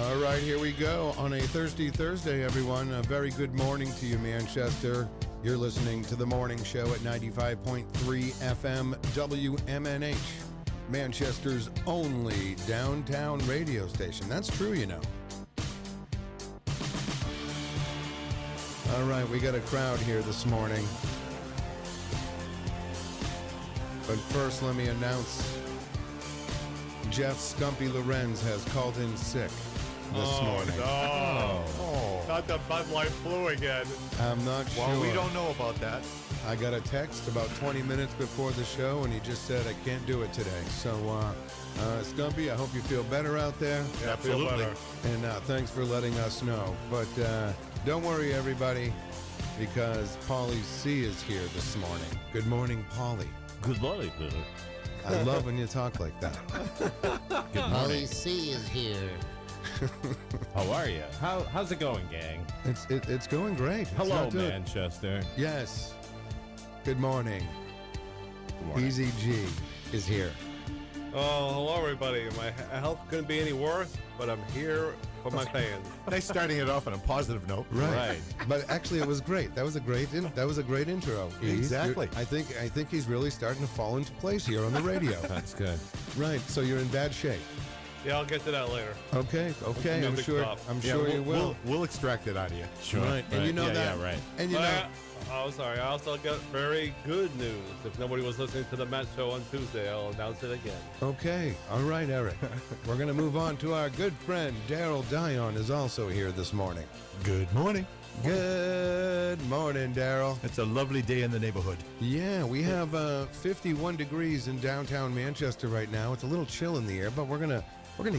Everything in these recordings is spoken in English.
All right, here we go on a Thursday, everyone. A very good morning to you, Manchester. You're listening to The Morning Show at 95.3 FM WMNH, Manchester's only downtown radio station. That's true, you know. All right, we got a crowd here this morning. But first, let me announce Jeff Stumpy Lorenz has called in sick this morning. No. Not the Bud Light flu again. I'm not sure. Well, we don't know about that. I got a text about 20 minutes before the show, and he just said, I can't do it today. So, Stumpy, I hope you feel better out there. Yeah, absolutely. And thanks for letting us know. But don't worry, everybody, because Paulie C is here this morning. Good morning, Paulie. Good morning, Billy. I love when you talk like that. Paulie C is here. How are you? How's it going, gang? It's going great. Hello, Manchester. Yes. Good morning. Good morning. Eazy-G is here. Oh, hello, everybody. My health couldn't be any worse, but I'm here for my fans. Nice starting it off on a positive note. Right. But actually, it was great. That was a great intro. Exactly. I think he's really starting to fall into place here on the radio. That's good. Right. So you're in bad shape. Yeah, I'll get to that later. Okay. I'm sure. I'm sure you will. We'll extract it out of you. Sure. Right. And you know that. Yeah, right. And you know. Sorry. I also got very good news. If nobody was listening to the Met Show on Tuesday, I'll announce it again. Okay. All right, Eric. We're going to move on to our good friend Darryl. Dion is also here this morning. Good morning. Good morning, Darryl. It's a lovely day in the neighborhood. Yeah, we have 51 degrees in downtown Manchester right now. It's a little chill in the air, but we're gonna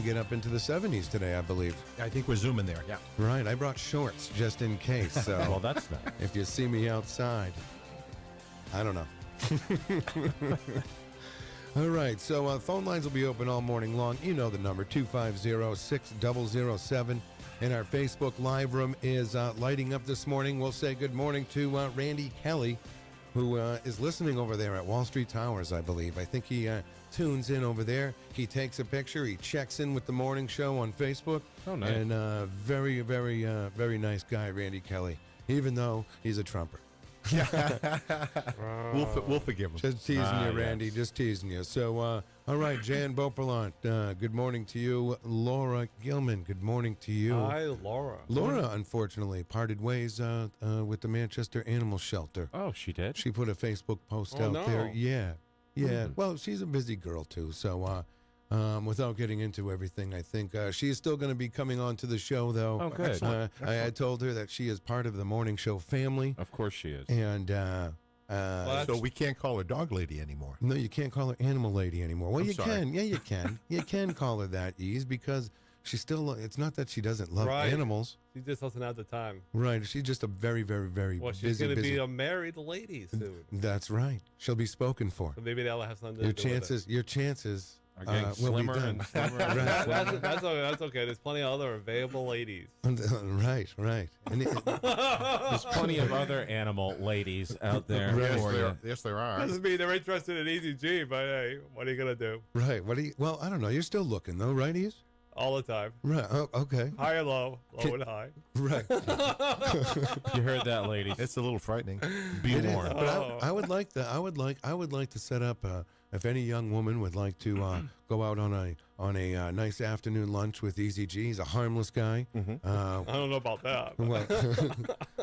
get up into the 70s today, I believe. I think we're zooming there, yeah. Right, I brought shorts just in case. So Well, that's nice. if you see me outside, I don't know. All right, so phone lines will be open all morning long. You know the number, 250-6007. And our Facebook Live room is lighting up this morning. We'll say good morning to Randy Kelly, who is listening over there at Wall Street Towers, I believe. I think he tunes in over there. He takes a picture. He checks in with the morning show on Facebook. Oh, nice. And very, very, very nice guy, Randy Kelly, even though he's a Trumper. We'll forgive him. Just teasing you, yes. Randy. Just teasing you. So, all right, Jan Beauperlant, good morning to you. Laura Gilman, good morning to you. Hi, Laura. Laura, unfortunately, parted ways with the Manchester Animal Shelter. Oh, she did? She put a Facebook post out no. there. Yeah. Well, she's a busy girl, too. So, without getting into everything, I think she's still going to be coming on to the show, though. Oh, good. I told her that she is part of the morning show family. Of course she is. And So we can't call her dog lady anymore. no, you can't call her animal lady anymore. Well, I'm you sorry. can. Yeah, you can. You can call her that, Ease, because she's still, it's not that she doesn't love Right. animals. She just doesn't have the time. Right. She's just a very, very, very Well, she's busy, going to busy. be a married lady soon. That's right. She'll be spoken for. So maybe that'll have something to Your do with it. chances Are getting will be slimmer done. and slimmer. That's okay. There's plenty of other available ladies. Right. And There's plenty of other animal ladies out there for you. Yes, there are. Doesn't mean they're interested in Eazy-G, but hey, what are you going to do? right. Well, I don't know. You're still looking, though, right, Ease? All the time. Right. Oh, okay. High and low, low and high. Right. You heard that, ladies. It's a little frightening. Be It is, warned. but I would like to set up if any young woman would like to go out on a nice afternoon lunch with Eazy-G. He's a harmless guy. I don't know about that. but- Well,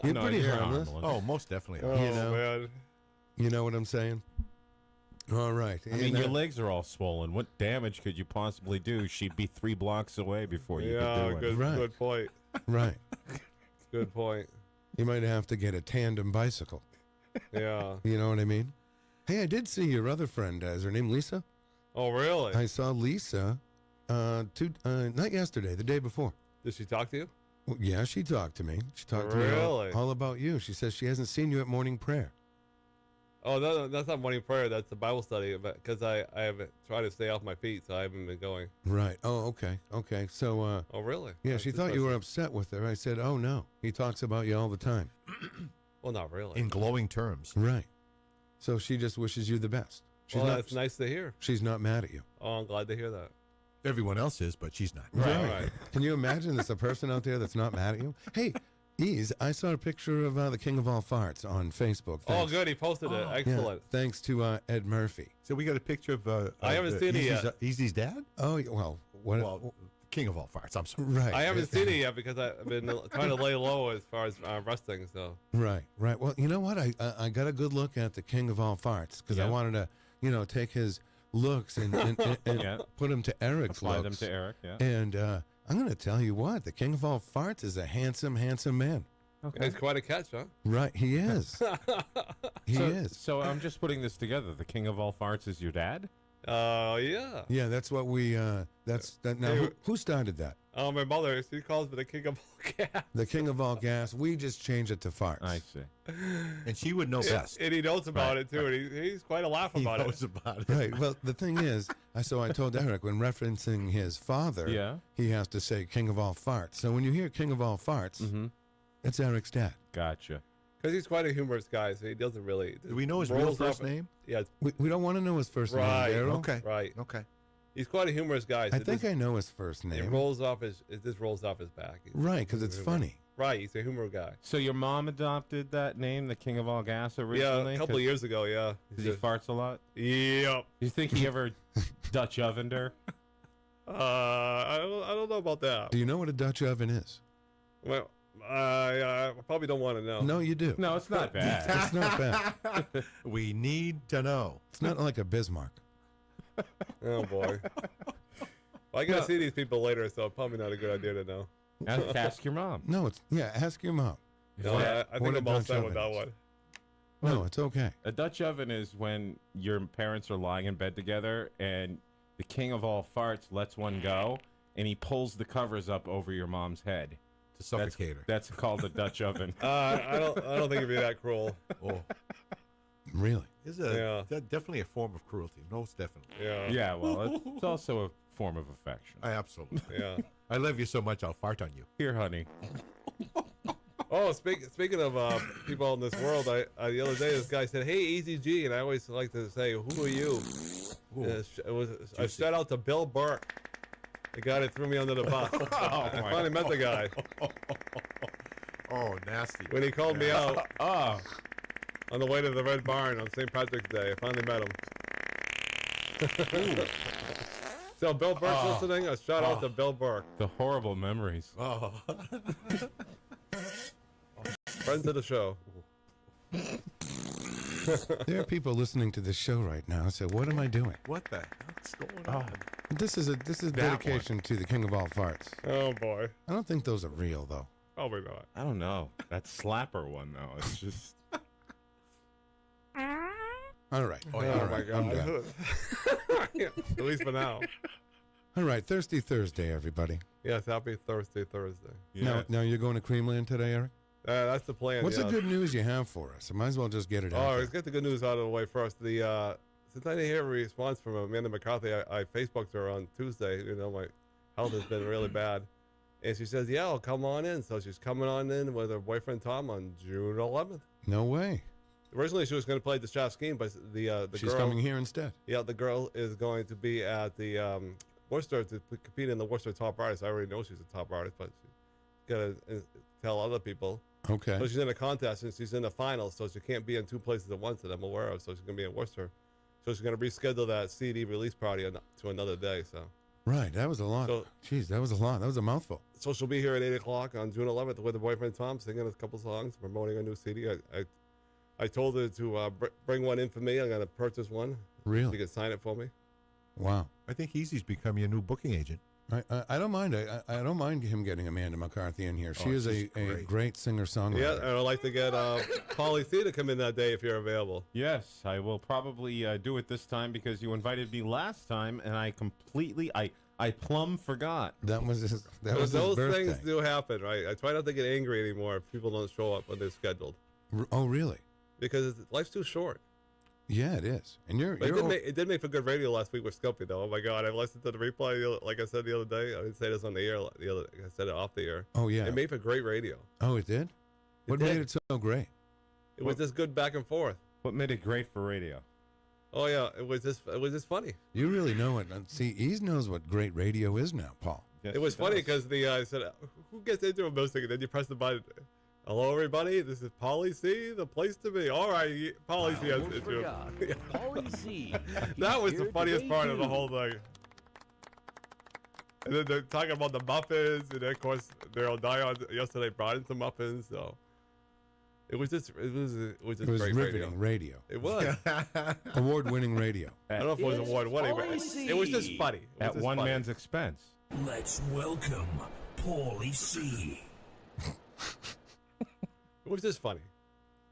you're No, pretty you're harmless. Oh, most definitely. Oh, You know. man. You know what I'm saying? All right. I mean, your legs are all swollen. What damage could you possibly do? She'd be 3 blocks away before you Yeah, could do it. Right. good point. Right. Good point. You might have to get a tandem bicycle. Yeah. You know what I mean? Hey, I did see your other friend. Is her name Lisa? Oh, really? I saw Lisa not yesterday, the day before. Did she talk to you? Well, yeah, she talked to me. She talked to me Really? all about you. She says she hasn't seen you at morning prayer. Oh, no, that's not morning prayer. That's the Bible study. Because I have tried to stay off my feet, so I haven't been going. Right. Oh, okay. So, Oh, really? yeah, That's she thought you were interesting. upset with her. I said, oh, no. He talks about you all the time. Well, not really. In glowing terms. Right. So she just wishes you the best. She's Well, not, that's nice to hear. She's not mad at you. Oh, I'm glad to hear that. Everyone else is, but she's not. Right. Can you imagine there's a person out there that's not mad at you? Hey, Ease, I saw a picture of the King of All Farts on Facebook. Oh, Thanks. good. He posted it. Yeah, Excellent. thanks to Ed Murphy. So we got a picture of. I haven't seen it yet. Easy's dad. Oh, well, what? Well, King of all farts. I'm sorry. Right. I haven't seen it yet because I've been trying to lay low as far as wrestling. So Right. Well, you know what? I got a good look at the King of All Farts because I wanted to, take his looks and put him to Eric's Apply looks. them to Eric, yeah. And I'm going to tell you what, the King of All Farts is a handsome, handsome man. Okay. it's quite a catch, huh? Right, he is. He is. So I'm just putting this together. The king of all farts is your dad? Yeah. Yeah, that's what we. Now, who started that? Oh, my mother. She calls me the king of all gas. The King of All Gas. We just changed it to farts. I see. And she would know best. And he knows about it too. And he's quite a laugh He about knows it. about it. Right. Well, the thing is, I told Eric when referencing his father, he has to say King of All Farts. So when you hear King of All Farts, it's Eric's dad. Gotcha. Because he's quite a humorous guy, so he doesn't really. Do we know his real first name? Yeah. We don't want to know his first name, Darryl. Okay. Right. Okay. He's quite a humorous guy. So I think I know his first It name. rolls off his. It just rolls off his back. Right, because it's funny. Right. He's a humor guy. So your mom adopted that name, the king of all gas, originally? Yeah, a couple of years ago. Yeah. Because he farts a lot? Yep. You think he ever Dutch ovened her? I don't know about that. Do you know what a Dutch oven is? Well, I probably don't want to know. No, you do. No, it's not bad. It's not bad. We need to know. It's not like a Bismarck. Oh boy. Well, I gotta see these people later, so probably not a good idea to know. Ask your mom. No, ask your mom. No, I think What a I'm all Dutch set with oven that is. one. No, it's okay. A Dutch oven is when your parents are lying in bed together and the king of all farts lets one go and he pulls the covers up over your mom's head. To suffocate her. That's called a Dutch oven. I don't think it'd be that cruel. Oh. Really? It's definitely a form of cruelty. Most definitely. Yeah. Yeah, well, it's also a form of affection. I absolutely. Yeah. I love you so much, I'll fart on you. Here, honey. Oh, speaking of people in this world, the other day this guy said, "Hey, Eazy-G," and I always like to say, "Who are you?" It was a shout out to Bill Burke, the guy that threw me under the bus. I finally met the guy Oh, nasty. when he called me out on the way to the Red Barn on St. Patrick's Day. I finally met him. So Bill Burke's listening. A shout out to Bill Burke. The horrible memories. Oh. Friends of the show. There are people listening to this show right now. So what am I doing? What the heck's going on? This is dedication to the King of All Farts. Oh boy. I don't think those are real though. Probably not. I don't know. That slapper one, though. It's just. All right. Oh right. my I'm God. done. At least for now. All right. Thirsty Thursday, everybody. Yes, happy Thursday. Yeah. Now you're going to Creamland today, Eric? That's the plan. What's yeah. the good news you have for us? I might as well just get it out Oh, there. let's get the good news out of the way first. Since I didn't hear a response from Amanda McCarthy, I Facebooked her on Tuesday. You know, my health has been really bad. And she says, yeah, I'll come on in. So she's coming on in with her boyfriend, Tom, on June 11th. No way. Originally, she was going to play the Shaft Scheme, but the She's girl, coming here instead. Yeah, the girl is going to be at the Worcester to compete in the Worcester Top Artist. I already know she's a top artist, but she's got to tell other people. Okay. So she's in a contest and she's in the finals, so she can't be in two places at once that I'm aware of. So she's going to be in Worcester. So she's going to reschedule that CD release party to another day. So Right. That was a lot. So- Jeez, that was a lot. That was a mouthful. So she'll be here at 8 o'clock on June 11th with her boyfriend Tom, singing a couple songs, promoting a new CD. I told her to bring one in for me. I'm going to purchase one. She Really? can sign it for me. Wow. I think Easy's becoming a new booking agent. I don't mind. I don't mind him getting Amanda McCarthy in here. She is a she's great singer-songwriter. Yeah, and I'd like to get Pauly C to come in that day if you're available. Yes, I will probably do it this time because you invited me last time and I completely, I plumb forgot. That was his. That But was his those birthday. things do happen, right? I try not to get angry anymore if people don't show up when they're scheduled Oh, really? because life's too short. Yeah, it is. And But it did make for good radio last week with Scumpy, though. Oh my God, I listened to the replay. Like I said the other day, I didn't say this on the air. I said it off the air. Oh yeah. It made for great radio. Oh, it did. What did. made it so great? It was just good back and forth. What made it great for radio? Oh yeah, it was just funny. You really know it. See, Ease knows what great radio is now, Paul. Yes, It was he funny does. because I said, "Who gets into a music?" And then you press the button. Hello, everybody. This is Pauly C, the place to be. All right, Pauly C has into it. Pauly C. That was He's the here funniest today, part of the too. whole thing. And then they're talking about the muffins, and then of course Darryl Dion yesterday brought in some muffins. So it was just It was great riveting radio. It was. Award-winning radio. I don't know if it was award-winning, but it was just funny. It was At just one funny. man's expense. Let's welcome Pauly C. It was just funny.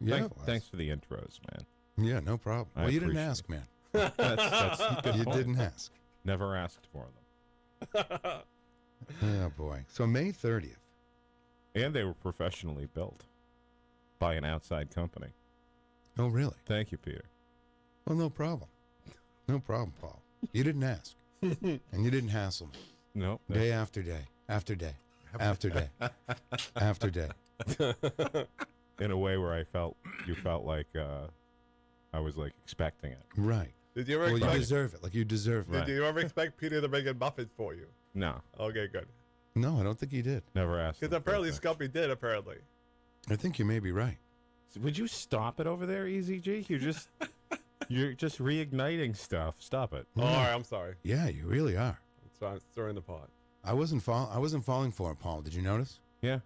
Yeah, Thanks, it was. thanks for the intros, man. Yeah, no problem. I Well, you didn't appreciate ask, man. That's a good You point. didn't ask. Never asked for them. Oh, boy. So May 30th. And they were professionally built by an outside company. Oh, really? Thank you, Peter. Well, no problem. No problem, Paul. You didn't ask. And you didn't hassle me. No. Day after day, after day, after day, after day. In a way where you felt like I was like expecting it. Right. Did you ever Well, you expect? deserve it. Like you deserve it. Did you ever expect Peter to make a muffins for you? No, Okay, good. No, I don't think you did. never asked. Because them for apparently that. Scumpy did. Apparently. I think you may be right. Would you stop it over there, Eazy-G? You're just reigniting stuff. Stop it. Oh, all right, I'm sorry. Yeah, you really are. I'm stirring the pot. I wasn't falling for it, Paul. Did you notice? Yeah.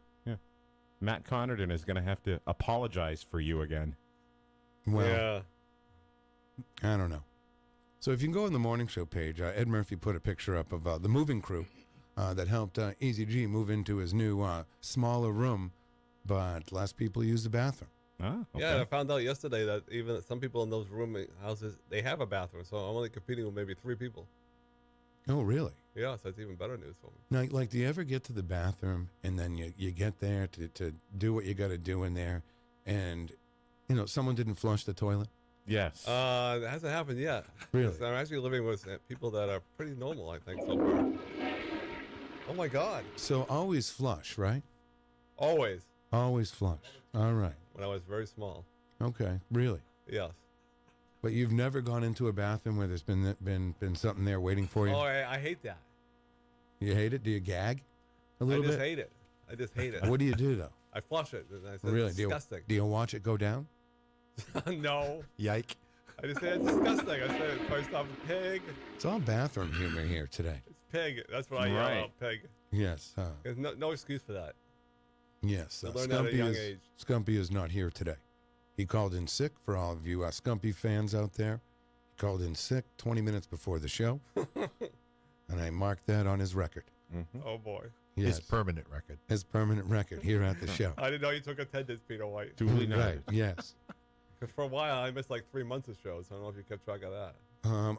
Matt Connerton is going to have to apologize for you again. Well, Yeah. I don't know. So if you can go on the morning show page, Ed Murphy put a picture up of the moving crew that helped Eazy-G move into his new smaller room, but less people use the bathroom. Ah, okay. Yeah, I found out yesterday that even some people in those room houses, they have a bathroom. So I'm only competing with maybe 3 people. Oh, really? Yeah, so it's even better news for me. Now, like, do you ever get to the bathroom and then you get there to do what you got to do in there, and someone didn't flush the toilet? Yes. It hasn't happened yet. Really? I'm actually living with people that are pretty normal, I think, so far. Oh my God. So always flush, right? Always. Always flush. All right. When I was very small. Okay. Really? Yes. But you've never gone into a bathroom where there's been something there waiting for you? Oh, I hate that. You hate it? Do you gag a I little just bit? hate it. I just hate it. What do you do though? I flush it. And I said, Really? it's disgusting. Do you watch it go down? No. Yike. I just said it's disgusting. I said first off, pig. It's all bathroom humor here today. It's pig. That's what I yell Right. out, pig. Yes. There's no excuse for that. Yes. I learned that at a young age. Scumpy is not here today. He called in sick for all of you Scumpy fans out there. He called in sick 20 minutes before the show. And I marked that on his record. Oh boy. Yes. His permanent record. His permanent record here at the show. I didn't know you took attendance, Peter White. Duly Right. noted. Yes. Because for a while I missed like 3 months of shows. I don't know if you kept track of that.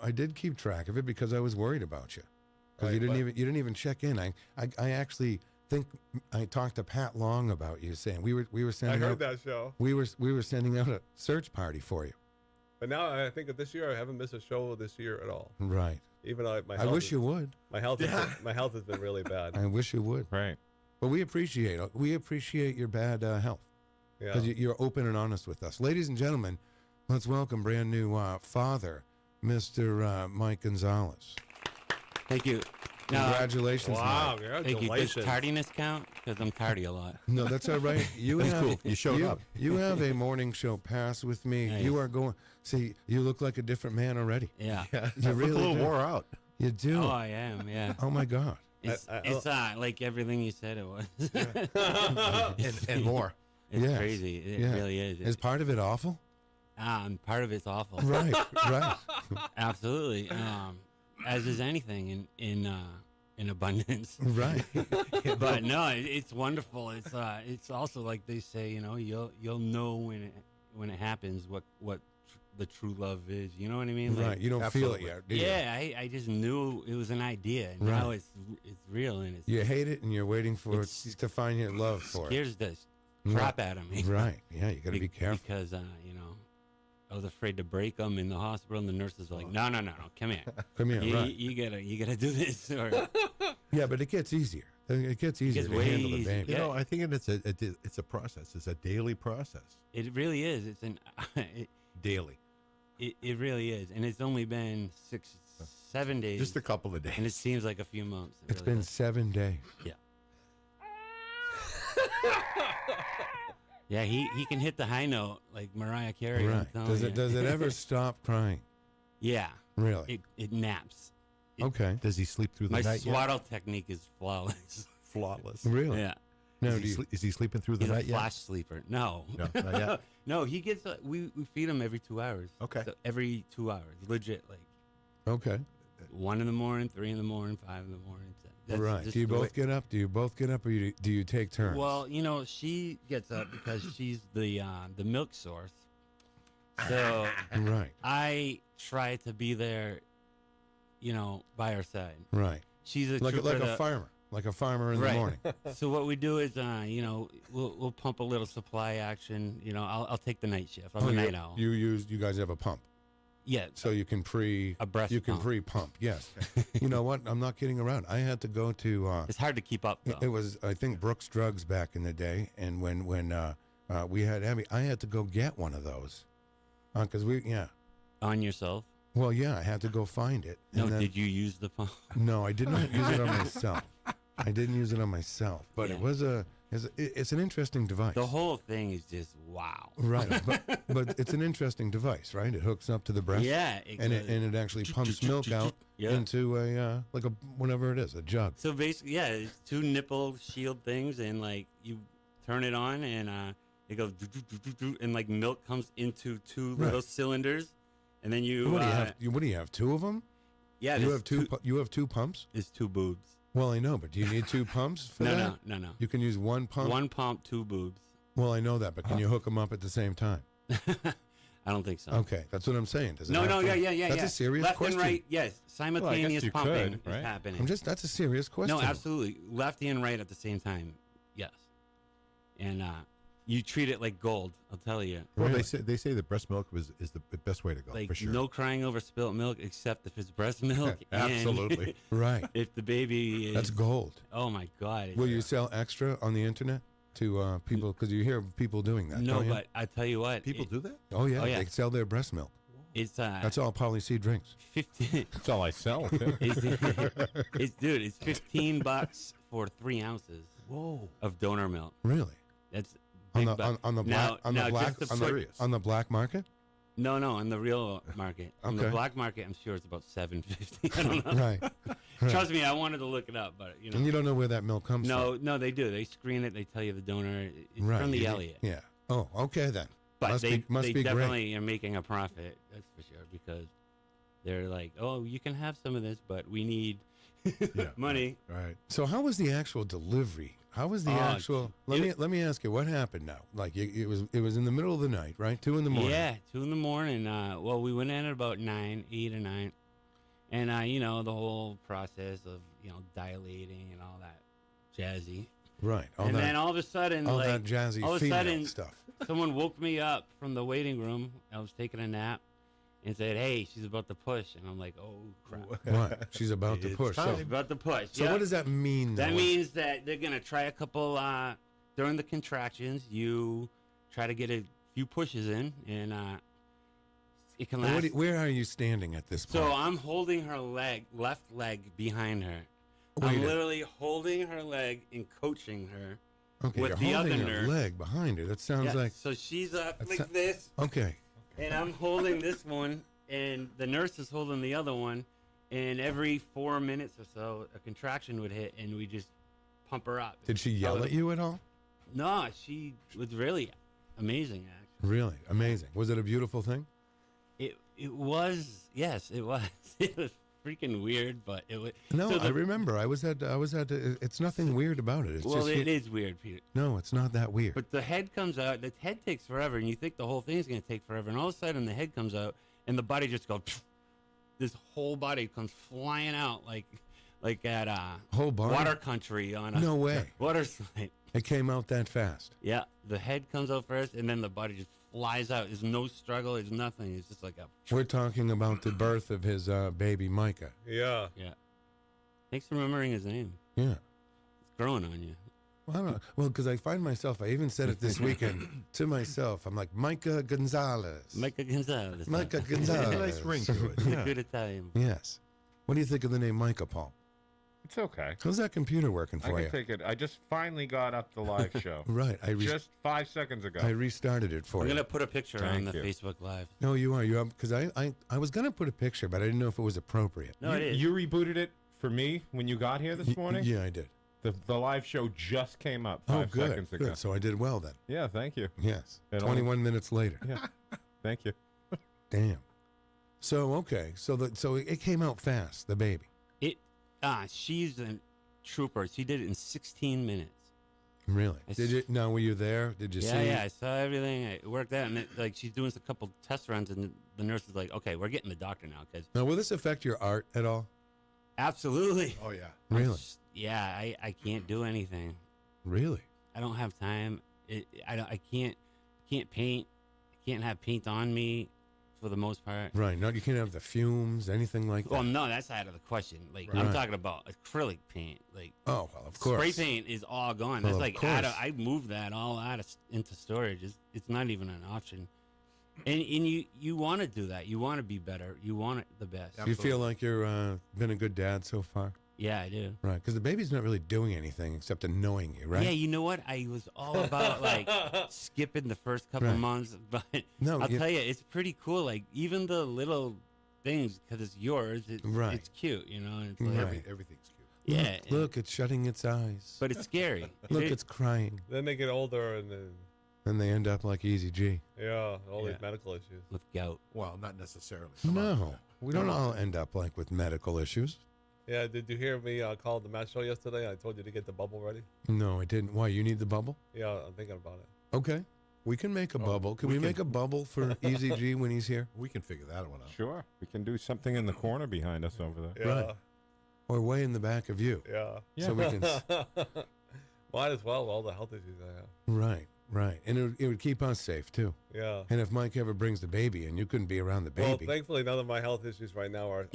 I did keep track of it because I was worried about you. Because Right, you didn't even check in. I actually think I talked to Pat Long about you, saying we were I sending heard out that show. we were sending out a search party for you. But now I think that this year I haven't missed a show this year at all. Right. Even though my I health wish you would. my health my health has been really bad. I wish you would. Right. But we appreciate your bad health Yeah. because you're open and honest with us, ladies and gentlemen. Let's welcome brand new father, Mr. Mike Gonzales. Thank you. Congratulations, Wow, Mike. Thank you. Does congratulations. tardiness count? Because I'm tardy a lot. No, that's all right. You That's have cool. You showed up. You have a morning show pass with me. Nice. You are going. See, you look like a different man already. Yeah. Yeah, You look really a little do. wore out. You do. Oh, I am. Yeah. Oh my God. It's like everything you said it was. And more. It's Yes. crazy. It Yeah. really is. Is part of it awful? And part of it's awful. Right. Right. Absolutely. As is anything in abundance. Right. But no, it's wonderful. It's also like they say, you'll know when it happens what the true love is. You know what I mean? Like, Right. You don't Absolutely. feel it yet, do you? Yeah, I just knew it was an idea. And Right. now it's real and it's You hate it and you're waiting for it It's- to find your love for it. scares the Right. crap out of me. Right. Yeah. You got to be careful. Because I was afraid to break them in the hospital, and the nurses were like, "No, come here. Come here. you, Right. you gotta do this." Or Yeah, but it gets easier. It gets easier gets to way handle the easier. baby. You know, I think it's a process. It's a daily process. it really is. It's Daily. It really is, and it's only been 7 days. Just a couple of days. And it seems like a few months. It's been 7 days. Yeah. Yeah, he can hit the high note like Mariah Carey. Right. Does it ever stop crying? Yeah. Really? It naps. Okay. Does he sleep through the My night yet? swaddle technique is flawless. Flawless. Really? Yeah. No, Is he sleeping through the He's a night yet? flash sleeper. No. No, not yet. No, he gets. We feed him every 2 hours. Okay. So every 2 hours, legit. Like Okay. 1 in the morning, 3 in the morning, 5 in the morning. That's Right. just Do you the way- both get up? Do you both get up, or do you take turns? Well, she gets up because she's the milk source. So right. I try to be there, by her side. Right. She's a Like trooper a farmer. Like a farmer in Right. the morning. So what we do is, we'll pump a little supply action. I'll take the night shift. I'm a night owl. You guys have a pump. Yeah. So you can a breast you can pump. pre-pump. Yes. You know what? I'm not kidding around. I had to go to It's hard to keep up, though. it was I think Brooks Drugs back in the day, and when we had Abby, I had to go get one of those. Cuz On yourself? Well, yeah, I had to go find it. No, and then, did you use the pump? No, I did not use it on myself. I didn't use it on myself, but Yeah. it was it's an interesting device. The whole thing is just wow. Right, but it's an interesting device, right? It hooks up to the breast. Yeah. And it actually pumps milk out Yeah. into a like a whatever it is, a jug. So basically, yeah, it's 2 nipple shield things, and like you turn it on, and it goes, and like milk comes into 2 little cylinders, and then you. What do you have? 2 of them? Yeah, You there's have two. You have 2 pumps. There's 2 boobs. Well, I know, but do you need 2 pumps for that? No. You can use 1 pump. 1 pump, 2 boobs. Well, I know that, but can you hook them up at the same time? I don't think so. Okay, that's what I'm saying. Does it No, have to- yeah. That's a serious Left question. and right, yes. Simultaneous you pumping could, right? is happening. That's a serious question. No, absolutely. Left and right at the same time, yes. And you treat it like gold, I'll tell you. Well, Really? they say the breast milk is the best way to go, Like, for sure. no crying over spilt milk except if it's breast milk. Absolutely. Right. If the baby is. That's gold. Oh, my God. Will you sell extra on the internet to people? Because you hear people doing that. No, don't you? but I tell you what. People do that? Oh yeah, Oh, yeah. they sell their breast milk. It's That's all Polly C drinks. 15. That's all I sell. too. It's $15 for 3 ounces. Whoa. Of donor milk. Really? That's On big the bucks. on the black on now the black just to on put- the, on the black market? No, on the real market. On the Okay. black market, I'm sure it's about $7.50. I don't know. Right. Trust me, I wanted to look it up, but And you don't know where that milk comes from. No, they do. They screen it. They tell you the donor. It's Right. from the You- Elliott. Yeah. Oh, okay then. But must they be great. definitely are making a profit. That's for sure, because they're like, oh, you can have some of this, but we need money. Right. So how was the actual delivery? How was the Oh, actual? Let me ask you, what happened now? Like it was in the middle of the night, right? 2 in the morning. Yeah, 2 in the morning. Well, we went in at about 8 or 9. And, the whole process of, dilating and all that jazzy. Right. And then all of a sudden, all like, that jazzy all of a female sudden, stuff. someone woke me up from the waiting room. I was taking a nap and said, hey, she's about to push. And I'm like, oh, crap. What? She's about to It's push. time. So, She's about to push. so Yeah. what does that mean? That though? means that they're going to try a couple, during the contractions, you try to get a few pushes in, and it can Now, last. where are you standing at this point? So I'm holding her left leg behind her. Wait I'm a- literally holding her leg and coaching her. okay, with you're the holding other a nurse. leg behind her. That sounds Yeah, like so she's up That's like not- this, okay. and I'm holding this one, and the nurse is holding the other one. And every 4 minutes or so, a contraction would hit, and we just pump her up. Did she yell at you at all? No, she was really amazing, actually. Really amazing. Was it a beautiful thing? It was, yes, it was. It was freaking weird, but it was. No, so I remember. I was at. It's nothing weird about it. It's Well, just it is weird, Peter. No, it's not that weird. But the head comes out. The head takes forever, and you think the whole thing is going to take forever, and all of a sudden the head comes out, and the body just goes. This whole body comes flying out like at Whole body? water country on a No way. water slide. It came out that fast. Yeah, the head comes out first, and then the body just flies out. There's no struggle. There's nothing. It's just like a. We're talking about the birth of his baby Micah. Yeah. Yeah. Thanks for remembering his name. Yeah. It's growing on you. Well, I don't know. Well, because I find myself, I even said it this weekend to myself. I'm like, Micah Gonzales. Micah Gonzales. Micah It's a Gonzales. nice ring to it. It's a Yeah. good Italian. Yes. What do you think of the name Micah, Paul? It's okay. How's that computer working I for can you? take it. I just finally got up the live show. Right. Just 5 seconds ago. I restarted it for We're you. gonna put a picture on Thank the you. Facebook Live. No, you are. You are. Because I was going to put a picture, but I didn't know if it was appropriate. No, it is. You rebooted it for me when you got here this morning? Yeah, I did. The live show just came up 5 good. seconds ago. Good. So I did well then. Yeah, thank you. Yes. It 21 minutes later. Yeah, thank you. Damn. So, okay. So it came out fast, the baby. She's a trooper. She did it in 16 minutes. Really? I Did you? Now, were you there? Did you see? Yeah, I saw everything. I worked out, and like she's doing a couple test runs, and the nurse is like, "Okay, we're getting the doctor now." Because Now, will this affect your art at all? absolutely, Oh, yeah. Really? yeah, I can't do anything. Really? I don't have time. I can't paint. I can't have paint on me for the most part. Right. No, you can't have the fumes, anything like that. Well, no, that's out of the question. Like Right. I'm talking about acrylic paint. Like Oh, well, of course. spray paint is all gone. Well, That's of like course. I moved that all into storage. It's not even an option. And you want to do that. You want to be better. You want it the best. Do you feel like you're been a good dad so far? Yeah, I do. Right. Because the baby's not really doing anything except annoying you, right? Yeah, you know what? I was all about like skipping the first couple Right. months, but No, I'll tell you, it's pretty cool. Like even the little things, because it's yours. Right. It's cute, you know. And it's like, Right. Everything's cute. yeah. Look, it's shutting its eyes. but it's scary. Look, it's crying. Then they get older and then, And they end up like Eazy-G. yeah, all Yeah. these medical issues. with gout. Well, not necessarily. Come on. No. We don't all end up like with medical issues. Yeah, did you hear me call the match show yesterday? I told you to get the bubble ready. No, I didn't. Why? You need the bubble? Yeah, I'm thinking about it. Okay. We can make a Oh, bubble. Can we we can- make a bubble for Eazy-G when he's here? We can figure that one out. Sure. We can do something in the corner behind us over there. Yeah, Right. Or way in the back of you. yeah. So we can. Might as well, all the health issues I have. Right, right. And it would keep us safe, too. Yeah. And if Mike ever brings the baby in, you couldn't be around the Well, baby. thankfully, none of my health issues right now are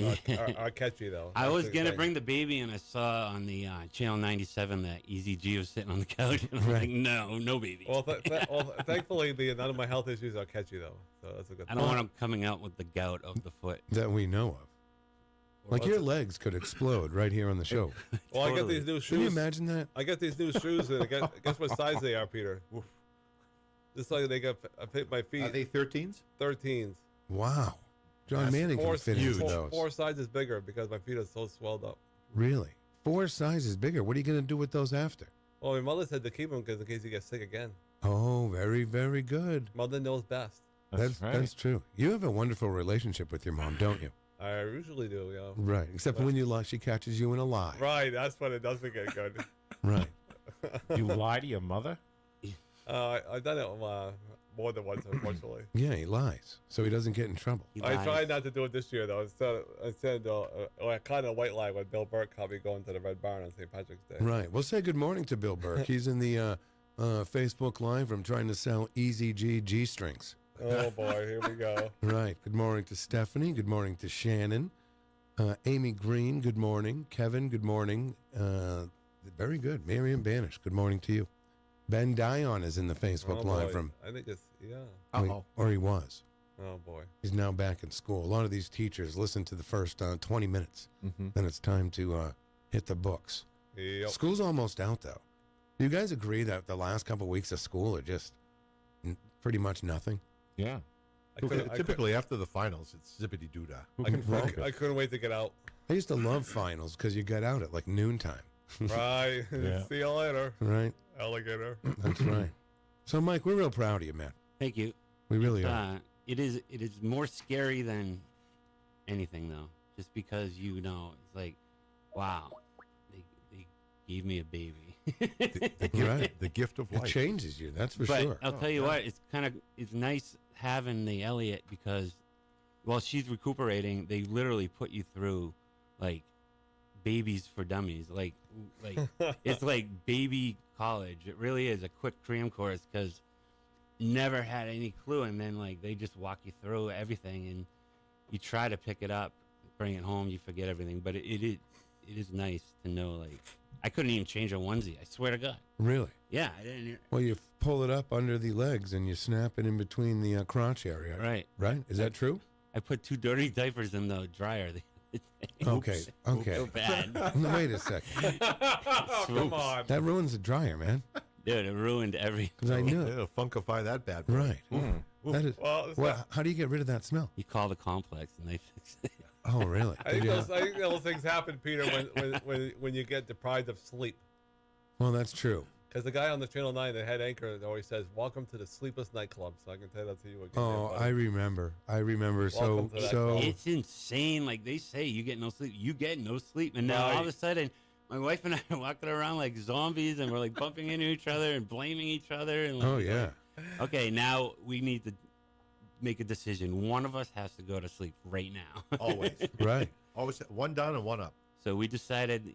catchy, though. I That's was the gonna thing. bring the baby, and I saw on the channel 97 that Eazy-G was sitting on the couch, and I'm Right. like, no baby. Well, thankfully, none of my health issues are catchy, though. So that's a good I don't want him coming out with the gout of the foot. that we know of. Like your legs could explode right here on the show. Well, I got Totally. these new Can you shoes. imagine that? I got these new shoes, and guess what size they are, Peter? Just like they got, I fit my feet. Are they 13s? 13s. Wow. John That's Manning can fit into those. Four sizes bigger because my feet are so swelled up. Really? 4 sizes bigger. What are you going to do with those after? Well, my mother said to keep them because in case you get sick again. Oh, very, very good. Mother knows best. That's right. That's true. You have a wonderful relationship with your mom, don't you? I usually do, yeah. Right. Except when you lie, she catches you in a lie. Right, that's when it doesn't get good. Right. You lie to your mother? I've done it more than once, unfortunately. Yeah, he lies, so he doesn't get in trouble. He I lies. tried not to do it this year, though. Instead, I kind of white lie when Bill Burke caught me going to the Red Barn on St. Patrick's Day. Right. Well, say good morning to Bill Burke. He's in the Facebook Live from trying to sell Eazy-G G-strings. Oh, boy, here we go. Right. Good morning to Stephanie. Good morning to Shannon. Amy Green, good morning. Kevin, good morning. Very good. Miriam Banish, good morning to you. Ben Dion is in the Facebook Oh, Live boy. from, I think it's, yeah. Uh-oh. or he was. Oh, boy. He's now back in school. A lot of these teachers listen to the first 20 minutes. Mm-hmm. Then it's time to hit the books. Yep. School's almost out, though. Do you guys agree that the last couple of weeks of school are just pretty much nothing? Yeah. Typically, after the finals, it's zippity-doo-dah. Who can focus? I couldn't wait to get out. I used to love finals because you got out at like noontime. Right. Yeah. See you later, Right? alligator. That's right. So, Mike, we're real proud of you, man. Thank you. We really are. It is more scary than anything, though, just because it's like, wow, they gave me a baby. The gift of It life. changes you, that's for But sure. I'll tell you what, it's nice having the Elliot because while she's recuperating, they literally put you through like babies for dummies, like it's like baby college. It really is a quick cram course because never had any clue, and then like they just walk you through everything, and you try to pick it up, bring it home, you forget everything. But it is nice to know like I couldn't even change a onesie. I swear to God. Really? Yeah, I didn't. Well, you pull it up under the legs and you snap it in between the crotch area. Right. Right? Is that true? I put 2 dirty diapers in the dryer. Okay. Okay. So bad. No, wait a second. Oh, come on. That ruins the dryer, man. Dude, it ruined everything. Because I knew it. It'll funkify that bad boy. Right. That is. Well, it's Well, not- how do you get rid of that smell? You call the complex and they fix it. Oh, really? I think, Did you- I think those things happen, Peter, when you get deprived of sleep. Well, that's true. Because the guy on the Channel 9, the head anchor, always says, "Welcome to the sleepless nightclub." So I can tell that to you again. Oh, buddy. I remember. Welcome to that club. It's insane. Like they say, you get no sleep. You get no sleep. And now all of a Right. sudden, my wife and I are walking around like zombies and we're like bumping into each other and blaming each other. And like, Oh, yeah. Okay, now we need to make a decision. One of us has to go to sleep right now. Always. Right. Always one down and one up. So we decided,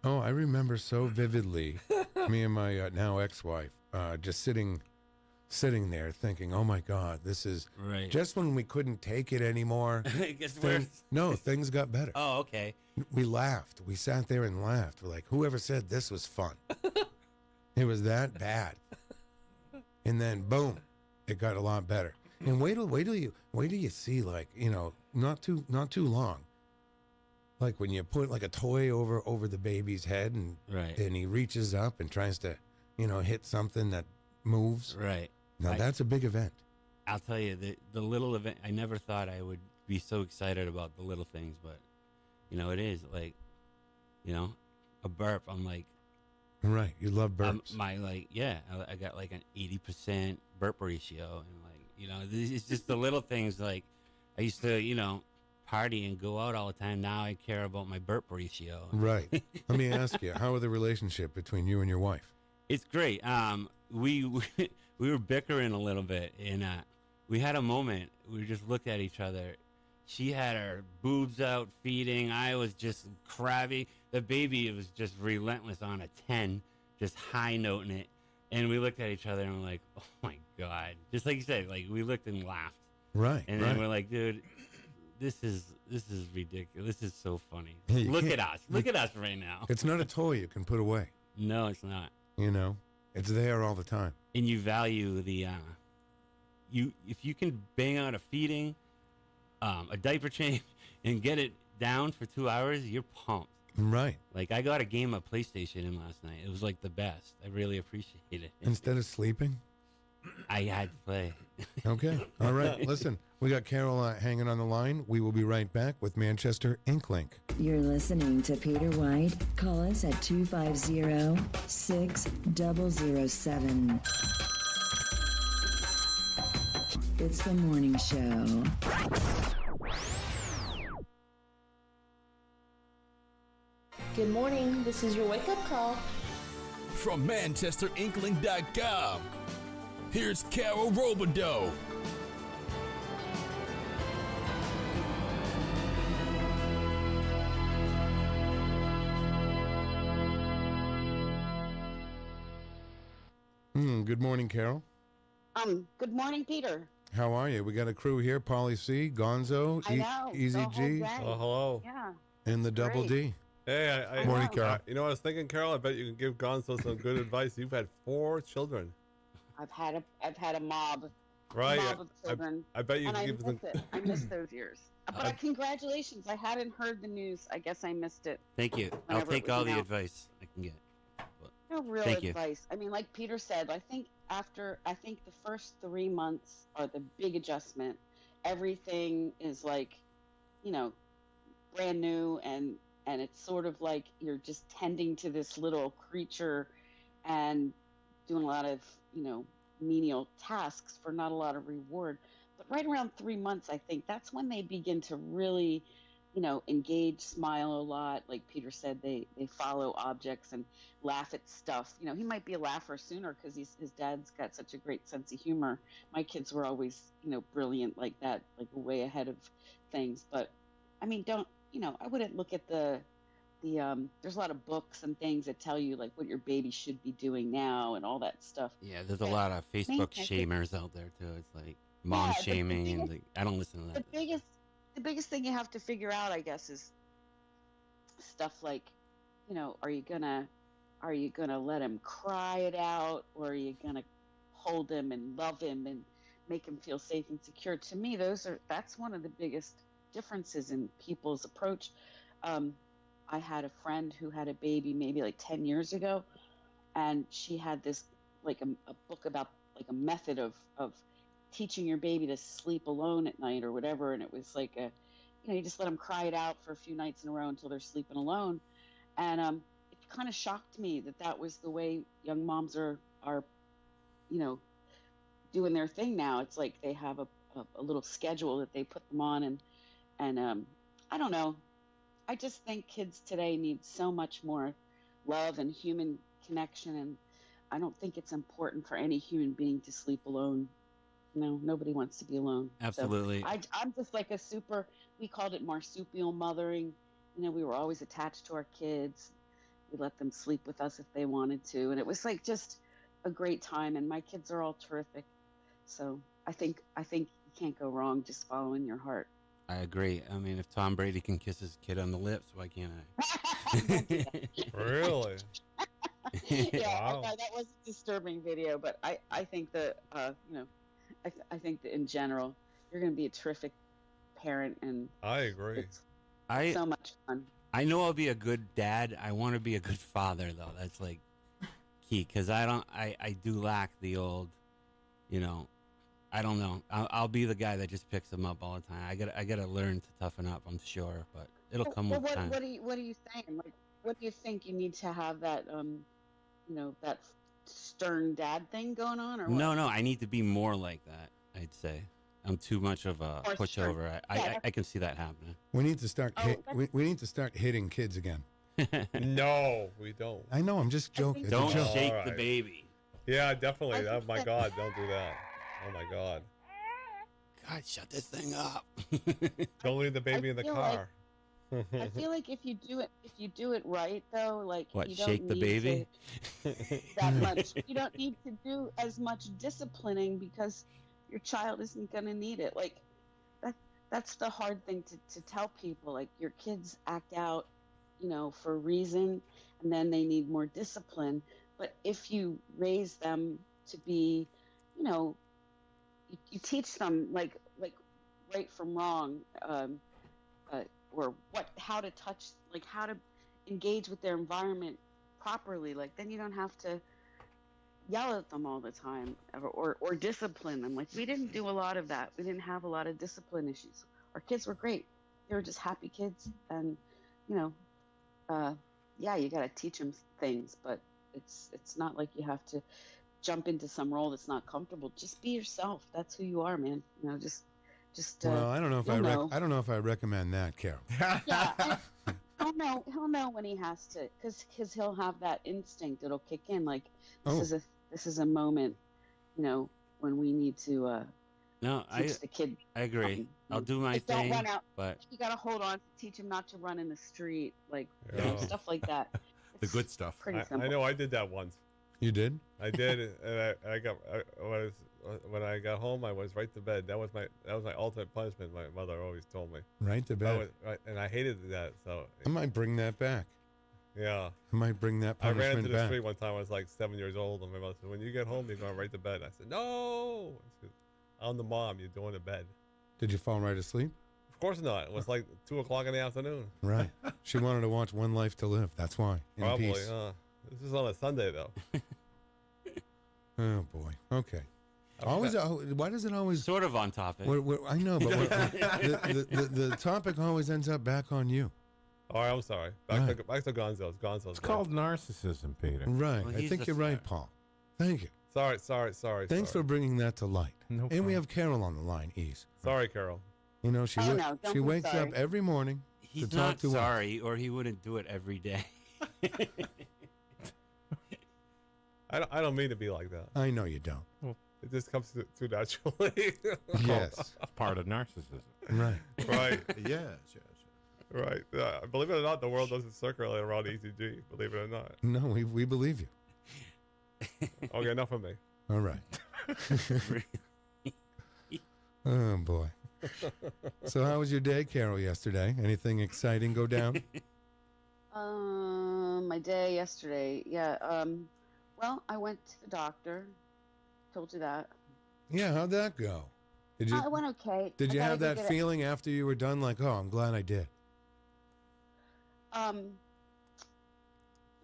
Oh, I remember so vividly me and my now ex-wife just sitting there thinking, oh, my God, this is right. just when we couldn't take it anymore. It gets worse. Things got better. Oh, okay. We laughed. We sat there and laughed. We're like, whoever said this was fun? It was that bad. And then, boom, it got a lot better. And wait till you see, like, not too long. Like when you put like a toy over the baby's head and Right. then he reaches up and tries to, hit something that moves. Right. Now that's a big event. I'll tell you, the little event, I never thought I would be so excited about the little things, but, it is like, a burp. I'm like, Right. You love burps. I got like an 80% burp ratio. And like, it's just the little things. Like I used to, party and go out all the time. Now I care about my burp ratio. Right. Let me ask you, how is the relationship between you and your wife? It's great. We were bickering a little bit, and we had a moment. We just looked at each other. She had her boobs out feeding. I was just crabby. The baby was just relentless on a 10, just high noting it. And we looked at each other and we're like, oh my God. Just like you said, like we looked and laughed. Right. And then we're like, dude, this is ridiculous. This is so funny. Hey, you Look can't- at us. Look at us right now. It's not a toy you can put away. No, it's not. It's there all the time. And you value the if you can bang out a feeding, a diaper change, and get it down for 2 hours, you're pumped. Right. Like I got a game of PlayStation in last night. It was like the best. I really appreciate it. Instead of sleeping? I had to play. Okay. All right. Listen, we got Carol hanging on the line. We will be right back with Manchester Inklink. You're listening to Peter White. Call us at 250-6007. It's the morning show. Good morning. This is your wake-up call. From ManchesterInkling.com, here's Carol Robideau. Good morning, Carol. Good morning, Peter. How are you? We got a crew here, Pauly C, Gonzo, I know. Eazy-G, Oh, hello. Yeah. and the Double D. Hey, I Morning, Carol. You know what I was thinking, Carol? I bet you can give Gonzo some good advice. You've had 4 children, I've had a mob right? of children. I bet you and can I give them. miss it. I miss those years. But congratulations. I hadn't heard the news. I guess I missed it. Thank you. I'll Whenever it take was all the announced. advice I can get. No real Thank you. advice. I mean, like Peter said, I think the first 3 months are the big adjustment. Everything is like, brand new, and it's sort of like you're just tending to this little creature and doing a lot of, menial tasks for not a lot of reward. But right around 3 months, I think that's when they begin to really, engage, smile a lot. Like Peter said, they follow objects and laugh at stuff. He might be a laugher sooner because his dad's got such a great sense of humor. My kids were always, brilliant like that, like way ahead of things. But I mean, I wouldn't look at there's a lot of books and things that tell you like what your baby should be doing now and all that stuff. Yeah, there's a lot of Facebook shamers out there too. It's like mom shaming, and I don't listen to that. The biggest thing you have to figure out, I guess, is stuff like, are you gonna let him cry it out, or are you gonna hold him and love him and make him feel safe and secure? To me, that's one of the biggest differences in people's approach. I had a friend who had a baby maybe like 10 years ago, and she had this like a book about like a method of teaching your baby to sleep alone at night or whatever, and it was like you just let them cry it out for a few nights in a row until they're sleeping alone. And it kind of shocked me that was the way young moms are doing their thing now. It's like they have a little schedule that they put them on, and I don't know. I just think kids today need so much more love and human connection, and I don't think it's important for any human being to sleep alone. Nobody wants to be alone. Absolutely. So I'm just like we called it marsupial mothering. We were always attached to our kids. We let them sleep with us if they wanted to, and it was like just a great time, and my kids are all terrific. So I think you can't go wrong just following your heart. I agree. I mean, if Tom Brady can kiss his kid on the lips, why can't I? Really? Yeah, Wow. that was a disturbing video, but I think that I think that in general you're going to be a terrific parent, and I agree. It's so much fun. I know I'll be a good dad. I want to be a good father, though. That's like key, because I do lack the old, I don't know. I'll be the guy that just picks them up all the time. I gotta learn to toughen up, I'm sure, but it'll come with time. What are you saying? Like, what do you think you need to have that that stern dad thing going on, or what? No, I need to be more like that. I'd say I'm too much of a pushover. I can see that happening. We need to start. We need to start hitting kids again. No, we don't. I know. I'm just joking. It's a Don't joke. shake the baby. Yeah, definitely. Oh my God, don't do that. Oh my God. God, shut this thing up. Don't leave the baby in the car. I feel like if you do it right, though, like what? You don't Shake the need baby? that much. You don't need to do as much disciplining because your child isn't going to need it. Like that's the hard thing to tell people. Like your kids act out, for a reason, and then they need more discipline. But if you raise them to be, you teach them like right from wrong, or how to touch, like how to engage with their environment properly. Like then you don't have to yell at them all the time or discipline them. Like we didn't do a lot of that. We didn't have a lot of discipline issues. Our kids were great. They were just happy kids, and yeah, you got to teach them things, but it's not like you have to jump into some role that's not comfortable. Just be yourself. That's who you are, man. Just. Well, I don't know if I don't know if I recommend that, Carol. Yeah, he'll know when he has to, because he'll have that instinct. It'll kick in. Like this is a moment, when we need to. No, teach the kid. I agree. I'll do my thing. Don't run out. But you gotta hold on. Teach him not to run in the street, like stuff like that. The good stuff. Pretty simple. I know. I did that once. You did? I did, and when I got home, I was right to bed. That was my ultimate punishment. My mother always told me. Right to bed. And I hated that. So I might bring that back. Yeah. I might bring that punishment back. I ran into the street one time. I was like 7 years old, and my mother said, "When you get home, you're going right to bed." I said, "No." She said, "I'm the mom. You're going to bed." Did you fall right asleep? Of course not. It was like 2:00 in the afternoon. Right. She wanted to watch One Life to Live. That's why. In Probably. peace. This is on a Sunday though. Oh boy. Okay. Always. Why does it always? Sort of on topic. I know, but the topic always ends up back on you. All right. I'm sorry. Back to Gonzales. It's called narcissism, Peter. Right. Well, I think you're right, Paul. Thank you. Sorry. Thanks for bringing that to light. No and problem. we have Carol on the line, Ease. Sorry, Carol. She wakes up every morning He's to talk not to sorry, or he wouldn't do it every day. I don't mean to be like that. I know you don't. It just comes too naturally. Yes. It's part of narcissism. Right. Right. Yes. Right. Believe it or not, the world doesn't circulate around Eazy-G. Believe it or not. No, we believe you. Okay, enough of me. All right. Oh boy. So how was your day, Carol, yesterday? Anything exciting go down? my day yesterday. Yeah. Well, I went to the doctor. Told you that. Yeah, how'd that go? Did you? It went okay. Did you I have gotta that go get feeling after you were done, like, oh, I'm glad I did?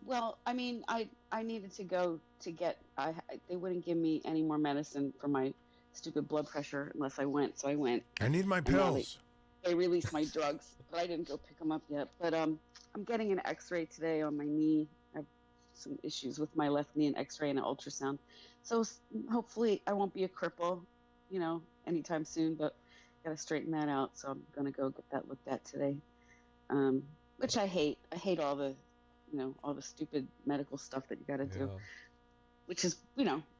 Well, I mean, I needed to go to get. They wouldn't give me any more medicine for my stupid blood pressure unless I went. So I went. I need my And now pills. They released my drugs, but I didn't go pick them up yet. But I'm getting an X-ray today on my knee. I have some issues with my left knee, an X-ray and an ultrasound. So hopefully I won't be a cripple, anytime soon. But gotta straighten that out. So I'm gonna go get that looked at today. Which I hate. I hate all the, all the stupid medical stuff that you got to do. Which is,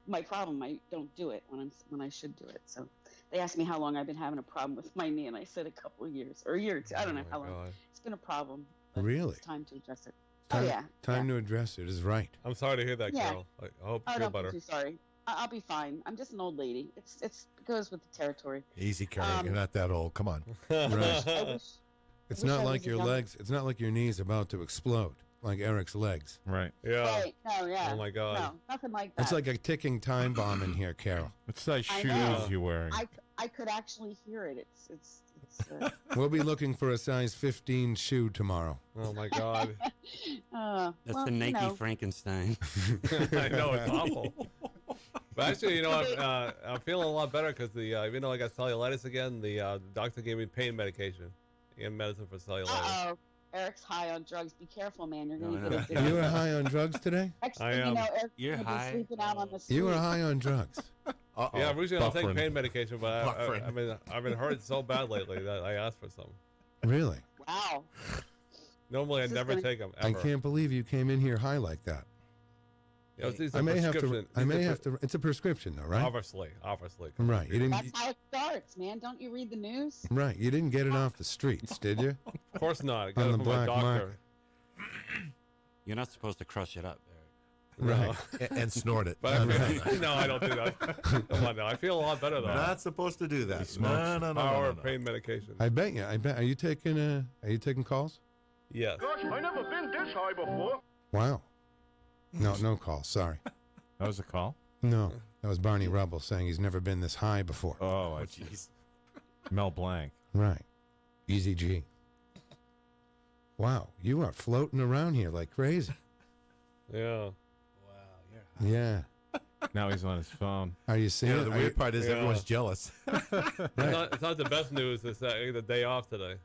my problem. I don't do it when I should do it. So they asked me how long I've been having a problem with my knee, and I said a couple of years or a year or two. I don't know how long. It's been a problem. Really? It's time to address it. Time to address it is right. I'm sorry to hear that, Yeah. Carol. I hope you feel don't better. be too sorry. I'll be fine. I'm just an old lady. It goes with the territory. Easy, Carol. You're not that old. Come on. Right. It's not I like was your young- legs. It's not like your knee's about to explode, like Eric's legs. Right. Yeah. Right. No, yeah. Oh my God. No, nothing like that. It's like a ticking time bomb in here, Carol. What size I shoes know. you wearing? I could actually hear it. It's We'll be looking for a size 15 shoe tomorrow. Oh my God. That's the Nike Frankenstein. I know, it's awful. But actually, I'm feeling a lot better because even though I got cellulitis again, the doctor gave me pain medication and medicine for cellulitis. Uh-oh. Eric's high on drugs. Be careful, man. You're going to No, get addicted. You were high on drugs today? Next I thing you am. know, Eric's You're going to be high. sleeping out on the street. You were high on drugs. Yeah, originally I was taking Buffering. pain medication, but Buffering. I've been hurt so bad lately that I asked for some. Really? Wow. Normally I This is never gonna- take them I ever. can't believe you came in here high like that. Yeah, these I are may have to. prescription- I these may are have to. It's a prescription, though, right? Obviously. Right. You didn't. That's how it starts, man. Don't you read the news? Right. You didn't get it off the streets, did you? Of course not. I got On it the from my black doctor. market. You're not supposed to crush it up, Eric. Right. And snort it. But no, I don't do that. Come on now. I feel a lot better though. Not supposed to do that. He smokes. No. Power of pain medication. I bet you. Are you taking? Are you taking calls? Yes. I never been this high before. Wow. No calls. Sorry. That was a call? No, that was Barney Rubble saying he's never been this high before. Oh, jeez. Mel Blanc. Right. Eazy-G. Wow, you are floating around here like crazy. Yeah. Yeah. Now he's on his phone. Are you seeing Yeah, it? the Are you- weird part is Yeah. everyone's jealous. It's not the best news. It's the day off today.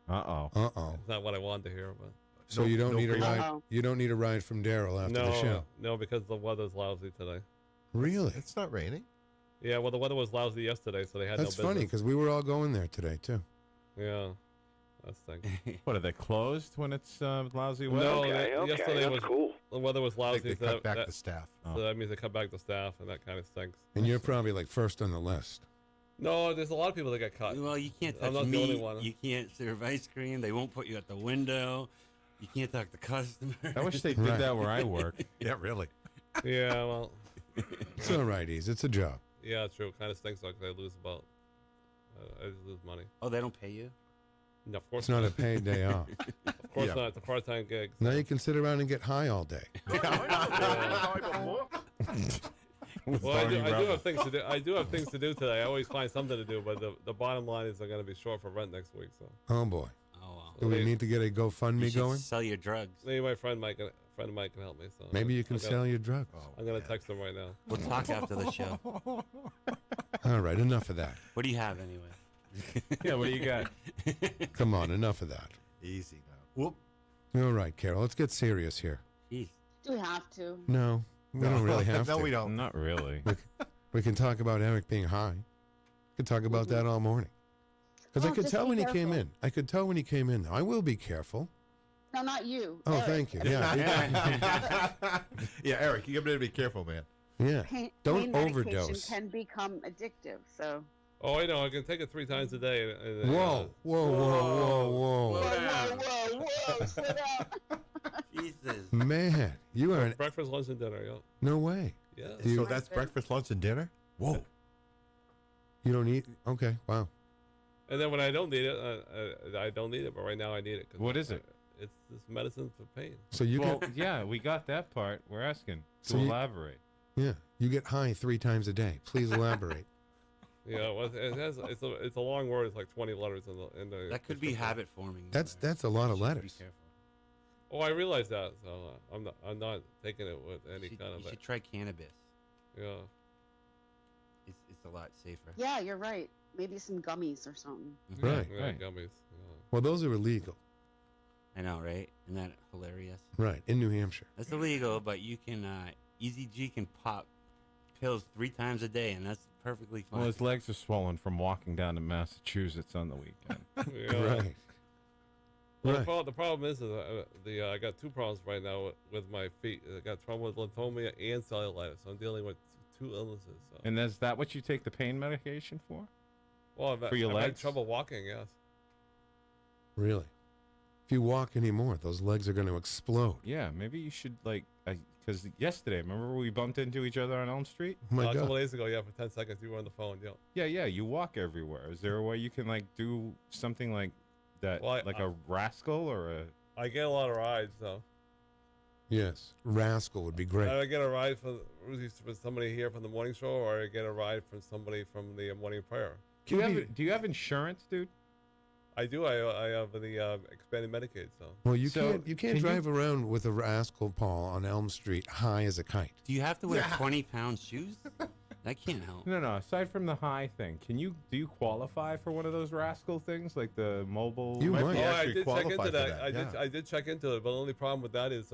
Uh-oh. Uh-oh. It's not what I wanted to hear, but So you don't need a pre- ride. Uh-oh. You don't need a ride from Darryl after the show. no, because the weather's lousy today. Really? It's not raining. Yeah, well, the weather was lousy yesterday, so they had That's no funny business. because we were all going there today too. Yeah, that stinks. What, are they closed when it's lousy weather? No, Okay, yesterday that's was cool. the weather was I lousy. think they so cut back that, the staff. Oh. so that means they cut back the staff, and that kind of stinks. And you're probably like first on the list. No, there's a lot of people that got cut. Well, you can't I'm touch not the only meat. one. You can't serve ice cream. They won't put you at the window. You can't talk to customers. I wish they did Right. that where I work. Yeah, really. Yeah, well, It's all right, Ease. It's a job. yeah, true. It kind of stinks because I lose about, I just lose money. Oh, they don't pay you? No, of course It's not a paid day off. Of course Yeah. not. It's a part-time gig. Now you can sit around and get high all day. I never been this high before. With Well, I Barney do Rubble. have things to do. I do have things to do today. I always find something to do, but the bottom line is I'm going to be short for rent next week. So Oh boy. Oh, wow. Do we need to get a You GoFundMe should going? sell your drugs. maybe my friend of mine can help me. So Maybe you can I'm gonna- sell your drugs. I'm going to text him right now. We'll talk after the show. All right, enough of that. What do you have anyway? Yeah, what do you got? Come on, enough of that. Easy now. Whoop. All right, Carol, let's get serious here. Jeez. Do we have to? No, we don't really have No, to. we don't. Not really. We can talk about Eric being high. We could talk about that all morning. Because Well, I could just tell be when he came careful. in. I could tell when he came in. I will be careful. No, not you. Oh, Eric. thank you. Yeah. Yeah, Eric, you better be careful, man. Yeah. Don't Pain medication overdose. can become addictive. So. Oh, I know. I can take it 3 times a day. And, Whoa, whoa, whoa, whoa, whoa. Whoa, whoa, slow down. Jesus. Man, you are breakfast, lunch, and dinner. Yeah. no way. Yeah. You- So that's breakfast, lunch, and dinner? Whoa. You don't eat? Okay, wow. And then when I don't need it, I don't need it. But right now I need it. 'cause What is it? it's this medicine for pain. So you Well, get yeah, we got that part. We're asking to So you- elaborate. yeah, you get high 3 times a day. Please elaborate. Yeah, well, it's a long word. It's like 20 letters in the. That could be habit forming. That's a lot of Be letters. careful. Oh, I realize that. So I'm not taking it with any You kind of. should try cannabis. Yeah. It's a lot safer. Yeah, you're right. Maybe some gummies or something. Right. Yeah, Right. gummies. Yeah. Well, those are illegal. I know, right? Isn't that hilarious? Right, in New Hampshire. That's illegal, but you can Eazy-G can pop pills 3 times a day, and that's perfectly fine. Well, his legs are swollen from walking down to Massachusetts on the weekend. Yeah. Right. Well, Right. the problem is I got 2 problems right now with my feet. I got trouble with lymphoma and cellulitis. I'm dealing with 2 illnesses. So. And is that what you take the pain medication for? Well, for your I've had legs? trouble walking. Yes. Really. If you walk anymore, those legs are going to explode. Yeah, maybe you should because yesterday, remember we bumped into each other on Elm Street? Oh my A couple God. days ago, yeah, for 10 seconds you were on the phone. Yeah. Yeah, you walk everywhere. Is there a way you can do something like that, Well, a rascal or a? I get a lot of rides, though. Yes. Rascal would be great. I get a ride from somebody here from the morning show, or I get a ride from somebody from the morning prayer. Do you have insurance, dude? I do. I have the expanded Medicaid, so. Well, you So, can't can you- drive around with a rascal, Paul, on Elm Street high as a kite. Do you have to wear 20-pound shoes? That can't help. No. Aside from the high thing, do you qualify for one of those rascal things like the mobile? You might might. be Oh, I actually did check qualify into for that. that, yeah. I did check into it, but the only problem with that is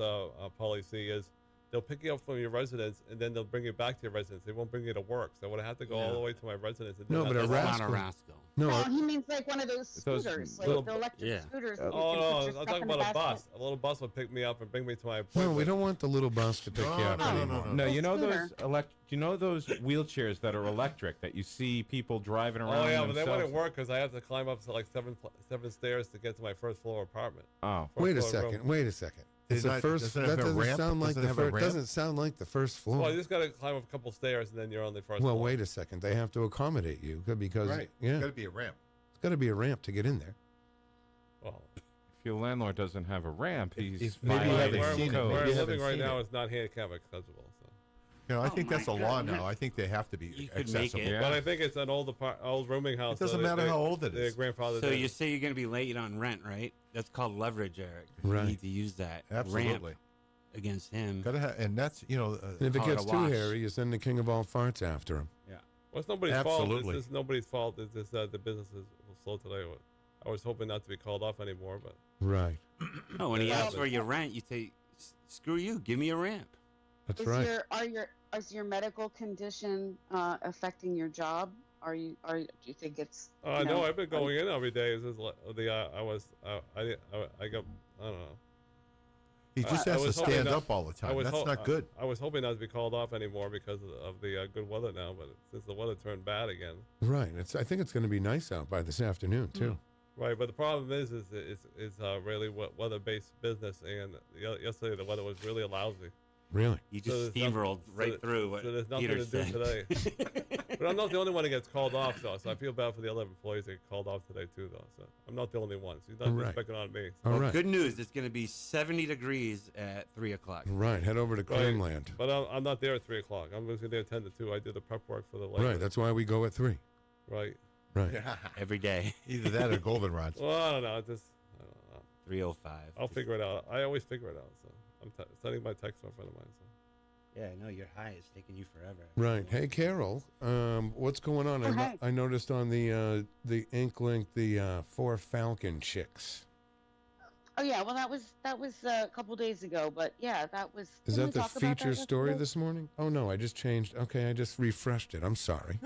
policy is they'll pick you up from your residence and then they'll bring you back to your residence. They won't bring you to work, so I would have to go all the way to my residence. And No, then but have a to- That's not a rascal- rascal. No, No, he means like one of those Those scooters, like little- the electric Yeah. scooters. that you Oh can put no, your I'm stuff talking in the about a basket. bus. A little bus would pick me up and bring me to my no, appointment. we don't want the little bus to pick you up anymore. No, you know Scooter. those wheelchairs that are electric that you see people driving around. Oh yeah, but they themselves? wouldn't work because I have to climb up to like seven stairs to get to my first floor apartment. Oh, First Wait a floor room. second. Wait a second. Is It's the that- first. does it That have a doesn't ramp? sound like Does it the have a first. ramp? Doesn't sound like the first floor. Well, you just got to climb up a couple stairs and then you're on the first Well, floor. wait a second. They have to accommodate you because Right. yeah, It's got to be a ramp. it's got to be a ramp to get in there. Well, if your landlord doesn't have a ramp, he's if maybe you violating haven't the seen it, code. where maybe I'm you living haven't right seen now it. is not handicap accessible. So. You know, I Oh think my that's a law goodness. now. I think they have to be You could make accessible. it. Yeah. But I think it's an old rooming house. It doesn't so matter how old it Their is. grandfather. So did. you say you're going to be late on rent, right? That's called leverage, Eric. Right. You need to use that Absolutely. ramp against him. Gotta have, and that's And if it Call it gets a too wash. hairy, you send the king of all farts after him. Well, it's nobody's Absolutely. fault. It's nobody's fault. It's just that the business is slow today. I was hoping not to be called off anymore, but Right. No, when he Yeah. asks for your rent, you say, "Screw you, give me a ramp." That's Is right. is your medical condition affecting your job? Do you think it's? you no, know, I've been going in every day. It's just I got I don't know. he just I has to was hoping stand not- up all the time. That's not good. I was hoping not to be called off anymore because of the good weather now, but since the weather turned bad again. Right. I think it's going to be nice out by this afternoon too. Right, but the problem is it's really weather-based business, and yesterday the weather was really lousy. Really. You So just there's steamrolled right through what So there's nothing Peter to do said. today. But I'm not the only one that gets called off, though. So I feel bad for the other employees that get called off today too, though. So I'm not the only one. So he's not All right. just picking on me. All Well, right. good news. It's going to be 70 degrees at 3 o'clock. Right. Head over to Right. Creamland. But I'm not there at 3 o'clock. I'm usually there 10 to 2. I do the prep work for the labor. Right. That's why we go at 3. Right. Right. Every day. Either that or goldenrods. Well, I don't know. I don't know. 3:05. I'll figure it out. I always figure it out. So I'm sending my text to a friend of mine. So. Yeah, I know your high is taking you forever. Right. Hey, Carol. What's going on? Oh, hey. I noticed on the Inklink the 4 Falcon chicks. Oh yeah, well that was a couple days ago, but yeah, that was. Is didn't that we the talk about feature that story yesterday? this morning? Oh no, I just changed. Okay, I just refreshed it. I'm sorry.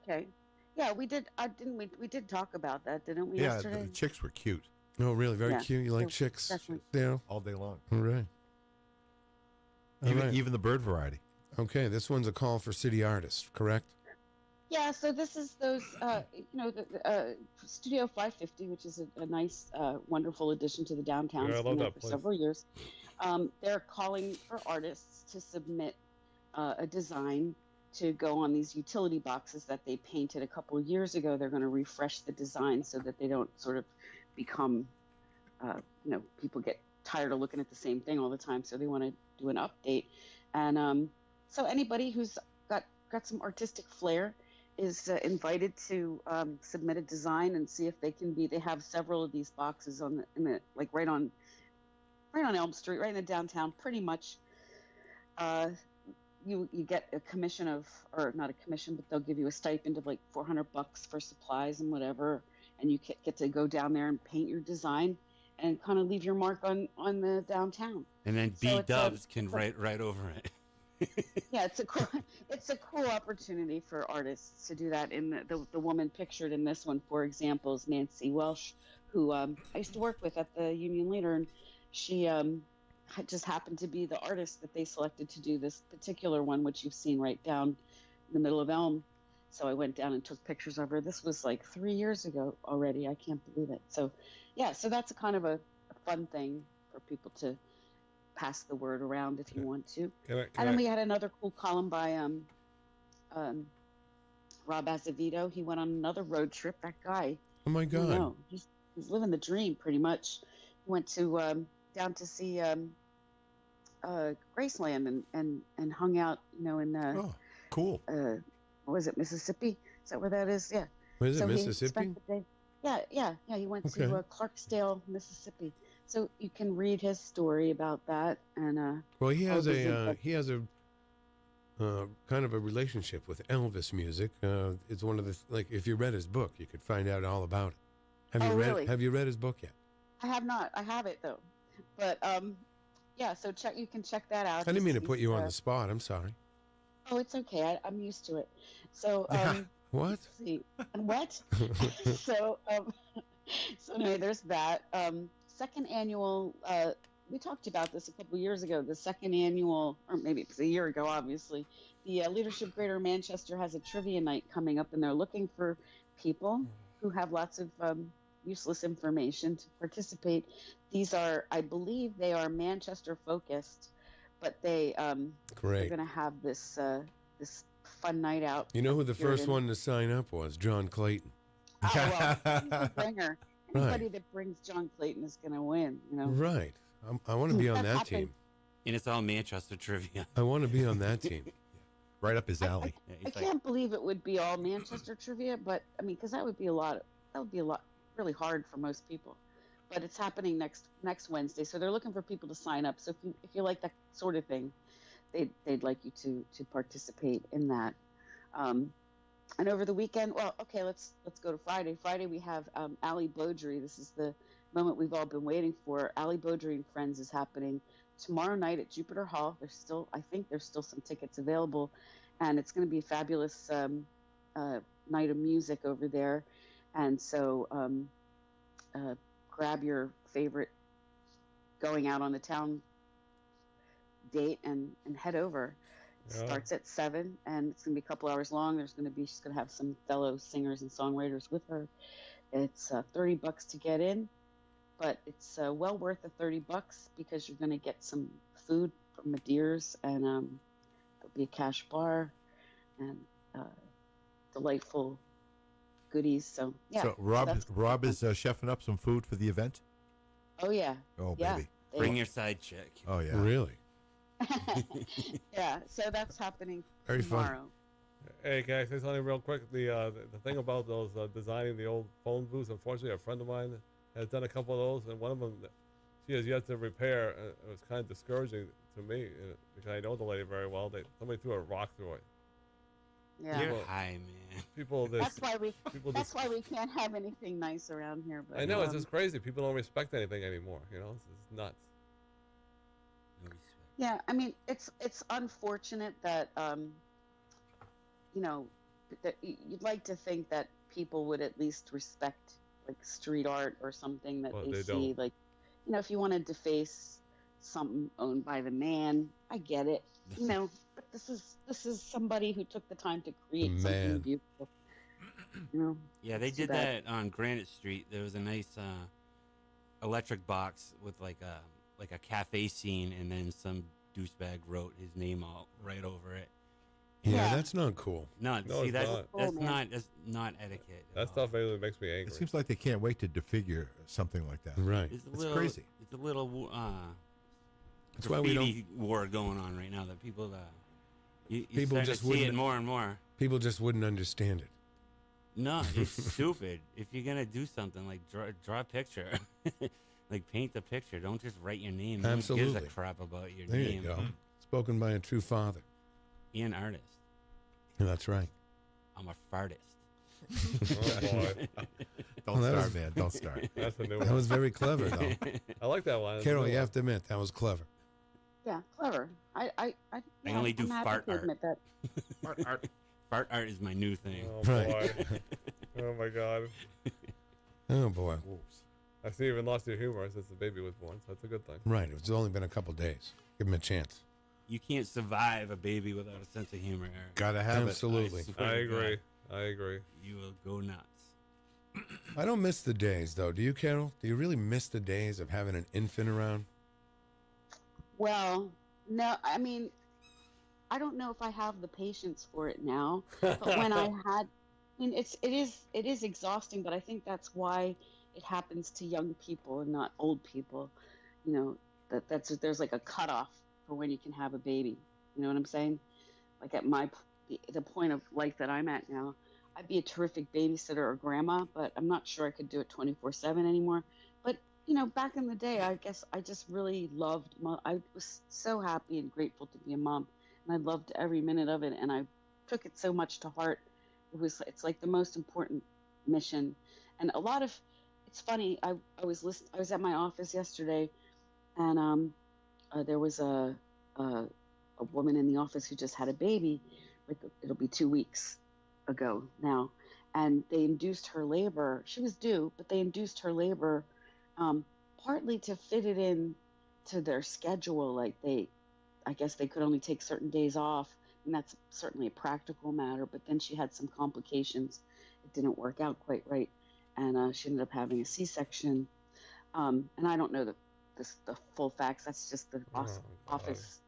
Okay. Yeah, we did. Didn't we? We did talk about that, didn't we? Yeah, yesterday? the chicks were cute No, really, very Yeah, cute. You like they're chicks? definitely- Yeah. all day long. All right. All Even right. even the bird variety. Okay, this one's a call for city artists, correct? Yeah, so this is those, the Studio 550, which is a nice, wonderful addition to the downtown. Yeah, I It's love been there that for place. several years. They're calling for artists to submit a design to go on these utility boxes that they painted a couple of years ago. They're going to refresh the design so that they don't sort of become people get tired of looking at the same thing all the time, so they want to do an update. And so anybody who's got some artistic flair is invited to submit a design and see if they can be. They have several of these boxes right on Elm Street, right in the downtown. Pretty much, you get a commission or not a commission, but they'll give you a stipend of like $400 for supplies and whatever, and you get to go down there and paint your design and kind of leave your mark on the downtown. And then B-dubs can write right over it. Yeah, it's a cool opportunity for artists to do that. In the woman pictured in this one, for example, is Nancy Welsh, who I used to work with at the Union Leader, and she just happened to be the artist that they selected to do this particular one, which you've seen right down in the middle of Elm. So I went down and took pictures of her. This was like 3 years ago already. I can't believe it. So yeah, so that's a kind of a fun thing for people to pass the word around if you want to. And then we had another cool column by Rob Azevedo. He went on another road trip. That guy. Oh my God. He's living the dream pretty much. He went to down to see Graceland and hung out, in cool. What was it, Mississippi? Is that where that is? Yeah. What is it, He Mississippi? spent the day, yeah. He went to Clarksdale, Mississippi. So you can read his story about that. And well, he has a kind of a relationship with Elvis music. It's one of the if you read his book, you could find out all about it. Have you read his book yet? I have not. I have it though. But yeah. So you can check that out. I didn't mean to put you on the spot. I'm sorry. Oh, it's okay. I'm used to it. So what? Let's see. What? So anyway, there's that. Second annual, we talked about this a couple years ago, the second annual, or maybe it was a year ago, obviously, the Leadership Greater Manchester has a trivia night coming up, and they're looking for people who have lots of useless information to participate. These are, I believe they are Manchester focused, but they're going to have this this fun night out. You know who the first one to sign up was? John Clayton. Oh, well, he's a bringer. Anybody that brings John Clayton is going to win, Right. I want to be on that team. And it's all Manchester trivia. I want to be on that team. Right up his alley. I can't believe it would be all Manchester trivia, but I mean, because that would be a lot really hard for most people. But it's happening next Wednesday, so they're looking for people to sign up. So if you like that sort of thing, they'd like you to participate in that. And over the weekend, well, okay, let's go to Friday. Friday we have Allie Beaudry. This is the moment we've all been waiting for. Allie Beaudry and Friends is happening tomorrow night at Jupiter Hall. I think there's still some tickets available, and it's going to be a fabulous night of music over there. And so grab your favorite going out on the town date and head over. Starts at 7, and it's going to be a couple hours long. She's going to have some fellow singers and songwriters with her. It's $30 to get in, but it's well worth the $30 because you're going to get some food from Madeir's, and there'll be a cash bar and delightful goodies. So yeah. So Rob is chefing up some food for the event. Oh yeah. Oh yeah, baby. Bring your side chick. Oh yeah. Really? Yeah, so that's happening Very tomorrow. fun. Hey, can I say something real quick? The thing about those designing the old phone booths, unfortunately, a friend of mine has done a couple of those, and one of them she has yet to repair. It was kind of discouraging to me because I know the lady very well. Somebody threw a rock through it. Yeah. You're high, man. That's why we can't have anything nice around here. But I know, it's just crazy. People don't respect anything anymore. It's nuts. Yeah, I mean, it's unfortunate that that you'd like to think that people would at least respect like street art or something that they see. Don't. Like, if you want to deface something owned by the man, I get it. But this is somebody who took the time to create something beautiful. Yeah, they did that on Granite Street. There was a nice electric box with like a cafe scene, and then some douchebag wrote his name all right over it. Yeah, that's not cool. No, No, see it's that's not. that's not etiquette. at That all. stuff really makes me angry. It seems like they can't wait to defigure something like that. Right. It's crazy. It's a little That's why we don't. graffiti war going on right now. That people you People starting just to see it wouldn't- more and more. People just wouldn't understand it. No, it's stupid. If you're gonna do something, like draw a picture, like paint the picture. Don't just write your name. No one gives Absolutely. a crap about your There name. you go. Spoken by a true father. And artist. That's right. I'm a fartist. Oh boy, Don't Well, that start, was- man. Don't start. that's a new That one. was very clever, though. I like that one. That's a Carol, new you one. have to admit that was clever. Yeah, clever. I only do I'm happy fart to art. admit that. Fart art. Fart art is my new thing. Oh Right. boy. Oh my god. Oh boy. I see you even lost your humor since the baby was born, so that's a good thing. Right. It's only been a couple days. Give him a chance. You can't survive a baby without a sense of humor, Eric. Gotta have Absolutely. swear I to agree. God, I agree. you will go nuts. I don't miss the days, though. Do you, Carol? Do you really miss the days of having an infant around? Well, no, I mean, I don't know if I have the patience for it now. But when I had, I mean, it is exhausting. But I think that's why it happens to young people and not old people. You know, there's like a cutoff for when you can have a baby. You know what I'm saying? Like at the point of life that I'm at now, I'd be a terrific babysitter or grandma, but I'm not sure I could do it 24/7 anymore. But you know, back in the day, I guess I just really loved. I was so happy and grateful to be a mom, and I loved every minute of it, and I took it so much to heart. It's like the most important mission, and a lot of. It's funny. I was at my office yesterday, and there was a woman in the office who just had a baby. Like it'll be 2 weeks ago now, and they induced her labor. She was due, but they induced her labor partly to fit it in to their schedule. Like I guess they could only take certain days off, and that's certainly a practical matter. But then she had some complications. It didn't work out quite right, and she ended up having a C-section. And I don't know the full facts. That's just the office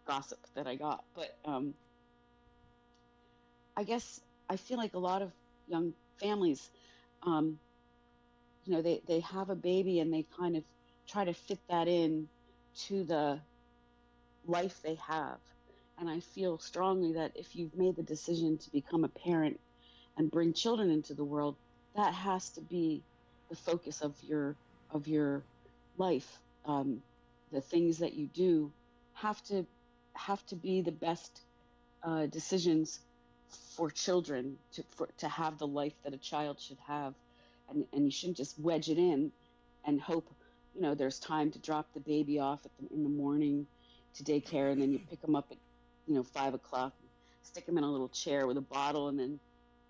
gossip that I got. But I guess I feel like a lot of young families, you know, they have a baby and they kind of try to fit that in to the life they have. And I feel strongly that if you've made the decision to become a parent and bring children into the world, that has to be the focus of your life. The things that you do have to be the best decisions for children to have the life that a child should have, and you shouldn't just wedge it in and hope, you know, there's time to drop the baby off in the morning to daycare, and then you pick them up at, you know, 5 o'clock, stick them in a little chair with a bottle, and then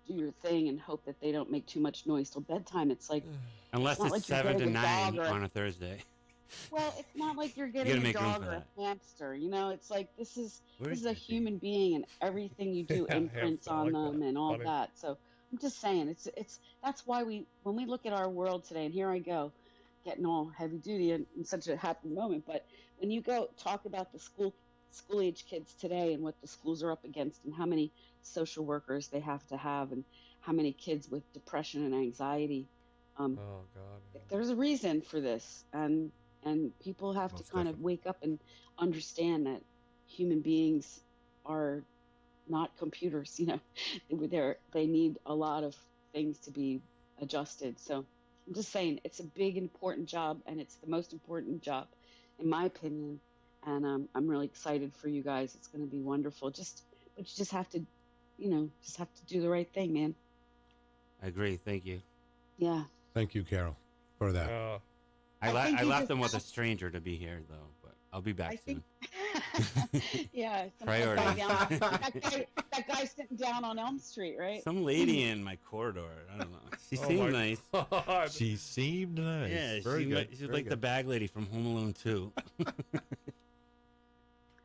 do your thing and hope that they don't make too much noise till bedtime. It's like Unless not it's like you're 7 to getting a 9 dog or- on a Thursday. well, it's not like you're gotta getting a make room dog for or that. a hamster. You know, it's like this is Where's a that human being, and everything you do Yeah, imprints hamster, I on like them that. and all Funny. that. So I'm just saying, it's that's why when we look at our world today, and here I go, getting all heavy duty in such a happy moment. But when you go talk about the school age kids today and what the schools are up against, and how many social workers they have to have, and how many kids with depression and anxiety, Oh god. there's a reason for this, and people have Most to kind of wake up and understand that human beings are not computers. You know, they need a lot of things to be adjusted. So I'm just saying, it's a big, important job, and it's the most important job, in my opinion. And I'm really excited for you guys. It's going to be wonderful. But you just have to, you know, do the right thing, man. I agree. Thank you. Yeah. Thank you, Carol, for that. I think I you left just them with a have- stranger to be here, though. But I'll be back I soon. think, yeah. Priority. That guy sitting down on Elm Street, right? Some lady in my corridor. I don't know. She Oh seemed my nice. God. She seemed nice. Yeah, Very good. she's Very like the good. bag lady from Home Alone 2.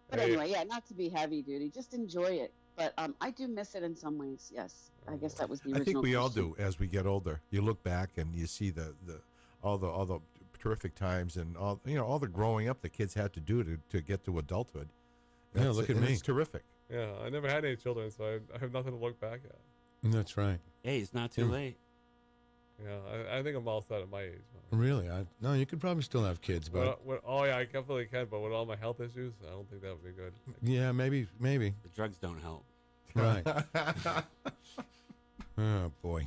But Hey. anyway, yeah, not to be heavy duty, just enjoy it. But I do miss it in some ways. Yes, I guess that was the I original. think we all question. do as we get older. You look back and you see all the terrific times and all the growing up the kids had to do to get to adulthood. Yeah, look at and me. It's terrific. Yeah, I never had any children, so I have nothing to look back at. That's right. Hey, it's not too late. Yeah, I think I'm all set at my age. Really? No, you could probably still have kids, but Oh yeah, I definitely can. But with all my health issues, I don't think that would be good. yeah, maybe. The drugs don't help. Right. Oh boy.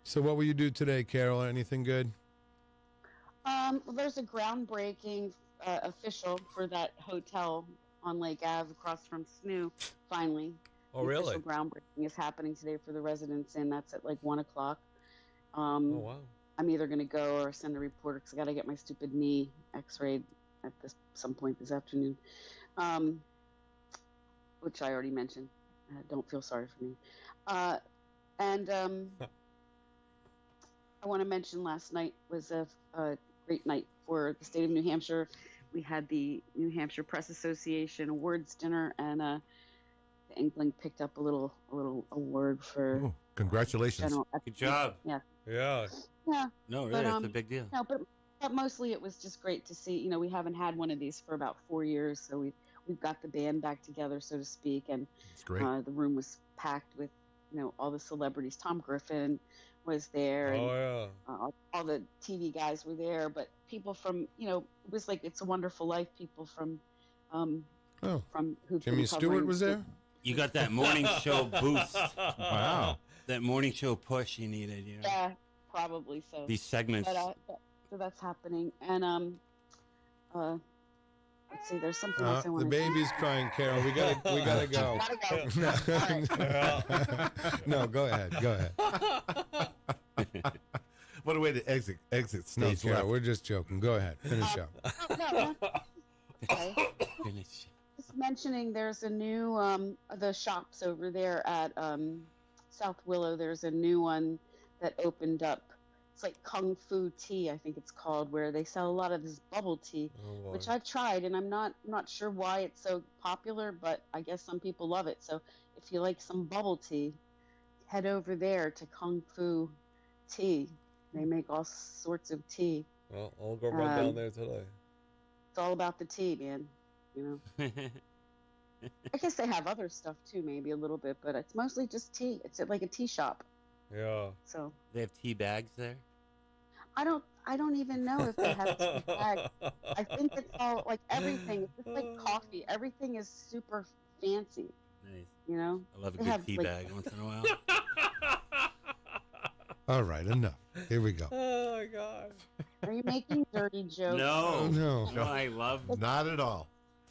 So what will you do today, Carol? Anything good? Well, there's a groundbreaking official for that hotel on Lake Ave across from SNU. Finally, Oh the really? official groundbreaking is happening today for the residents, and that's at like 1:00. Oh wow. I'm either going to go or send a reporter because I got to get my stupid knee X-rayed at some point this afternoon, which I already mentioned. Don't feel sorry for me. And I want to mention last night was a great night for the state of New Hampshire. We had the New Hampshire Press Association Awards dinner, and the Inkling picked up a little award for. Oh, congratulations! Good job. Yeah. Yeah. Yeah. No, really, it's a big deal. No, but mostly it was just great to see. You know, we haven't had one of these for about 4 years, so we've got the band back together, so to speak, and It's great. the room was packed with all the celebrities. Tom Griffin was there, and Oh yeah. all the TV guys were there, but people from it was like It's a Wonderful Life. People from from who Jimmy Stewart was there. You got that morning show boost. Wow. That morning show push you needed. Yeah, probably so. These segments. But, so that's happening, and let's see. There's something else I The want to. baby's crying, Carol. We gotta go. No, go ahead. What a way to exit No, stage Carol, left. we're just joking. Go ahead. Finish up. No. Okay. Just mentioning, there's a new the shops over there at South Willow. There's a new one that opened up. It's like Kung Fu Tea, I think it's called, where they sell a lot of this bubble tea, which I've tried, and I'm not sure why it's so popular, but I guess some people love it. So if you like some bubble tea, head over there to Kung Fu Tea. They make all sorts of tea. Well, I'll go run down there today. It's all about the tea, man. I guess they have other stuff too, maybe a little bit, but it's mostly just tea. It's like a tea shop. Yeah. So They have tea bags there. I don't even know if they have tea bags. I think it's all like everything. It's just like coffee. Everything is super fancy. Nice. I love a They good have, tea like- bag once in a while. All right, enough. Here we go. Oh my god. Are you making dirty jokes? No. No. No, I love Not at all.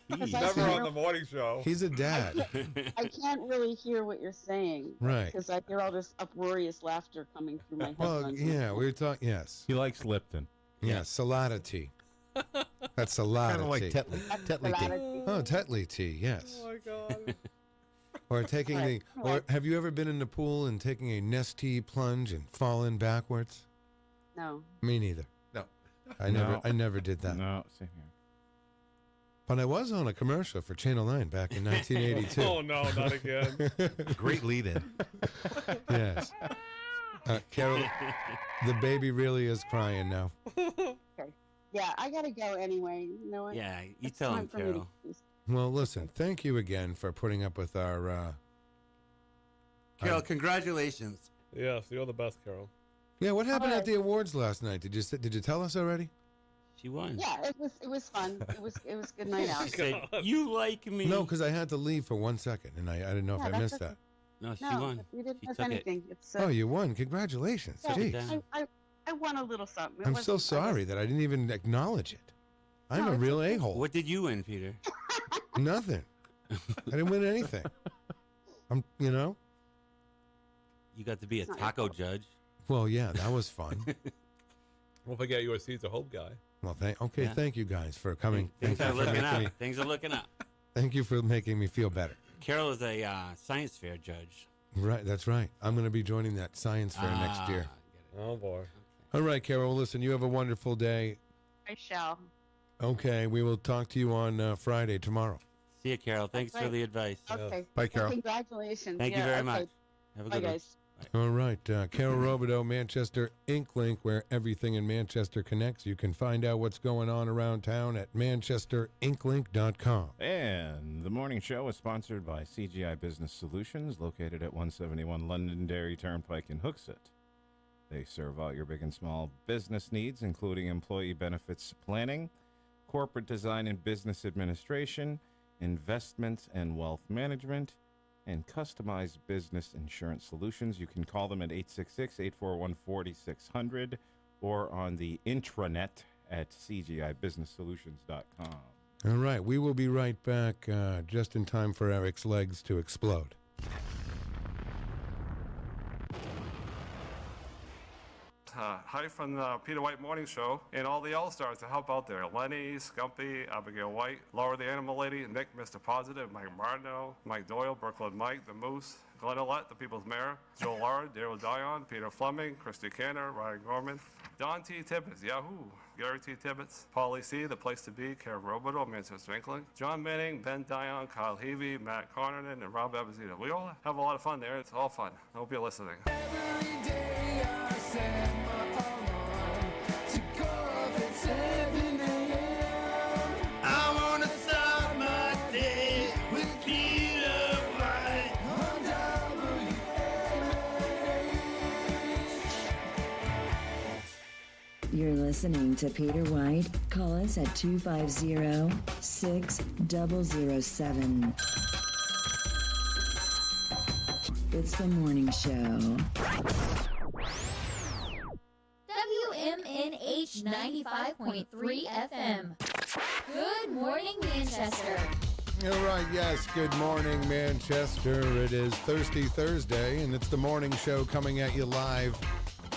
Because tea. I Never can't on the morning show. He's a dad. I can't really hear what you're saying. Right. Because I hear all this uproarious laughter coming through my Well, headphones. yeah, we were talking. Yes. He likes Lipton. Yeah, Salada tea. That's Salada Kind of like tea. Tetley. Tetley tea. Oh, Tetley tea. Yes. Oh my god. Or taking Right. or have you ever been in the pool and taking a Nestea plunge and fallen backwards? No. Me neither. No. No. I never did that. No, same here. But I was on a commercial for Channel 9 back in 1982. Oh no, not again. Great lead in. Yes. Carol, the baby really is crying now. Okay. Yeah, I gotta go anyway. You know what? Yeah, you It's tell time him, for me to- Carol. Well, listen, thank you again for putting up with our... Carol, congratulations. Yes, you're the best, Carol. Yeah, what happened All at the awards last night? Did you tell us already? She won. Yeah, it was fun. It was a good night out. She said, "You like me." No, because I had to leave for 1 second, and I didn't know Yeah, if I that's missed okay. that. No, she No, won. you didn't She miss took it. anything. It's Oh, you won. Congratulations. yeah, Jeez. down. I won a little something. It I'm so wasn't- sorry that I didn't even acknowledge it. I'm No, a it's real okay. a-hole. What did you win, Peter? Nothing. I didn't win anything. You got to be a It's not your taco fault. judge. Well, yeah, that was fun. Don't forget you were Seeds of Hope guy. Well, Yeah. thank you guys for coming. Things Thank are you for looking making up. Things are looking up. Thank you for making me feel better. Carol is a science fair judge. Right, that's right. I'm going to be joining that science fair next year. Get it. Oh boy. All right, Carol, listen, you have a wonderful day. I shall. Okay, we will talk to you on Friday tomorrow. See you, Carol. Thanks for right. the advice. Okay. Bye, Carol. Congratulations. Thank you Yeah, very okay. much. Have a Bye, good one. guys. All right. Carol Robideau, Manchester Inklink, where everything in Manchester connects. You can find out what's going on around town at manchesterinklink.com. And the morning show is sponsored by CGI Business Solutions, located at 171 Londonderry Turnpike in Hooksett. They serve all your big and small business needs, including employee benefits planning, corporate design and business administration, investments and wealth management, and customized business insurance solutions. You can call them at 866-841-4600 or on the intranet at cgibusinesssolutions.com. All right. We will be right back just in time for Eric's legs to explode. Hi from the Peter White Morning Show and all the All-Stars to help out there. Lenny, Scumpy, Abigail White, Laura the Animal Lady, Nick, Mr. Positive, Mike Martineau, Mike Doyle, Brooklyn Mike, The Moose, Glenn Ollett, the People's Mayor, Joel Lara, Darryl Dion, Peter Fleming, Christy Canner, Ryan Gorman, Don T. Tibbetts, Yahoo, Gary T. Tibbetts, Paulie C., The Place to Be, Kara Robideau, Manchester Inkling, John Manning, Ben Dion, Kyle Heavey, Matt Connerton, and Rob Abazito. We all have a lot of fun there. It's all fun. I hope you're listening. Every day I set my alarm to go off at 7 a.m. I want to start my day with Peter White on WMNH. You're listening to Peter White. Call us at 250-6007. It's the morning show. WMNH 95.3 FM. Good morning, Manchester. All right, yes, good morning, Manchester. It is Thursday, and it's the morning show coming at you live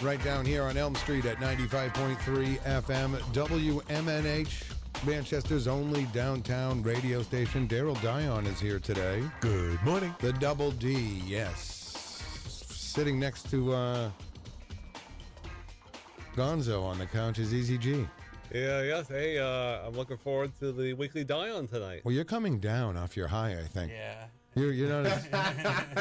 right down here on Elm Street at 95.3 FM, WMNH, Manchester's only downtown radio station. Darryl Dion is here today. Good morning. The Double D, yes. Sitting next to Gonzo on the couch is Eazy-G. Yeah, yes. Hey, I'm looking forward to the weekly Dion tonight. Well, you're coming down off your high, I think. Yeah. You're not as...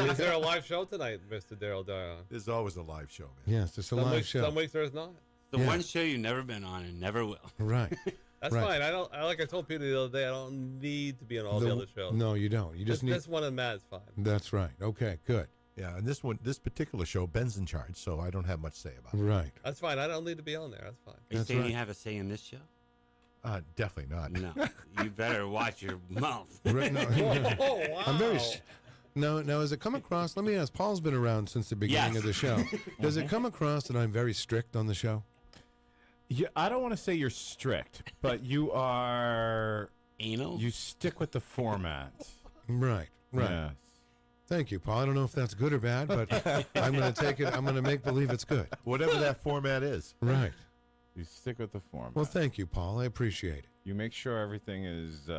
Is there a live show tonight, Mr. Darryl Dion? There's always a live show, man. Yes, it's a live show. Some weeks there's not. The one show you've never been on and never will. Right. That's fine. Like I told Peter the other day, I don't need to be on all the other shows. No, you don't. You just need this one and Matt's fine. That's right. Okay, good. Yeah, and this particular show, Ben's in charge, so I don't have much to say about it. Right. That's fine. I don't need to be on there. That's fine. Are you saying you have a say in this show? Definitely not. No. You better watch your mouth. Right, no. Oh, wow. I'm very... Now, has it come across? Let me ask. Paul's been around since the beginning of the show. Does it come across that I'm very strict on the show? Yeah, I don't want to say you're strict, but you are anal. You stick with the format. Right. Yes. Thank you, Paul. I don't know if that's good or bad, but I'm going to take it. I'm going to make believe it's good. Whatever that format is. Right. You stick with the format. Well, thank you, Paul. I appreciate it. You make sure everything is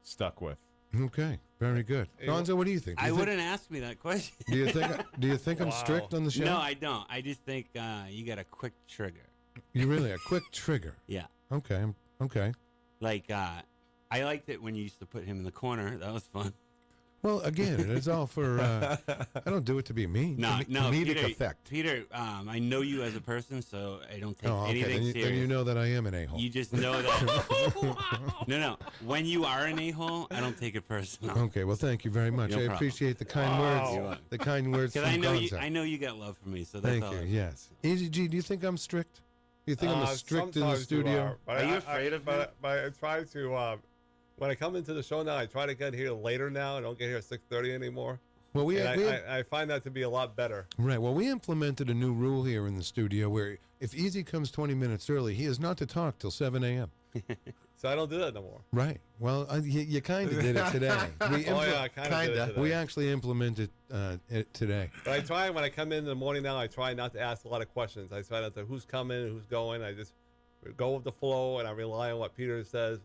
stuck with. Okay. Very good. Gonzo, what do you think? I wouldn't ask me that question. Do you think I'm strict on the show? No, I don't. I just think you got a quick trigger. You really a quick trigger? Yeah. Okay. Okay. Like I liked it when you used to put him in the corner. That was fun. Well, again, it is all for. I don't do it to be mean. No, comedic Peter, effect. Peter, I know you as a person, so I don't take okay. anything serious. Then you know that I am an a-hole. You just know that. No. When you are an a-hole, I don't take it personal. Okay. Well, thank you very much. No I problem. appreciate the kind words. The kind words from Gonzo. I know you got love for me, so that's Thank all. you. Yes. Eazy-G, do you think I'm strict? Do you think I'm strict in the studio? Are you afraid of me? But I try to. When I come into the show now, I try to get here later now. I don't get here at 6:30 anymore. Well, I find that to be a lot better. Right. Well, we implemented a new rule here in the studio where if Eazy comes 20 minutes early, he is not to talk till 7 a.m. So I don't do that no more. Right. Well, you kind of did it today. I kind of did it today. We actually implemented it today. But I try when I come in the morning now. I try not to ask a lot of questions. I try not to who's coming, who's going. I just go with the flow, and I rely on what Peter says.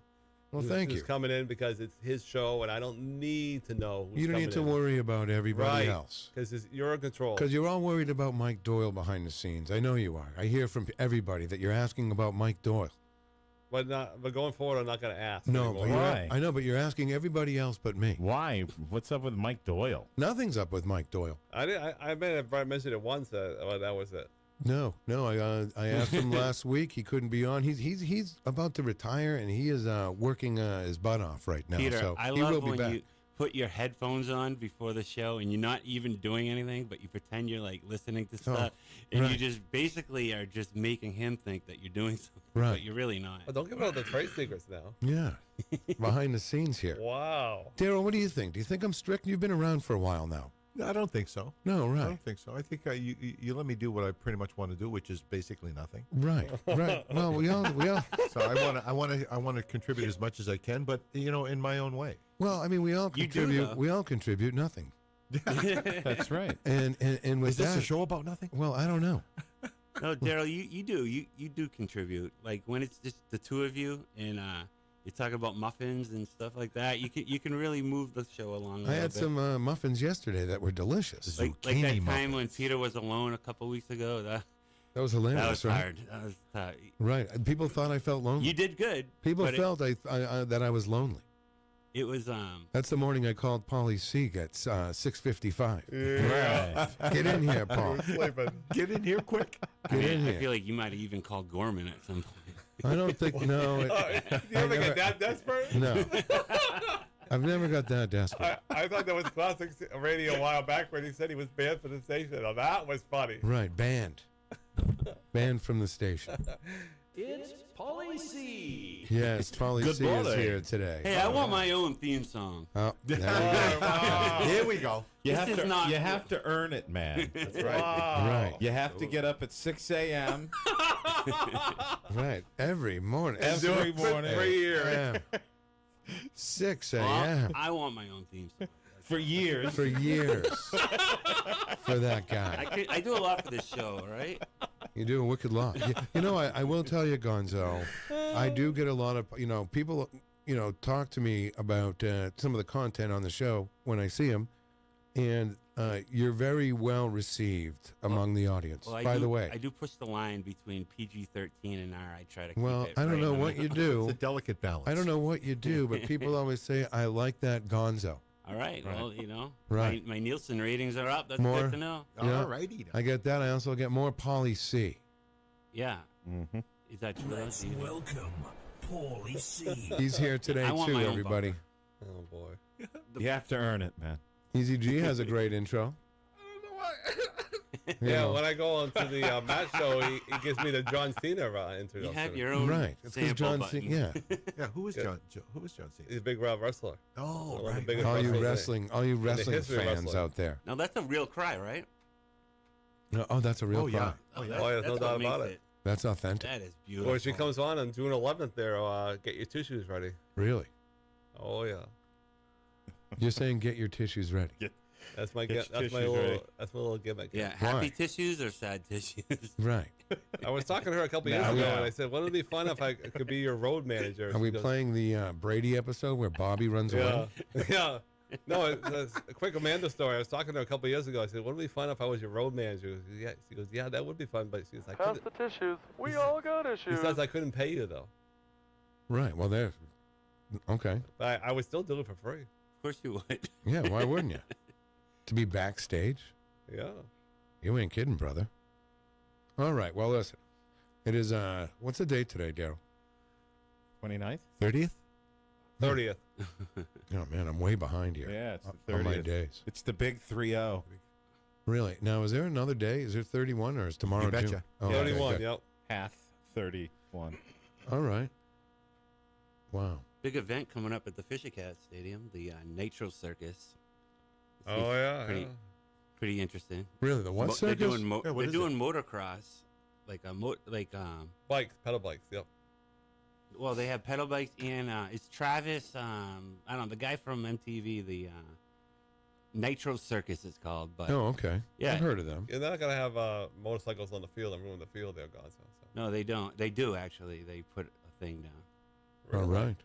Well, thank you. Who's coming in because it's his show, and I don't need to know who's You don't need to worry about everybody else. Because you're in control. Because you're all worried about Mike Doyle behind the scenes. I know you are. I hear from everybody that you're asking about Mike Doyle. But going forward, I'm not going to ask. No, anymore. but Why? I know, but you're asking everybody else but me. Why? What's up with Mike Doyle? Nothing's up with Mike Doyle. I may have mentioned it once. That was it. No. I asked him last week. He couldn't be on. He's about to retire, and he is working his butt off right now. Peter, so I he will love be when back. you put your headphones on before the show and you're not even doing anything, but you pretend you're like listening to stuff, and you just basically are just making him think that you're doing something, but you're really not. Well, don't give out the trade secrets now. Yeah, behind the scenes here. Wow. Darryl, what do you think? Do you think I'm strict? You've been around for a while now. I don't think so. No, right. I don't think so. I think you let me do what I pretty much want to do, which is basically nothing. Right. Well, we all. So I want to contribute as much as I can, but in my own way. Well, I mean, we all You do, contribute. though. We all contribute nothing. That's right. And with Is this that, a show about nothing? well, I don't know. No, Darryl, you do contribute. Like when it's just the two of you and you talk about muffins and stuff like that, you can really move the show along. I had some muffins yesterday that were delicious. Like that time when Peter was alone a couple weeks ago. That was hilarious. That was right? hard. That was hard. Right. People thought I felt lonely. You did good. People but felt that I was lonely. it was That's the morning I called Paulie Sieg at 6:55. Yeah. Get in here, Paul. Get in here quick. Get in I here. feel like you might have even called Gorman at some point. I don't think. No. You ever get that desperate? No. I've never got that desperate. I thought that was classic radio a while back when he said he was banned from the station. Now that was funny. Right. Banned. Banned from the station. It's Paulie C. Yes, Paulie Good C is morning. here today. Hey, I want my own theme song. Oh, there we go. Here we go. You This have is to. not- You have to earn it, man. That's right. Right. You have to get up at 6 a.m. Right. Every morning. every morning 3 a.m. 6 Well, a.m. I want my own theme song. for years. For years. For that guy. I do a lot for this show, all right? You do a wicked lot. You know, I will tell you, Gonzo, I do get a lot of, people, talk to me about some of the content on the show when I see them, and you're very well received among the audience, Well, by the way. I do push the line between PG-13 and R. I try to Well, keep it I don't right know in what the- you do. It's a delicate balance. I don't know what you do, but people always say, I like that Gonzo. All right, well, Right. my Nielsen ratings are up. That's More? good to know. Yeah. All righty. I get that. I also get more Paulie C. Yeah. Mm-hmm. Is that true? Let's welcome Paulie C. He's here today, I want too, my own everybody. Oh, boy. You have to earn it, man. Eazy-G has a great intro. Yeah, when I go on to the Matt show, he gives me the John Cena intro. You have your own Right. It's because sample John button. Cena, yeah. Yeah, who was John Cena? He's a big wrestler. Oh, One of the right. biggest All you wrestlers wrestling history of fans wrestling. out there. Now, that's a real cry, right? Oh, that's a real Oh, yeah. cry. Oh, yeah. Oh, yeah, there's no That's what doubt makes about it. That's authentic. That is beautiful. Well, she comes on June 11th there, get your tissues ready. Really? Oh, yeah. You're saying get your tissues ready. That's my Get your that's my tissues little ready. that's my little gimmick. Yeah, happy Why? tissues or sad tissues? Right. I was talking to her a couple years Now, ago, now. and I said, "Wouldn't it be fun if I could be your road manager?" Are She we goes, playing the Brady episode where Bobby runs Yeah, away? yeah. No, it's a quick Amanda story. I was talking to her a couple years ago. I said, "Wouldn't it be fun if I was your road manager?" She goes, "Yeah, that would be fun." But she goes, "I Pass couldn't." the tissues. We all got She issues. says I couldn't pay you though. Right. Well, there. Okay. But I would still do it for free. Of course you would. Yeah. Why wouldn't you? To be backstage? Yeah. You ain't kidding, brother. All right. Well, listen. It is. What's the date today, Darryl? 29th? 30th? 30th. Oh man, I'm way behind here. Yeah, it's the 30th. On my days. It's the big 3-0. Really? Now, is there another day? Is there 31 or is tomorrow? You betcha. June? Oh, okay, 31. good. Yep. Hath 31. All right. Wow. Big event coming up at the Fisher Cat Stadium, the Nitro Circus. Oh yeah. Pretty, yeah. pretty interesting. Really? The what They're circus? doing, Yeah, what they're is doing motocross, like Bikes, pedal bikes. Yep. well, they have pedal bikes and it's Travis. I don't know, the guy from MTV, the Nitro Circus it's called. But Oh, okay. Yeah. I've heard of them. You're not gonna have motorcycles on the field and ruin the field there, Gonzo. So. no, they don't. They do actually. They put a thing down. All right.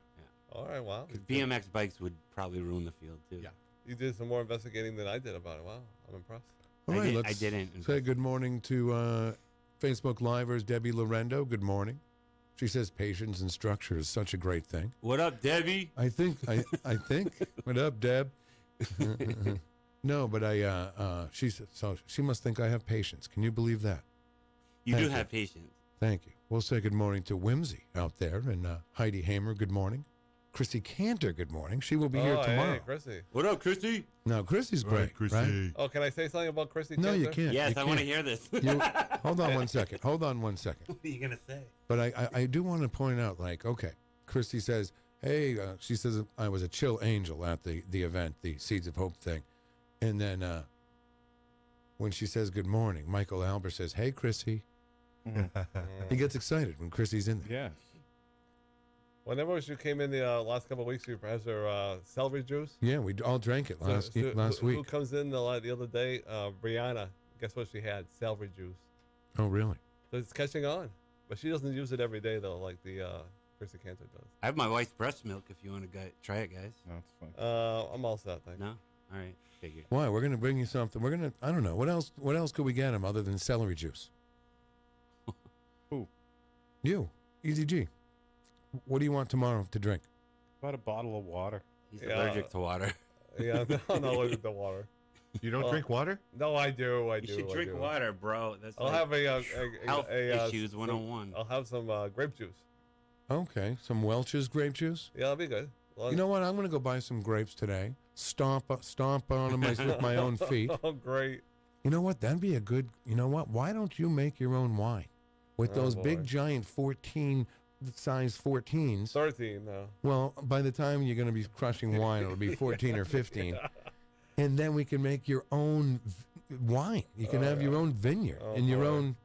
All right. Wow. 'Cause BMX bikes would probably ruin the field too. Yeah. You did some more investigating than I did about it. Wow. I'm impressed. All I right. did- Let's I didn't. say good morning to Facebook Livers Debbie Lorendo. Good morning. She says patience and structure is such a great thing. What up, Debbie? I think. What up, Deb? No, but she said, so she must think I have patience. Can you believe that? You do have patience. Thank you. We'll say good morning to Whimsy out there, and Heidi Hamer, good morning. Chrissy Cantor, good morning. She will be here tomorrow. Hey, Chrissy. What up, Chrissy? No, Chrissy's great, right? Oh, can I say something about Chrissy? No, you Cantor? can't. Yes, You I want to can't. hear this. Hold on one second. What are you gonna say? But I do want to point out, like, okay, Christy says, hey, she says I was a chill angel at the event, the Seeds of Hope thing. And then when she says good morning, Michael Albert says, hey, Chrissy. He gets excited when Chrissy's in there. Yes. Whenever she came in the last couple of weeks, she has her celery juice. Yeah, we all drank it last week. Who comes in the other day? Brianna. Guess what she had? Celery juice. Oh, really? So it's catching on. But she doesn't use it every day, though, like the Chrissy Cantor does. I have my wife's breast milk if you want to try it, guys. No, it's fine. I'm all set, thanks. No? All right. Figured. Why? We're going to bring you something. We're going to, I don't know. What else could we get him other than celery juice? Who? You. Eazy-G. What do you want tomorrow to drink? About a bottle of water. He's allergic to water. Yeah, I'm not allergic to water. You don't drink water? No, I do. You should drink water, bro. That's I'll like have health issues 101. I'll have some grape juice. Okay. Some Welch's grape juice? Yeah, that'll be good. You know what? I'm going to go buy some grapes today. Stomp on them with my own feet. Oh, great. You know what? That'd be a good. You know what? Why don't you make your own wine with those big giant 14 size 14s? 13 now. Well, by the time you're going to be crushing wine, it'll be 14 or 15, and then we can make your own wine. You can have your own vineyard and your own.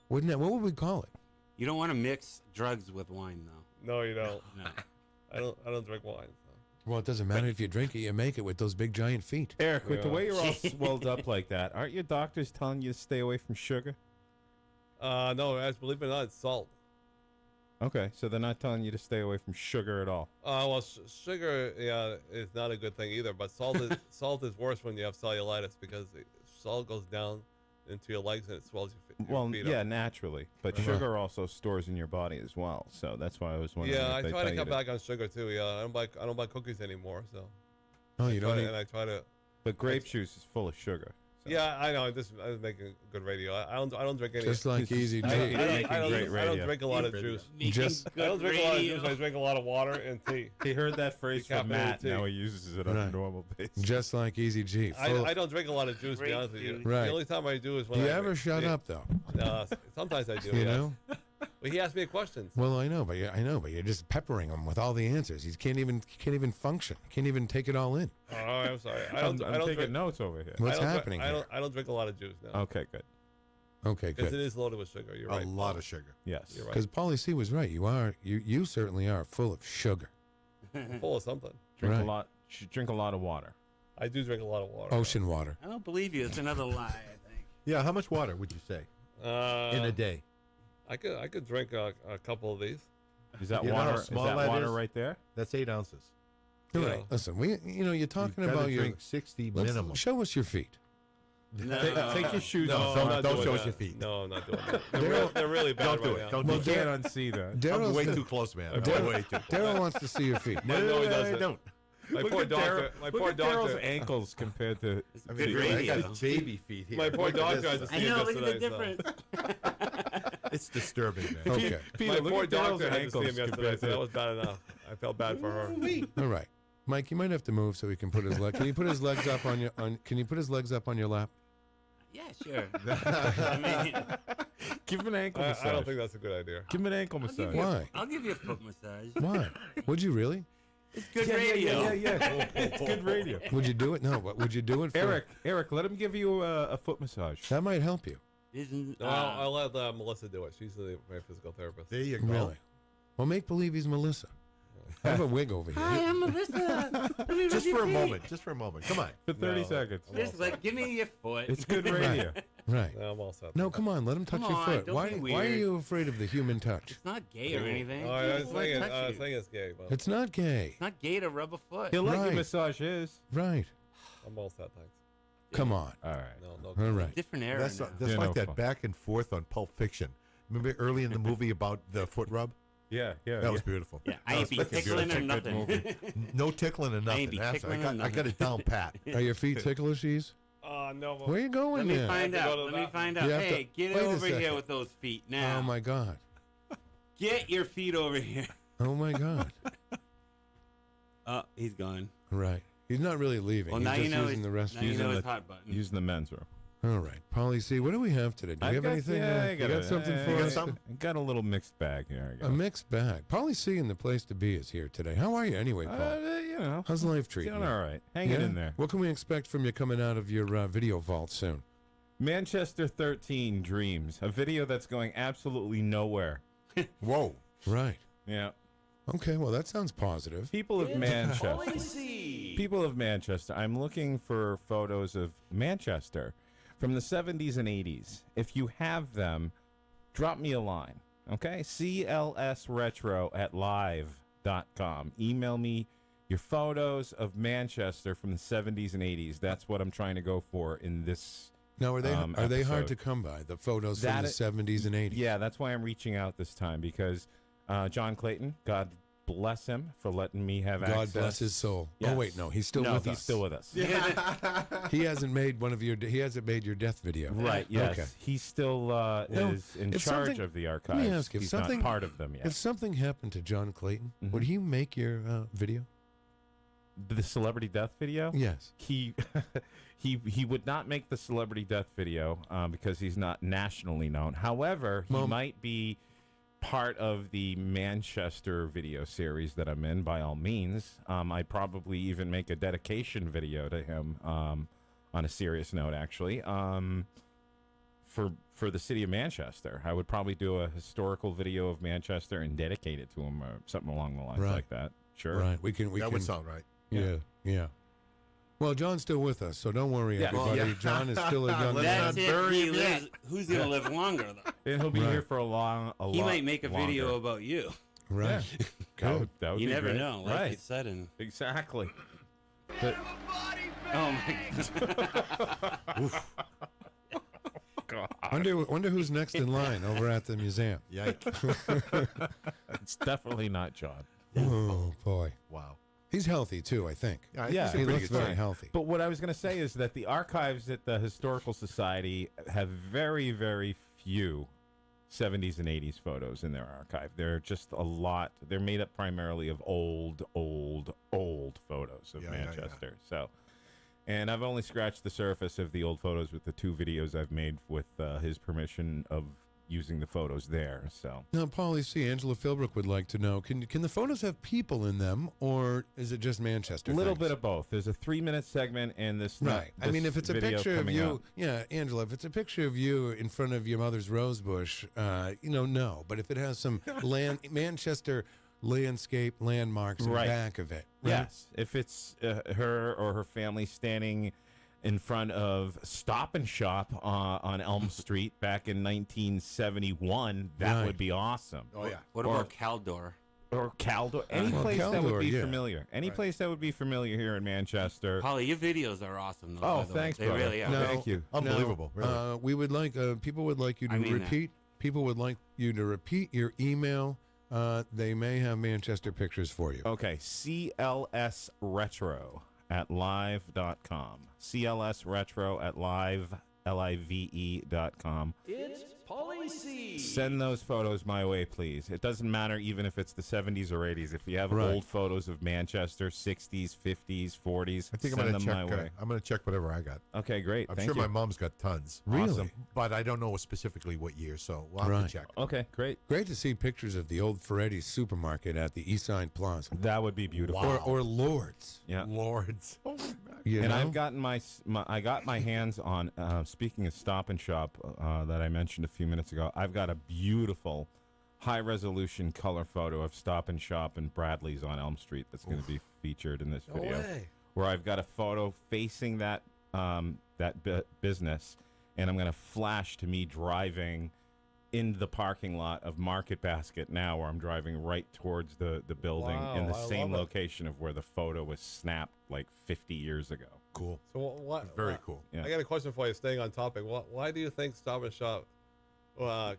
Wouldn't that? What would we call it? You don't want to mix drugs with wine, though. No, you don't. No. I don't drink wine. So. Well, it doesn't matter if you drink it. You make it with those big giant feet. Eric, with the way you're all swelled up like that, aren't your doctors telling you to stay away from sugar? No, believe it or not, it's salt. Okay, so they're not telling you to stay away from sugar at all. Well, sugar, is not a good thing either. But salt is worse when you have cellulitis because salt goes down into your legs and it swells your feet. Well, yeah, naturally, but sugar also stores in your body as well. So that's why I was wondering. Yeah, if I they try tell to you cut back on sugar too. Yeah, I don't buy cookies anymore. So. Oh, you don't? And I try to. But grape juice is full of sugar. So. Yeah, I know. I'm making good radio. I don't drink any. Just like Eazy-G. I don't drink a lot of juice. I don't drink a lot of juice. I drink a lot of water and tea. He heard that phrase from Matt. Now he uses it on a normal basis. Just like Eazy-G. I don't drink a lot of juice, to be honest with you. Right. The only time I do is when Do you ever shut up, though? Sometimes I do, You know? Well, he asked me questions. Well, I know, but you're just peppering him with all the answers. He can't even function. Can't even take it all in. Oh, I'm sorry. I'm taking notes over here. What's happening here? I don't drink a lot of juice now. Okay, good. Okay, Because good. it is loaded with sugar. You're right. A lot of sugar. Yes. You're right. Because Paulie C was right. You certainly are full of sugar. I'm full of something. Drink Right. a lot. Should drink a lot of water. I do drink a lot of water. Ocean water. I don't believe you. It's another lie, I think. Yeah, how much water would you say in a day? I could drink a couple of these. Is that You know how water? Is small that that water is? right there? That's 8 ounces. All Yeah. right. Listen, you're talking You've gotta about your. drink 60 Let's- minimum. Show us your feet. Take your shoes off. I'm not Don't doing show us that. your feet. No, I'm not doing that. They're really bad Don't do right it. now. Don't Well, do it. You can't unsee that. I'm Daryl's way the- too close, man. I'm Daryl, way too close. Daryl wants to see your feet. No, he doesn't. Don't. My Look poor at doctor. My Look poor at Daryl's doctor. ankles compared to. I Good mean, I radio. got baby feet here. My poor Look at doctor this. had to see I him know. Look at the yesterday. difference. It's disturbing, man. Okay. Peter, My look poor at Daryl's doctor had to see ankles him yesterday. compared So that to. was bad enough. I felt bad for her. All right, Mike. You might have to move so he can put his leg. Can you put his legs up on your? Can you put his legs up on your lap? Yeah, sure. I mean, Give him an ankle massage. I don't think that's a good idea. Give him an ankle massage. Why? I'll give you a foot massage. Why? Would you really? It's good radio. Yeah. It's good radio. Would you do it? No, but would you do it for Eric, let him give you a foot massage. That might help you. Isn't No, I'll let Melissa do it. She's my physical therapist. There you go. Really? Well, make believe he's Melissa. I have a wig over here. Hi, I'm Melissa. Just for a moment. Just for a moment. Come on. For 30 seconds. Just like, give me your foot. It's good radio. Right. No, I'm all set. No, come on. Let him touch Come your on, foot. don't Why? be Why are weird. you afraid of the human touch? It's not gay or anything. Oh, I was Just let thinking, touch you. it's gay, but It's not gay. It's not gay to rub a foot. He'll let Right. you massage his. Right. I'm all set, thanks. Come on. All right. No. All right. Different era That's now. that's Yeah, like no that fun. back and forth on Pulp Fiction. Remember early in the movie about the foot rub? Yeah. That was beautiful. Yeah, I ain't be tickling or nothing. No tickling or nothing. be That's- tickling or I got it down pat. Are your feet ticklish, Ease? No. Where you going Let me there? find have to out. go to Let me that. find out. You have to- Hey, get wait a over here second. with those feet now. Oh, my God. Get your feet over here. Oh, my God. Oh, he's gone. Right. He's not really leaving. Well, He's now just you know using the restroom. now you know his hot button. Using the men's room. All right. Polly C, what do we have today? Do we have anything? Yeah, you got something for us? I got a little mixed bag here. I A mixed bag. Polly C and the place to be is here today. How are you anyway, Paul? You know, how's life treating doing you? all right. Hanging in there. What can we expect from you coming out of your video vault soon? Manchester 13 Dreams, a video that's going absolutely nowhere. Whoa. Right. Yeah. Okay, well, that sounds positive. People of Manchester. Policy. People of Manchester, I'm looking for photos of Manchester from the 70s and 80s. If you have them, drop me a line, okay? clsretro@live.com. Email me your photos of Manchester from the 70s and 80s. That's what I'm trying to go for in this Now, are they hard episode. to come by, the photos That from the is- 70s and 80s? Yeah, that's why I'm reaching out this time, because John Clayton, God bless him for letting me have God access. bless his soul. Yes. Oh, wait, no, he's still with us. He's still with us. He hasn't made he hasn't made your death video. Right, yes. Okay. He still is in if charge something- of the archives. Let me ask you, if He's something, not part of them yet. If something happened to John Clayton, would he make your video? The celebrity death video? Yes. He he would not make the celebrity death video because he's not nationally known. However, he might be part of the Manchester video series that I'm in, by all means. I'd probably even make a dedication video to him on a serious note, actually. For the city of Manchester, I would probably do a historical video of Manchester and dedicate it to him, or something along the lines like that. Sure, Right. We can. That would sound right. Yeah. Well, John's still with us, so don't worry, Yeah. everybody. Yeah. John is still a young man. That's it. He lives, who's going to live longer, though? And he'll be Right. here for a lot. He might make a video longer. about you. Right. Good. That would You be never great. know. Like Right. you said. And Exactly. But, oh, my God. Wonder who's next in line over at the museum. Yikes. it's definitely not John. Oh, boy. Wow. He's healthy, too, I think. Yeah, he pretty looks good very shape. healthy. But what I was going to say is that the archives at the Historical Society have very, very few 70s and 80s photos in their archive. They're just a lot. They're made up primarily of old photos of Manchester. So, and I've only scratched the surface of the old photos with the 2 videos I've made with his permission of using the photos there. So Now, Paulie C., Angela Philbrook would like to know, can the photos have people in them, or is it just Manchester a little things? bit of both. There's a 3-minute segment and this. Right. I mean, if it's a video picture of coming you, up. yeah, Angela, if it's a picture of you in front of your mother's rose bush, no. But if it has some Manchester landscape landmarks in the back of it. Right? Yes. If it's her or her family standing in front of Stop and Shop on Elm Street back in 1971, that Right. would be awesome. Oh, yeah. What about Caldor? Or Caldor. Any Well, place that would Caldor, be yeah. familiar. Any place that would be familiar here in Manchester. Holly, your videos are awesome, though. Oh, by the way. thanks, They brother. really are. Now- Thank you. Unbelievable. Now, Really. we would like people would like you to I mean that. repeat. People would like you to repeat your email. They may have Manchester pictures for you. Okay. CLSretro@live.com. CLSretro@live.com. It's Policy. Send those photos my way, please. It doesn't matter even if it's the 70s or 80s. If you have Right. old photos of Manchester, 60s, 50s, 40s, I think send I'm them going my to check. way. I'm going to check whatever I got. Okay, great. I'm Thank sure you. my mom's got tons. Really? Awesome. But I don't know specifically what year, so we'll have Right. to check. Okay, great. Great to see pictures of the old Ferretti's supermarket at the East Side Plaza. That would be beautiful. Wow. Or Lord's. Yeah. Lords. You And know? I've gotten I got my hands on. Speaking of Stop and Shop that I mentioned a few minutes ago, I've got a beautiful, high-resolution color photo of Stop and Shop and Bradley's on Elm Street that's going to be featured in this video. Where I've got a photo facing that business, and I'm going to flash to me driving in the parking lot of Market Basket now, where I'm driving right towards the building in the Wow, I same love it. location of where the photo was snapped like 50 years ago. Cool. So what? Very cool. Yeah. I got a question for you. Staying on topic, why do you think Stop and Shop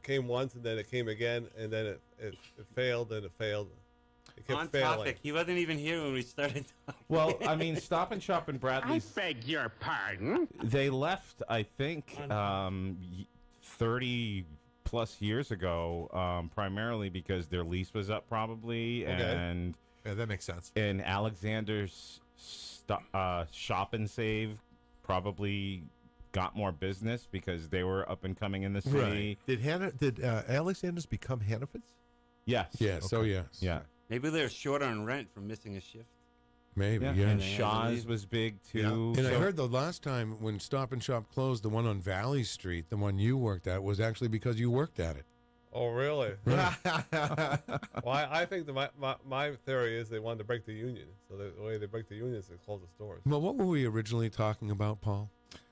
came once and then it came again and then it failed and it failed. It kept On failing. topic. He wasn't even here when we started talking. Well, I mean, Stop and Shop in Bradley's. beg your pardon. They left, I think, 30 plus years ago, primarily because their lease was up, probably, and yeah, that makes sense. And Alexander's Shop and Save probably got more business because they were up and coming in the city. Right. Did Alexander's become Hannaford's? Yes. Yes. Okay. Oh, yes. Yeah. Maybe they're short on rent from missing a shift. Maybe, yeah. And Shaw's was big, too. And I heard the last time when Stop and Shop closed, the one on Valley Street, the one you worked at, was actually because you worked at it. Oh, really? Right. Well, I think my theory is they wanted to break the union. So the way they break the union is to close the stores. Well, what were we originally talking about, Paul?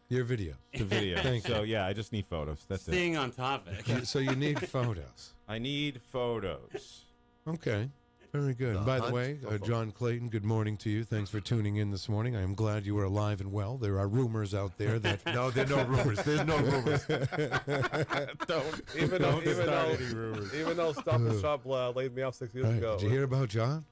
Your video. The video. Thank so, you. yeah, I just need photos. That's Staying on topic. So you need photos. I need photos. Okay. Very good. By the way, John Clayton, good morning to you. Thanks for tuning in this morning. I am glad you are alive and well. There are rumors out there that... No, there are no rumors. There's no rumors. Even though Stop and Shop laid me off 6 years ago. Did you hear about John?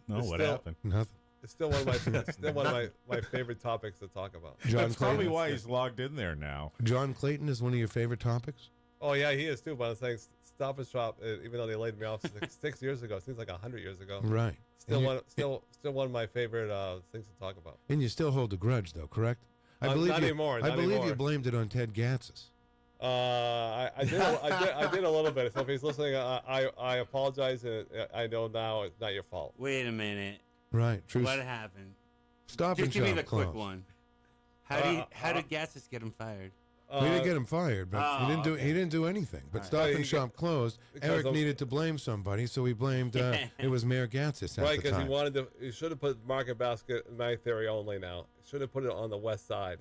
No, what happened? Nothing. It's still one of my favorite topics to talk about. John That's probably Clayton. why he's logged in there now. John Clayton is one of your favorite topics? Oh yeah, he is too. But I'm saying Stop and Shop, even though they laid me off 6 years ago, it seems like 100 years ago. Right. Still one of my favorite things to talk about. And you still hold a grudge, though, correct? Not anymore. I believe you blamed it on Ted Gatzis. I did a little bit. So if he's listening, I apologize. And I know now it's not your fault. Wait a minute. Right. True. What happened? Stop and Just give me Shop the quick closed. one. How did Gatsis get him fired? We didn't get him fired, but he didn't do anything. But Stop and Shop closed. Eric needed to blame somebody, so he blamed it was Mayor Gatzis at Right, the time. because he should have put Market Basket, my theory only now, should have put it on the west side.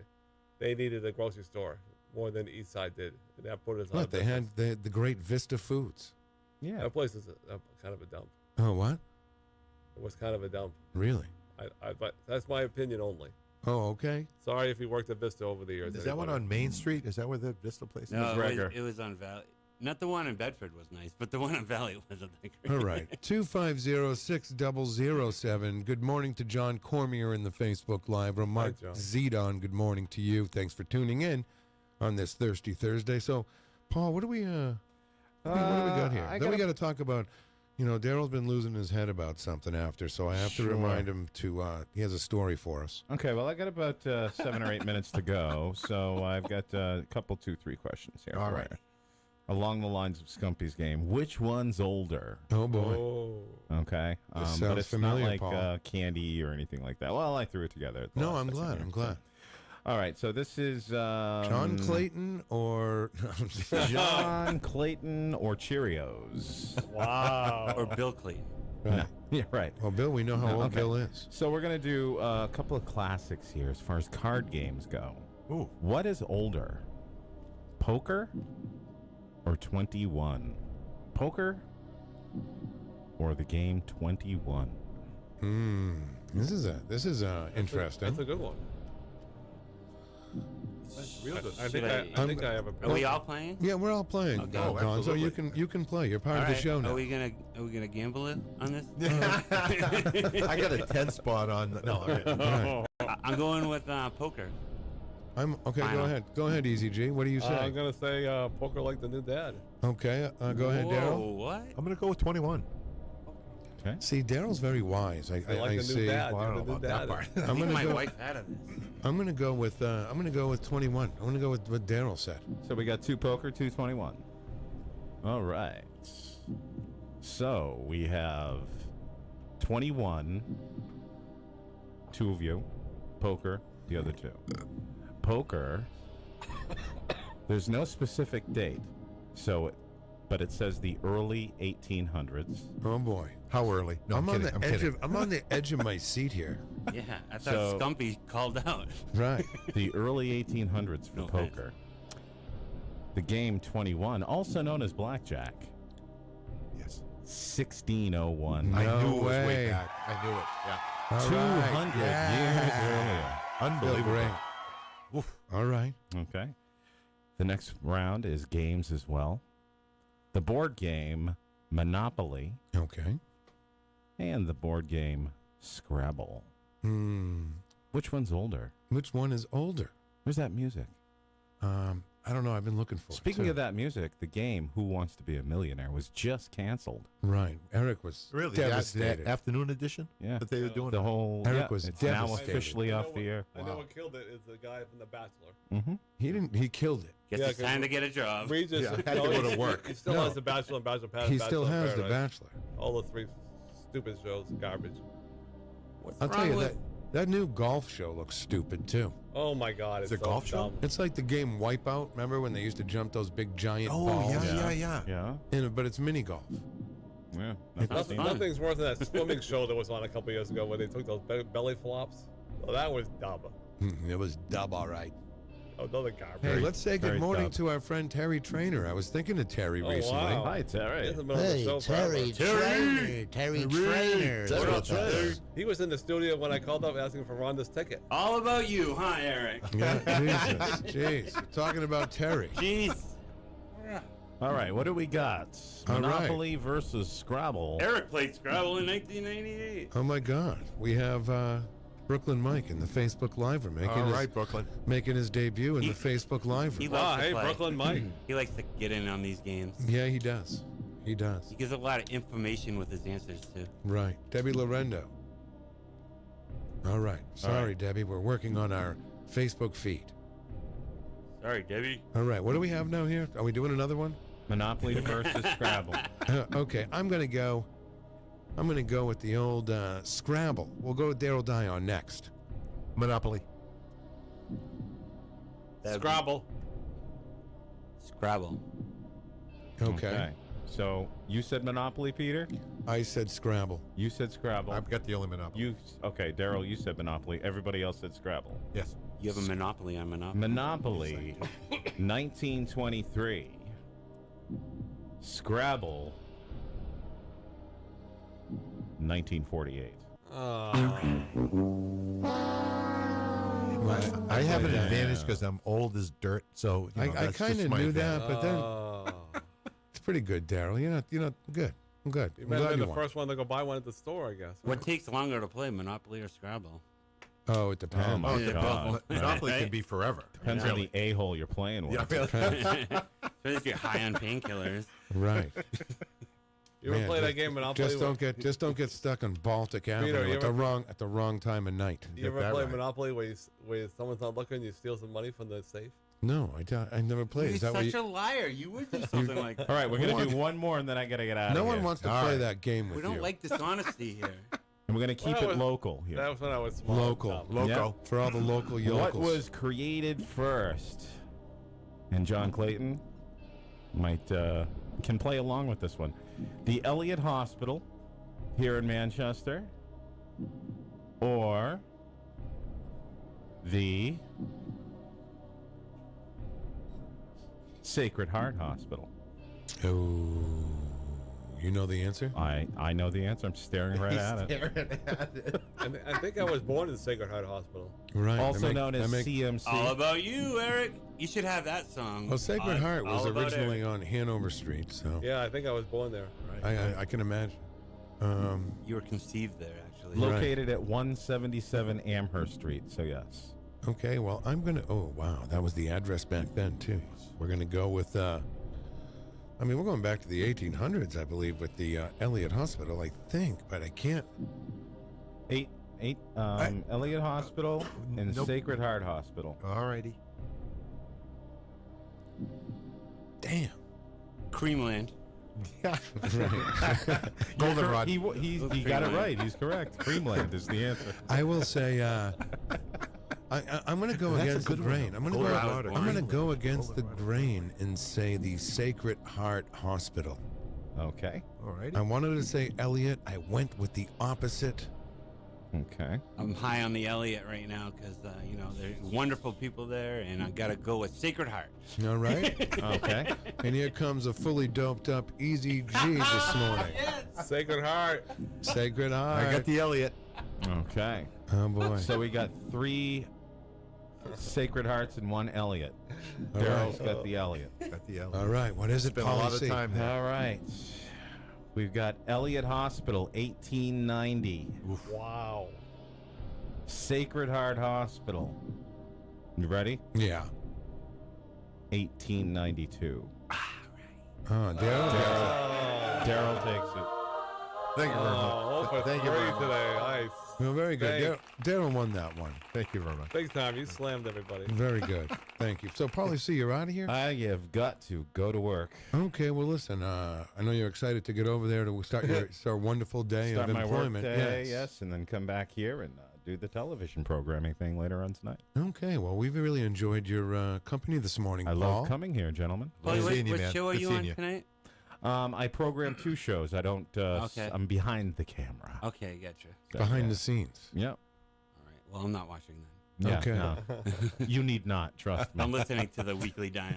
They needed a grocery store more than the east side did. And that put us on. Look, they had the great Vista Foods. Yeah. That place is kind of a dump. Oh, what? It was kind of a dump. Really? But that's my opinion only. Oh, okay. Sorry if you worked at Vista over the years. Is that one on Main Street? Is that where the Vista place is? No, it was on Valley. Not the one in Bedford was nice, but the one in Valley wasn't that great. All right. 250-6007. Good morning to John Cormier in the Facebook Live room. Mark Zedon, good morning to you. Thanks for tuning in on this Thirsty Thursday. So, Paul, what do we got here? We got to talk about, Darryl's been losing his head about something after, so I have to remind him he has a story for us. Okay, well, I got about 7 or 8 minutes to go, so I've got a couple, 2-3 questions here. All right. Along the lines of Scumpy's game, which one's older? Oh, boy. Okay. This but sounds it's familiar, not like Paul. Candy or anything like that. Well, I threw it together. At the No, last I'm second glad. here, I'm glad. All right, so this is... John Clayton or... John Clayton or Cheerios? Wow. Or Bill Clayton. Right. No. Yeah, right. Well, Bill, we know how old okay. Bill is. So we're going to do a couple of classics here as far as card games go. Ooh. What is older, poker or 21? Poker or the game 21? This is interesting. That's a good one. Real good. I think I have a. Are we all playing? Yeah, we're all playing. Okay. So you can play. You're part of the show now. Are we gonna gamble it on this? I got a 10 spot on. No, Right. I'm going with poker. Okay. Final. Go ahead, Eazy-G. What do you say? I'm gonna say poker like the new dad. Okay. Go ahead, Darryl. What? I'm going to go with 21. Okay. See, Daryl's very wise. I like the see. new dad. Well, I don't know the new about that dad. part. I'm gonna my go. wife out of this. I'm gonna go with 21. I'm gonna go with what Darryl said. So we got 2 poker, 2 21. All right. So we have 21, 2 of you. Poker, the other 2. Poker, there's no specific date, but it says the early 1800s. Oh boy. How early? No, I'm kidding. I'm on the edge of my seat here. Yeah, I thought Scumpy called out. Right. The early 1800s for No poker. The game 21, also known as blackjack. Yes. 1601. I No knew it was way way. back. I knew it. Yeah. All 200 right. years earlier. Unbelievable. Great. All right. Okay. The next round is games as well. The board game Monopoly. Okay. And the board game Scrabble. Which one's older? Which one is older? Where's that music? I don't know. I've been looking for it. Speaking of that music, the game Who Wants to Be a Millionaire was just canceled. Right. Eric was devastated. That afternoon edition? Yeah. That they were doing the whole. Eric was it's now devastated. officially off the air. I know what killed it is the guy from The Bachelor. Mm-hmm. He didn't. He killed it. Guess it's time to get a job. Regis had to go to work. He still has The Bachelor and Bachelor Paradise. He still has The Bachelor. All the 3 stupid shows, garbage. I'll tell you that new golf show looks stupid too. Oh my God! It's a golf show? It's like the game Wipeout. Remember when they used to jump those big giant Oh, balls? yeah. But it's mini golf. Yeah. Nothing's worse than that swimming show that was on a couple years ago where they took those belly flops. Well, that was dumb. It was dub, all right. Oh, another garbage. Hey, let's say good very morning dumb. to our friend Terry Trainer. I was thinking of Terry recently. Wow. Hi, Terry. He's in the middle of the Hey, show Terry forever. Trainer. What's up, guys? He was in the studio when I called up asking for Rhonda's ticket. All about you, huh, Eric? Yeah, Jesus. Jeez. You're talking about Terry. Jeez. All right, what do we got? All Monopoly versus Scrabble. Eric played Scrabble in 1998. Oh, my God. We have Brooklyn Mike in the Facebook Live room. All right, Brooklyn. Making his debut in the Facebook Live He room. loves to Hey, play. Brooklyn Mike. He likes to get in on these games. Yeah, he does. He does. He gives a lot of information with his answers, too. Right. Debbie Lorendo. All right. Sorry, right. Debbie. We're working on our Facebook feed. Sorry, Debbie. All right. What do we have now here? Are we doing another one? Monopoly versus Scrabble. Okay. I'm going to go with the old Scrabble. We'll go with Darryl Dion next. Monopoly. Scrabble. Scrabble. Okay. So you said Monopoly, Peter? I said Scrabble. You said Scrabble. I've got the only Monopoly. Okay, Darryl, you said Monopoly. Everybody else said Scrabble. Yes. You have a monopoly on Monopoly. Monopoly, 1923. Scrabble, 1948. I have an advantage because I'm old as dirt, so you know, I that's kind just of my knew advantage. that, but then it's pretty good, Darryl. You're not good. I'm good. You I'm might have glad been you the won. first one to go buy one at the store, I guess. What takes longer to play, Monopoly or Scrabble? Oh, it depends. Oh, my God. Monopoly can be forever. Depends on the a-hole you're playing with. Especially if you're high on painkillers. Right. You ever play that game Monopoly? Just don't get stuck on Baltic Avenue you at the wrong time of night. You ever play Monopoly where someone's not looking and you steal some money from the safe? No, I never played. You're Is that what such you, a liar. You would do something like that. All right, we're going to do one more, and then I got to get out of No here. one wants to play that game with We you. don't like dishonesty here. And we're going to keep it local here. That was when I was small. Local. Yep. For all the local yokels. What was created first? And John Clayton might can play along with this one. The Elliott Hospital here in Manchester, or the Sacred Heart Hospital? Oh, you know the answer? I know the answer. I'm staring right at it. I think I was born in Sacred Heart Hospital. Right. Also known as CMC. All about you, Eric. You should have that song. Well, Sacred Heart was All About originally Eric. on Hanover Street, so Yeah, I think I was born there. I can imagine. You were conceived there, actually. Located at 177 Amherst Street, so yes. Okay, well, I'm going to... Oh, wow, that was the address back then, too. We're going to go with... we're going back to the 1800s, I believe, with the Elliott Hospital, I think, but I can't... Elliott Hospital and Sacred Heart Hospital. All righty. Damn. Creamland. Goldenrod. He got it right. He's correct. Creamland is the answer. I will say... I'm going to go That's a against the good one. grain. I'm going to go against the grain and say the Sacred Heart Hospital. Okay. All righty. I wanted to say Elliott. I went with the opposite. Okay. I'm high on the Elliott right now because, there's wonderful people there, and I got to go with Sacred Heart. All right. Okay. And here comes a fully doped up Eazy-G this morning. Sacred Heart. Sacred Heart. I got the Elliott. Okay. Oh, boy. So we got three Sacred Hearts and 1 Elliot. All Darryl's right. got the Elliot. Got the Elliot. All right, what is it? Spent a lot of Policy? time there. All right. We've got Elliot Hospital, 1890. Wow. Sacred Heart Hospital. You ready? Yeah. 1892. Daryl. Daryl takes it. Thank you very much. Thank you very much. Today. Nice. Well, very good. Thank- Daryl won that one. Thank you very much. Big time. You slammed everybody. Very good. Thank you. So, Paulie C, you're out of here? I have got to go to work. Okay, well, listen, I know you're excited to get over there to start your wonderful day Start of my employment. work day, yes, and then come back here and do the television programming thing later on tonight. Okay, well, we've really enjoyed your company this morning, I Paul. love coming here, gentlemen. What seeing you, man. show are Good you seeing on you. tonight? I program 2 shows. I don't. Okay. I'm behind the camera. Okay, gotcha. So, Behind yeah. the scenes. Yep. All right. Well, I'm not watching then. Yeah, Okay. no. You need not trust me. I'm listening to the weekly Dion.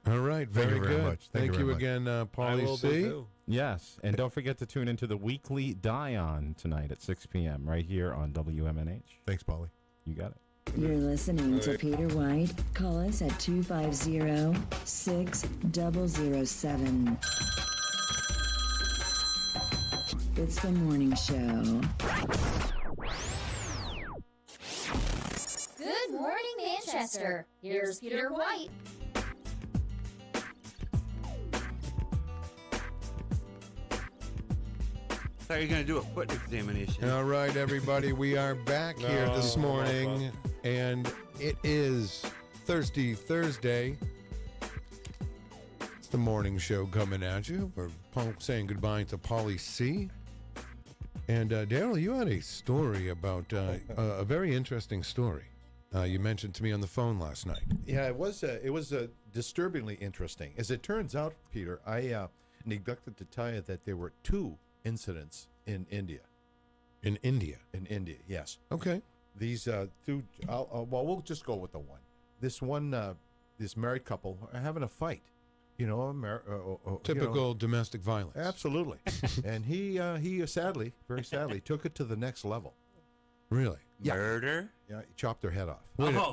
All right, Thank very you very good. much. Thank you Thank you very again, I Paulie will be C. too. Yes, and don't forget to tune into the weekly Dion tonight at 6 p.m. right here on WMNH. Thanks, Polly. You got it. You're listening to Peter White. Call us at 250-6007. It's the morning show. Good morning, Manchester. Here's Peter White. Thought you were going to do a foot examination. All right, everybody, we are back here this morning, and it is Thirsty Thursday. It's the morning show coming at you. We're saying goodbye to Paulie C. And Darryl, you had a story about a very interesting story. You mentioned to me on the phone last night. Yeah, it was disturbingly interesting. As it turns out, Peter, I neglected to tell you that there were 2 incidents in India. In India? In India, yes. Okay. These 2, well, we'll just go with the one. This married couple are having a fight. You know, Typical domestic violence. Absolutely. And he sadly, very sadly, took it to the next level. Really? Yeah. Murder? Yeah, he chopped her head off.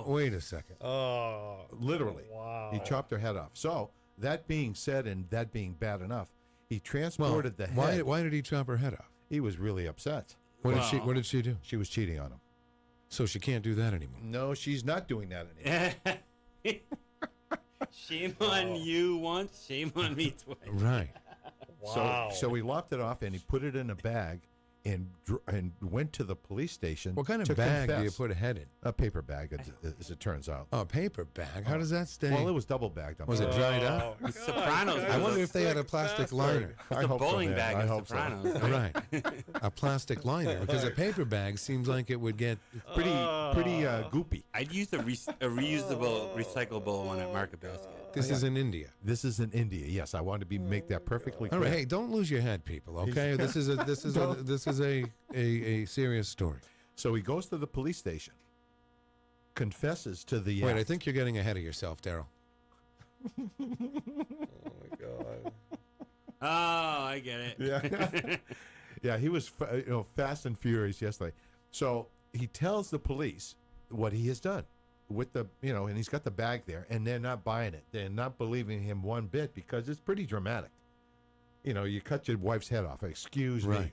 Wait a second. Oh. Literally. Wow. He chopped her head off. So, that being said, and that being bad enough, he transported the head. Why did he chop her head off? He was really upset. What did she do? She was cheating on him. So she can't do that anymore. No, she's not doing that anymore. Shame on you once, shame on me twice. Right. Wow. So he lopped it off and he put it in a bag and went to the police station. What kind of to bag do you confess. put a head in? A paper bag, as it turns out. Oh, a paper bag? How does that stay? Well, it was double bagged. Was it dried up? Oh, Sopranos. I wonder if they had a plastic liner. It's a bowling bag in Sopranos. Right. A plastic liner. Because a paper bag seems like it would get pretty goopy. I'd use a reusable, recyclable one at Market Basket. This is in India. This is in India. Yes, I wanted to make that perfectly All clear. right, hey, don't lose your head, people. Okay, this is a serious story. So he goes to the police station, confesses to the. Wait, I think you're getting ahead of yourself, Darryl. Oh my God. Oh, I get it. Yeah, yeah. He was fast and furious yesterday. So he tells the police what he has done with the and he's got the bag there, and they're not buying it. They're not believing him one bit because it's pretty dramatic. You cut your wife's head off. Excuse me.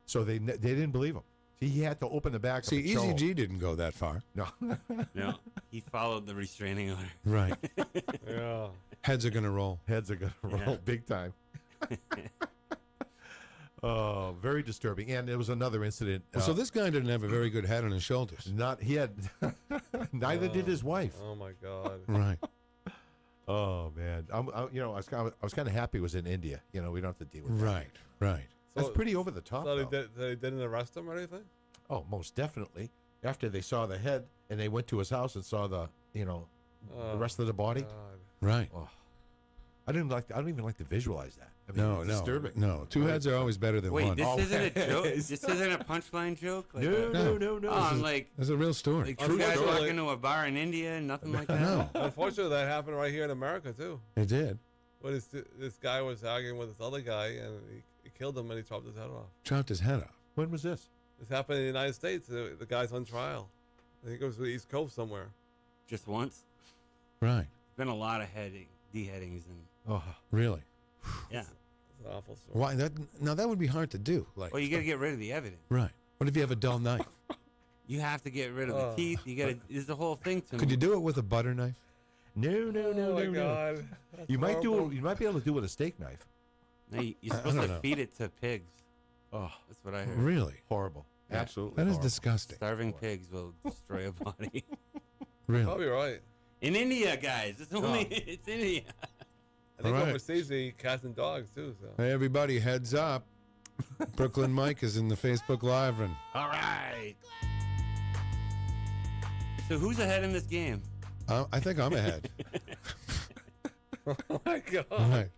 So they didn't believe him. He had to open the bag. See, Eazy-G didn't go that far. No. No, he followed the restraining order. Right. Yeah. Heads are gonna roll. Heads are gonna roll big time. Oh, very disturbing. And there was another incident. So this guy didn't have a very good head on his shoulders. He had. Neither did his wife. Oh my God. Right. Oh man, I was kind of happy it was in India. We don't have to deal with that. Right. That's pretty over the top. So though. they didn't arrest him or anything? Oh, most definitely. After they saw the head and they went to his house and saw the rest of the body. God. Right. Oh, I don't even like to visualize that. I mean, No, it's no, disturbing. no. Two heads are always better than Wait, one. this isn't a joke? This isn't a punchline joke? Like No. Oh, I'm like, It's a real story. like two guys walk into a bar in India and nothing like that? No, Unfortunately, that happened right here in America too. it did. When this guy was arguing with this other guy, and he killed him, and he chopped his head off. Chopped his head off. When was this? This happened in the United States. The guy's on trial. I think it was the East Coast somewhere. Just once. Right. Been a lot of beheadings and. Oh, really? Yeah. It's an awful story. Why that? Now that would be hard to do. Like, Well, you got to get rid of the evidence. right. What if you have a dull knife? You have to get rid of the teeth. You got to. There's the whole thing to Could you do it with a butter knife? No. Oh my God. That's You might horrible. do it. You might be able to do it with a steak knife. No, you're I supposed don't to know. feed it to pigs. Oh, That's what I heard. Really? horrible. Yeah. Absolutely. That is horrible. disgusting. Starving pigs will destroy a body. Really? Probably right. In India, guys. It's only it's India. I think All right. overseas they eat cats and dogs too. So. Hey, everybody, heads up. Brooklyn Mike is in the Facebook Live, and All right. So who's ahead in this game? I think I'm ahead. Oh my God. All right.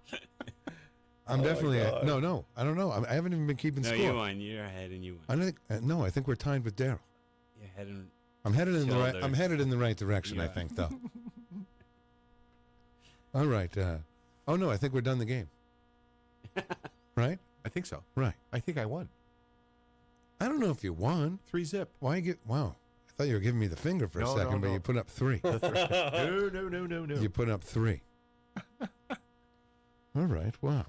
I'm Oh my definitely God. No. I don't know. I haven't even been keeping No, score. you won. You're ahead, and you won. I think no. I think we're tied with Darryl. You're heading. I'm headed in the right. Shoulder. I'm headed in the right direction. You I are. think, though. All right. Oh no, I think we're done the game. Right. I think so. Right. I think I won. I don't know if you won. 3-zip. Why you get? Wow. I thought you were giving me the finger for a No, second, no, but no. you put up 3. No. You put up 3. All right. Wow.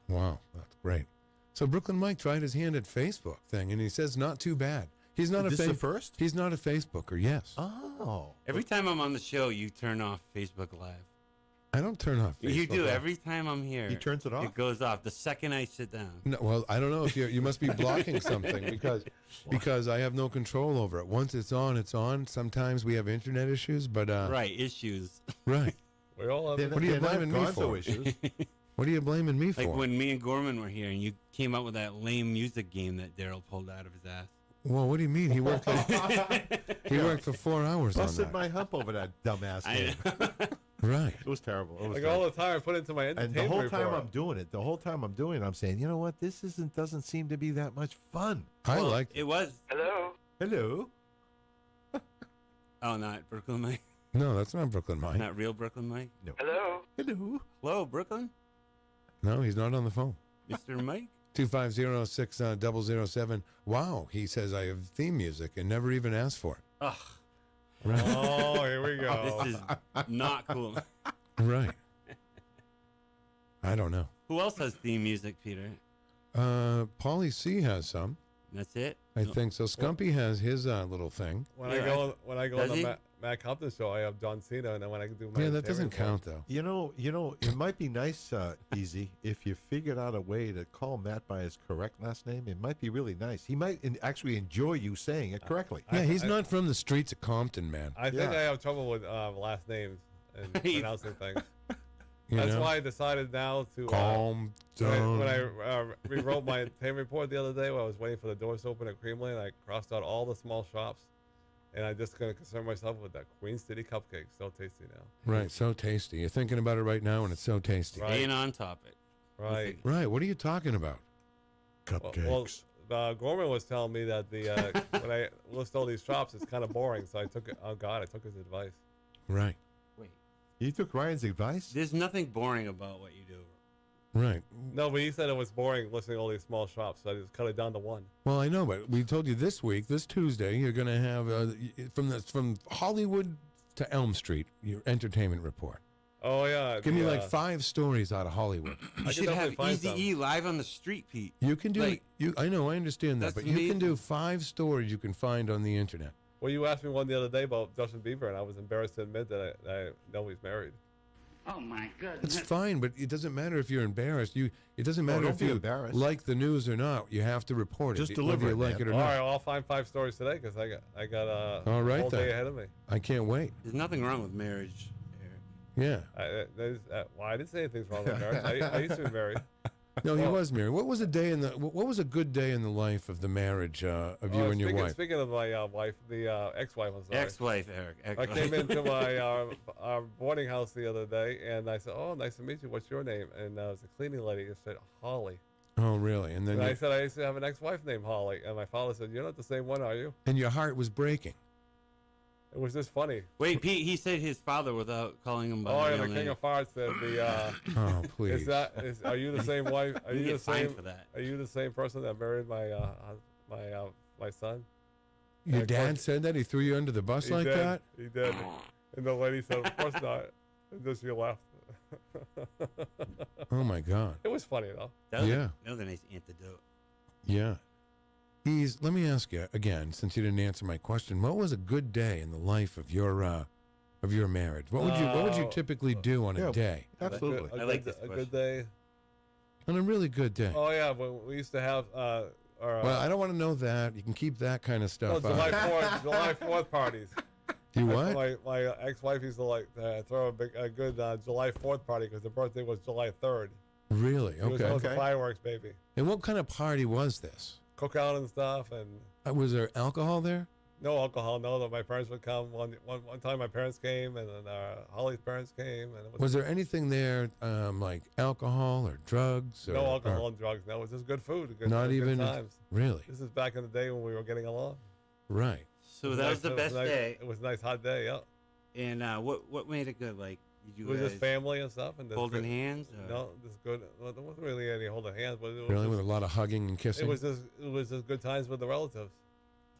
Wow. That's great. So Brooklyn Mike tried his hand at Facebook thing, and he says not too bad. He's not This a is the first? He's not a Facebooker. Yes. Oh. Every time I'm on the show, you turn off Facebook Live. I don't turn off Facebook. You do. Live. Every time I'm here, He turns it off? It goes off the second I sit down. No, well, I don't know if you must be blocking something because I have no control over it. Once it's on, it's on. Sometimes we have internet issues, but Right, issues. right. We all have. They're What are you not blaming me Gonzo for? issues. What are you blaming me for? Like when me and Gorman were here, and you came up with that lame music game that Darryl pulled out of his ass. Well, what do you mean? He worked. He worked for 4 hours on Busted that. my hump over that dumbass game. Right. It was terrible. It was Like terrible. all the time, I put it into my And entertainment the whole time report. I'm doing it, I'm saying, you know what? This doesn't seem to be that much fun. I Well, like. it. Was. Hello. Oh, not Brooklyn Mike. No, that's not Brooklyn Mike. Not real Brooklyn Mike. No. Hello. Hello, Brooklyn. No, he's not on the phone. Mr. Mike. 250-6007. Wow, he says I have theme music and never even asked for it. Ugh, Oh, here we go. this is not cool. Right. I don't know. Who else has theme music, Peter? Paulie C has some. That's it. I think so. Scumpy has his little thing. When Yeah, I go on does the he? Matt Compton show, I have John Cena, and then when I can do my Yeah, that doesn't entertainment count though. You know, it might be nice, Easy, if you figured out a way to call Matt by his correct last name. It might be really nice. He might actually enjoy you saying it correctly. Yeah, he's not from the streets of Compton, man. I think Yeah. I have trouble with last names and pronouncing things. You That's know? why I decided now to Calm down. when I rewrote my entertainment report the other day when I was waiting for the doors to open at Cream Lane, I crossed out all the small shops, and I'm just going to concern myself with that Queen City cupcake. So tasty now. Right, so tasty. You're thinking about it right now, and it's so tasty. Right. Staying on topic. Right. Right. What are you talking about? Cupcakes. Well, Gorman was telling me that the when I list all these shops, it's kind of boring. So I took it. Oh God, I took his advice. Right. Wait, You took Ryan's advice? there's nothing boring about what you do. Right. No, but he said it was boring listing all these small shops, so I just cut it down to one. Well, I know, but we told you this week, this Tuesday, you're going to have from Hollywood to Elm Street, your entertainment report. Oh yeah. Give me like 5 stories out of Hollywood. You I should could have definitely find Eazy-E live on the street, Pete. You can do Like, I know, I understand that, that's but you can amazing. do 5 stories you can find on the internet. Well, you asked me one the other day about Justin Bieber, and I was embarrassed to admit that I know he's married. Oh my It's goodness. fine, but it doesn't matter if you're embarrassed. It doesn't matter don't if be you embarrassed. like the news or not. You have to report Just it, deliver whether you it, like man. it or All right, not. well, I'll find 5 stories today because I got a All right, whole then. day ahead of me. I can't wait. There's nothing wrong with marriage. Yeah. Well, I didn't say anything's wrong with marriage. I used to be married. No, he Well- was married. What was a day in the? What was a good day in the life of the marriage of you and your speaking, wife? Speaking of my wife, the ex-wife, I'm sorry. Ex-wife, Eric. I came into my boarding house the other day, and I said, "Oh, nice to meet you. What's your name?" And it was a cleaning lady who said, "Holly." Oh, really? And then And I said, "I used to have an ex-wife named Holly." And my father said, "You're not the same one, are you?" and your heart was breaking. It was just funny. Wait, Pete, he said his father without calling him by Oh, yeah, real the name. king of farts said the. Oh, please. Are you the same wife? Are You you get the fined same? for that. Are you the same person that married my son? Your dad said that? He threw you under the bus He like did. that? He did. And the lady said, "Of course not." And then she left. Oh my God. It was funny though. That was a nice antidote. Yeah. Let me ask you again, since you didn't answer my question. What was a good day in the life of your marriage? What would you typically do on a day? Absolutely. I like a good day. On a really good day. Oh yeah, we used to have. Well, I don't want to know that. You can keep that kind of stuff July out. 4th, July 4th parties. You what? My ex-wife used to like throw a good July 4th party because her birthday was July 3rd. Really? It was a fireworks baby. And what kind of party was this? Cookout and stuff, and Was there alcohol there? no alcohol. No, that my parents would come. One time, my parents came, and then Holly's parents came. And Was there anything there like alcohol or drugs? no alcohol and drugs? No, it was just good food. Not good even times. Really? This is back in the day when we were getting along. Right. So that was the best day. It was a nice hot day. Yeah. And what made it good? Like, did you It was guys just family and stuff, and holding hands? Or? No, just good. Well, there wasn't really any holding hands, but it was Really, just, with a lot of hugging and kissing. it was just good times with the relatives.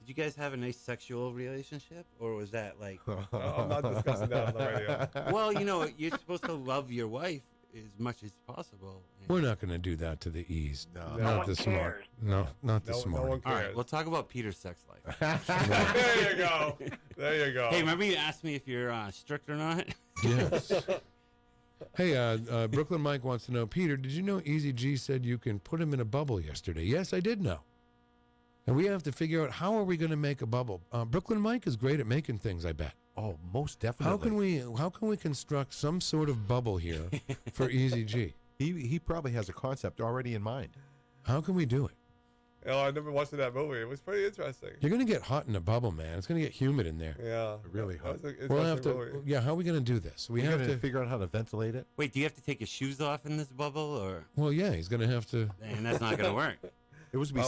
Did you guys have a nice sexual relationship, or was that like? I'm not discussing that on the radio. Well, you're supposed to love your wife as much as possible. We're not going to do that to the E's. No. Not this morning. No, not this No morning. one All cares. right, we'll talk about Peter's sex life. There you go. There you go. Hey, remember you asked me if you're strict or not? Yes. Hey, Brooklyn Mike wants to know, Peter, did you know Eazy-G said you can put him in a bubble yesterday? Yes, I did know. And we have to figure out how are we going to make a bubble. Brooklyn Mike is great at making things, I bet. Oh, most definitely. How can we construct some sort of bubble here for Eazy-G? He probably has a concept already in mind. How can we do it? Oh, I never watched that movie. It was pretty interesting. You're going to get hot in a bubble, man. It's going to get humid in there. Yeah. Really hot. We'll have to. Yeah, how are we going to do this? We have to figure out how to ventilate it. Wait, do you have to take your shoes off in this bubble, or? Well, yeah, he's going to have to. And that's not going to work. It would be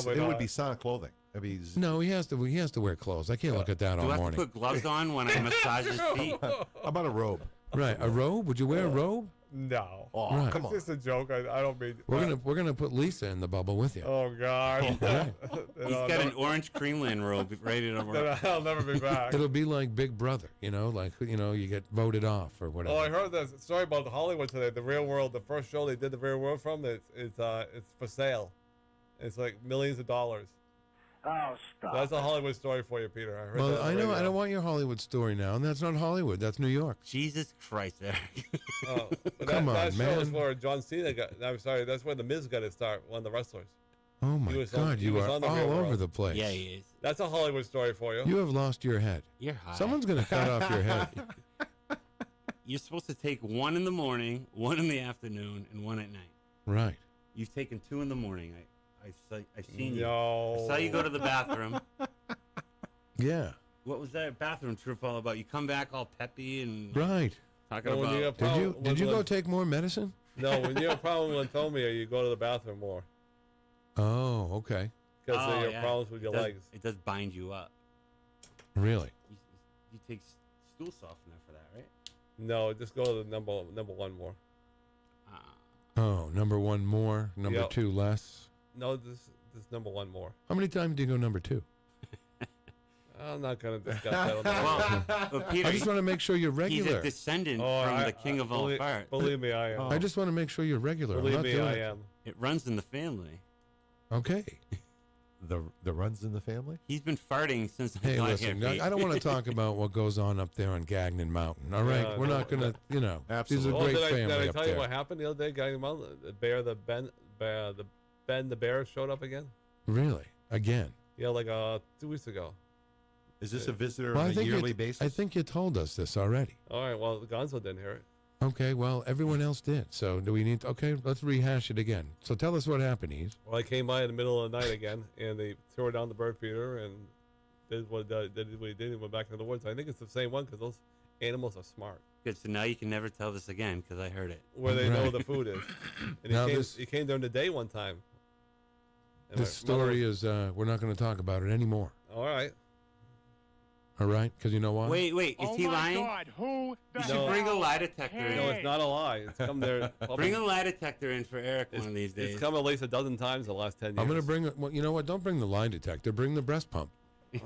sauna clothing. I mean, No, he has to wear clothes. I can't look at that Do all I have morning. to put gloves on when I massage his feet? How about a robe? Right, a robe? Would you wear a robe? No. Oh, Right. come on. It's just a joke. I don't mean. We're gonna put Lisa in the bubble with you. Oh God. He's got an orange creamland robe ready to work. I'll never be back. It'll be like Big Brother, you get voted off or whatever. Oh, I heard that story about Hollywood today. The Real World, the first show they did the Real World from, it's for sale. It's like millions of dollars. Oh, stop. That's a Hollywood story for you, Peter. I heard Well, that on I the know. radio. I don't want your Hollywood story now, and that's not Hollywood. That's New York. Jesus Christ, Eric. Oh, but Come that on, show was man. where John Cena got. I'm sorry, that's where the Miz got his start. One of the wrestlers. Oh my He was God, he you was are on the all Real over World. the place. Yeah, he is. That's a Hollywood story for you. You have lost your head. You're high. Someone's gonna cut off your head. You're supposed to take one in the morning, one in the afternoon, and one at night. Right. You've taken two in the morning. I've seen you. No. I saw you go to the bathroom. Yeah. What was that bathroom trip all about? You come back all peppy and Right. talking No, when you about. have Did you go take more medicine? No, when you have a problem with lymphomia, you go to the bathroom more Oh, okay. because Oh, of your yeah. problems with your It does- legs. It does bind you up. Really? You take stool softener for that, right? No, just go to the number one more. Oh, number one more, number Yep. two less. No, this number one more. How many times do you go number two? I'm not gonna discuss that. On the Well, Peter, I just want to make sure you're he's regular. a descendant Oh, from the king of all believe, fart. Believe me, I am. I just want to make sure you're regular. I'm Believe not me, doing I it. am. It runs in the family. Okay. The runs in the family. He's been farting since I Hey, got listen, here. Pete. I don't want to talk about what goes on up there on Gagnon Mountain. All right, Yeah, we're no, not going to, These are Absolutely. a Oh, great did family I up tell you there. what happened the other day? Guy, Ben the bear showed up again. Really? Again? Yeah, like 2 weeks ago. Is this a visitor Well, on a yearly basis? I think you told us this already. All right. Well, Gonzo didn't hear it. Okay, well, everyone else did. So do we need to, okay, let's rehash it again. So tell us what happened, Ease. Well, I came by in the middle of the night again, and they tore down the bird feeder and did what he did and went back into the woods. I think it's the same one because those animals are smart. Good, so now you can never tell this again because I heard it. Where they know Right. the food is. And Now he came during the day one time. And This my mother story is, we're not going to talk about it anymore. All right. All right? Because you know why? Wait, is Oh he my lying? God, who the You should No. bring a lie detector in. No, it's not a lie. It's come there. Bring a lie detector in for Eric one of these days. It's come at least a dozen times in the last 10 years. I'm going to bring, well, you know what? Don't bring the lie detector. Bring the breast pump.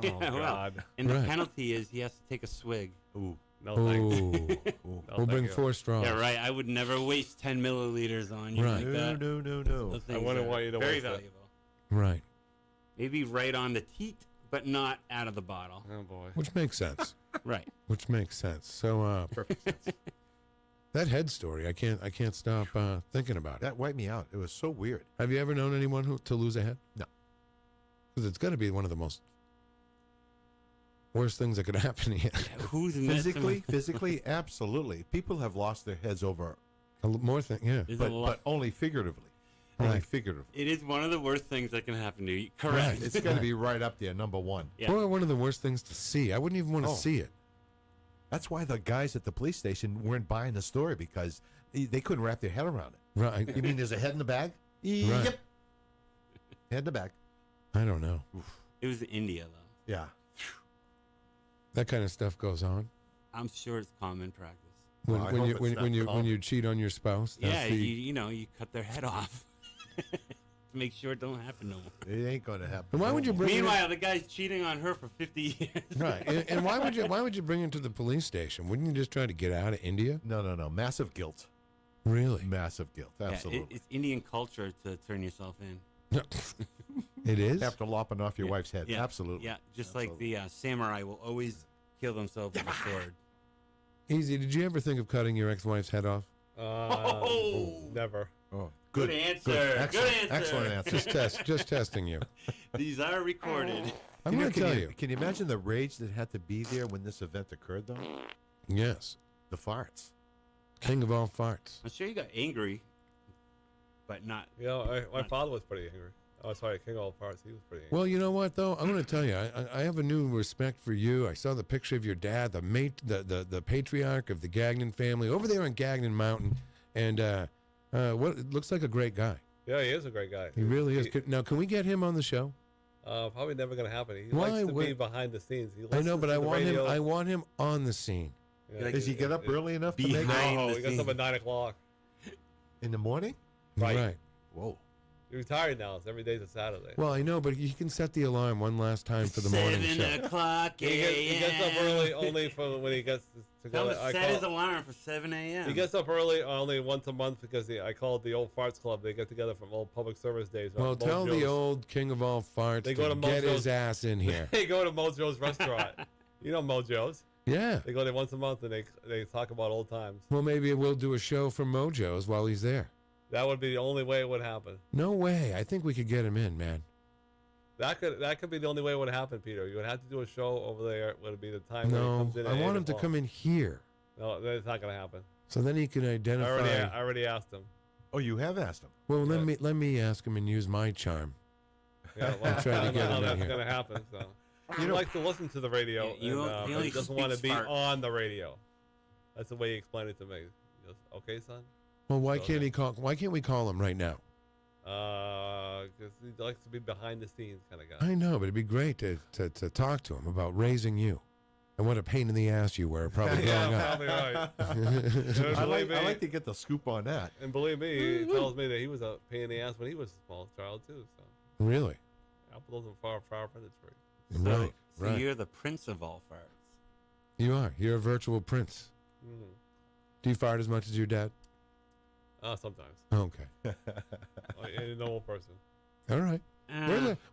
Yeah, Oh, well, God. and the Right. penalty is he has to take a swig. Ooh. No Ooh. thanks. No, We'll thank bring you. 4 straws. Yeah, right. I would never waste 10 milliliters on you Right. like that. No. Those I things wouldn't are want you to very waste it. valuable. Right. Maybe right on the teat, but not out of the bottle. Oh, boy. Which makes sense. Right. Which makes sense. So, Perfect sense. that head story, I can't stop thinking about it. That wiped me out. It was so weird. Have you ever known anyone to lose a head? No. Because it's got to be one of the most worst things that could happen to you. Who's messing with- Physically, absolutely. People have lost their heads over, More thing, yeah. There's a but lot- only figuratively. Only Right. figuratively. It is one of the worst things that can happen to you. Correct. Right. It's got to be right up there, number one. Yeah. Or one of the worst things to see. I wouldn't even want to Oh. see it. That's why the guys at the police station weren't buying the story, because they couldn't wrap their head around it. Right. You mean there's a head in the bag? Right. Yep. Head in the bag. I don't know. It was India, though. Yeah. That kind of stuff goes on. I'm sure it's common practice. When, Well, I when hope you it's when, not when you common. when you cheat on your spouse, that's Yeah, the, you cut their head off to make sure it don't happen no more. It ain't going to happen. And why would you bring it Meanwhile, the guy's cheating on her for 50 years. right? And why would you bring him to the police station? Wouldn't you just try to get out of India? No. Massive guilt. Really? Massive guilt. Yeah, Absolutely. it's Indian culture to turn yourself in. It is. After lopping off your wife's head. Yeah, Absolutely. Yeah, just like the samurai will always kill themselves with a sword. Easy. Did you ever think of cutting your ex-wife's head off? Never. Oh, Good answer. Excellent. Good answer. Excellent answer. Just testing you. These are recorded. I'm going to tell you. Can you imagine the rage that had to be there when this event occurred, though? Yes. The farts. King of all farts. I'm sure you got angry, but not. You know, my father was pretty angry. Oh, sorry, King of all parts. He was pretty angry. Well, you know what though? I'm going to tell you. I have a new respect for you. I saw the picture of your dad, the patriarch of the Gagnon family, over there on Gagnon Mountain, and what it looks like a great guy. Yeah, he is a great guy. He really is. Now, can we get him on the show? Probably never going to happen. He Why likes to would- be behind the scenes. He I know, listens but to I the want radio. him. I want him on the scene. Yeah, Does he get up early enough to make Behind No, the he gets up scenes. at 9 o'clock. in the morning? Right. Whoa. He's retired now. So every day's a Saturday. Well, I know, but he can set the alarm one last time for the morning 7 show. o'clock He gets up early only for when he gets to Tell go. him to I set call- his alarm for 7 a.m. He gets up early only once a month because I call it the Old Farts Club. They get together from old public service days. Well, tell the old king of all farts They go to to get Mojo's- his ass in here. They go to Mojo's restaurant. You know Mojo's. Yeah. They go there once a month and they talk about old times. Well, maybe we'll do a show from Mojo's while he's there. That would be the only way it would happen. No way. I think we could get him in, man. That could be the only way it would happen, Peter. You would have to do a show over there. Would it be the time when he No, comes in? I at want 8 him to o'clock? come in here. No, that's not going to happen. So then he can I identify. already asked him. Oh, you have asked him? Well, let me ask him and use my charm. Yeah, well, I'm trying to I don't get know how him in that's here. going to happen. So he likes to listen to the radio, Yeah, he but only he doesn't want to speaks be fart. on the radio. That's the way he explained it to me. He goes, "Okay, son." Well, why So can't he call? Why can't we call him right now? Because he likes to be behind the scenes kind of guy. I know, but it'd be great to talk to him about raising you, and what a pain in the ass you were probably growing Yeah, up. probably right. And I believe like me- to get the scoop on that. And believe me, he tells me that he was a pain in the ass when he was a small child too. So Really? apple doesn't far from the tree. Right. So Right. you're the prince of all farts. You are. You're a virtual prince. Mm. Do you fart as much as your dad? Sometimes. Okay. A normal person. All right.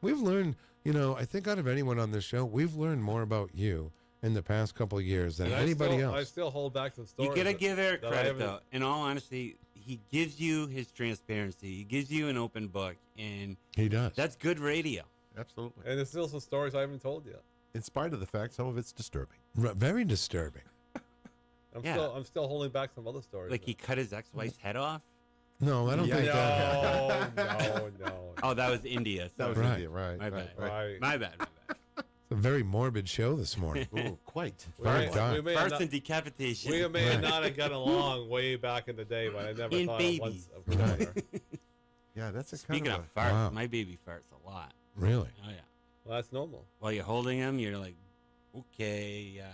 We've learned, I think out of anyone on this show, we've learned more about you in the past couple of years than And anybody I else. still hold back some stories. You gotta that- give Eric that I credit haven't- though. In all honesty, he gives you his transparency. He gives you an open book, and He does. that's good radio. Absolutely. And there's still some stories I haven't told yet. In spite of the fact some of it's disturbing. Very disturbing. Yeah. I'm still holding back some other stories. Like he cut his ex-wife's head off. No, I don't think that. No. Oh, that was India. That was Right. India, right? My bad. Right. My bad. It's a very morbid show this morning. Ooh, quite. Very We dark. may have Farts not- and decapitation. we may not have gotten along way back in the day, but I never And thought babies. once of killing her. Yeah, that's a Speaking kind of of farts, Wow. my baby farts a lot. Really? Oh yeah. Well, that's normal. While you're holding him, you're like, okay, I'll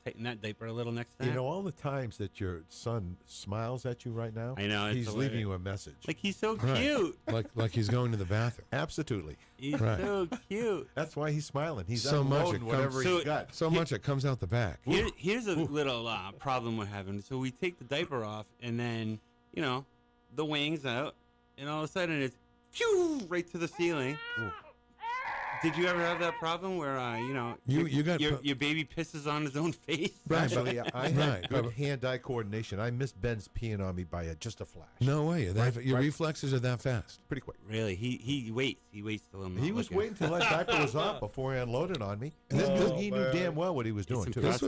tighten that diaper a little next time. You know, all the times that your son smiles at you right now, I know, it's he's hilarious. leaving you a message. Like, he's so Right. cute. Like he's going to the bathroom. Absolutely. He's Right. so cute. That's why he's smiling. He's So much unloading it whatever comes- he's got. So much it comes out the back. Here's a little problem we're having. So we take the diaper off, and then, you know, the wings out, and all of a sudden it's phew, right to the ceiling. Did you ever have that problem where, you know, You got your baby pisses on his own face? Right. Actually, I had Right. good hand-eye coordination. I missed Ben's peeing on me by just a flash. No way. Your Right. reflexes are that fast. Pretty quick. Really? He waits. He waits till I'm not He was looking. waiting till that diaper was off before he unloaded on me. And he knew damn well what he was doing, too. This